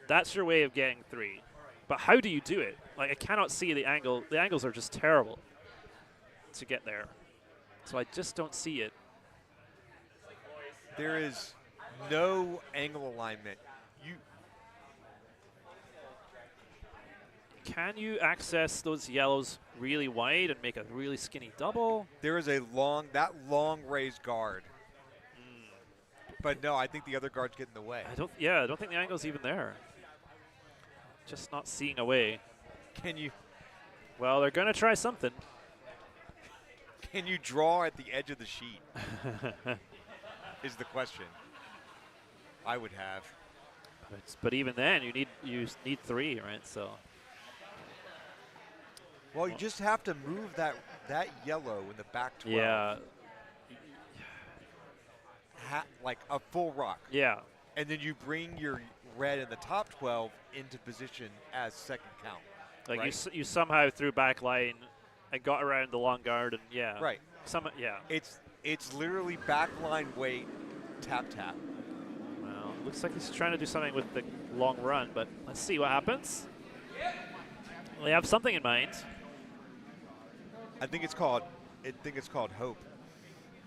That's your way of getting 3. But how do you do it? Like, I cannot see the angle. The angles are just terrible to get there. So I just don't see it. There is no angle alignment. Can you access those yellows really wide and make a really skinny double? There is that long raised guard. But no, I think the other guards get in the way. I don't think the angle's even there. Just not seeing a way. Can you? Well, they're going to try something. Can you draw at the edge of the sheet? Is the question. I would have. But even then, you need 3, right? So. Well, you just have to move that yellow in the back 12. Yeah. Like a full rock. Yeah. And then you bring your red in the top 12 into position as second count. Like right? you somehow threw back line and got around the long guard and Right. Yeah. It's literally back line weight, tap tap. Well, looks like he's trying to do something with the long run, but let's see what happens. They have something in mind. I think it's called hope.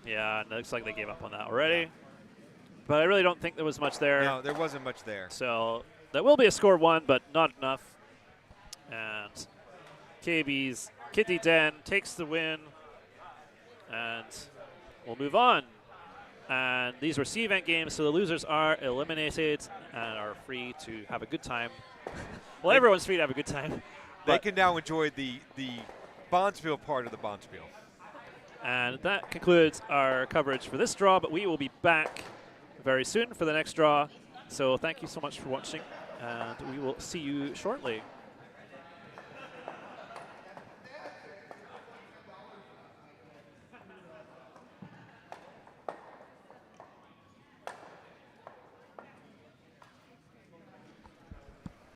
Yeah, and it looks like they gave up on that already. Yeah. But I really don't think there was much there. No, there wasn't much there. So that will be a score 1, but not enough. And KB's Kitty Den takes the win. And we'll move on. And these were C-event games, so the losers are eliminated and are free to have a good time. Well, everyone's free to have a good time. They can now enjoy the Bombspiel part of the Bombspiel. And that concludes our coverage for this draw, but we will be back very soon for the next draw. So thank you so much for watching, and we will see you shortly.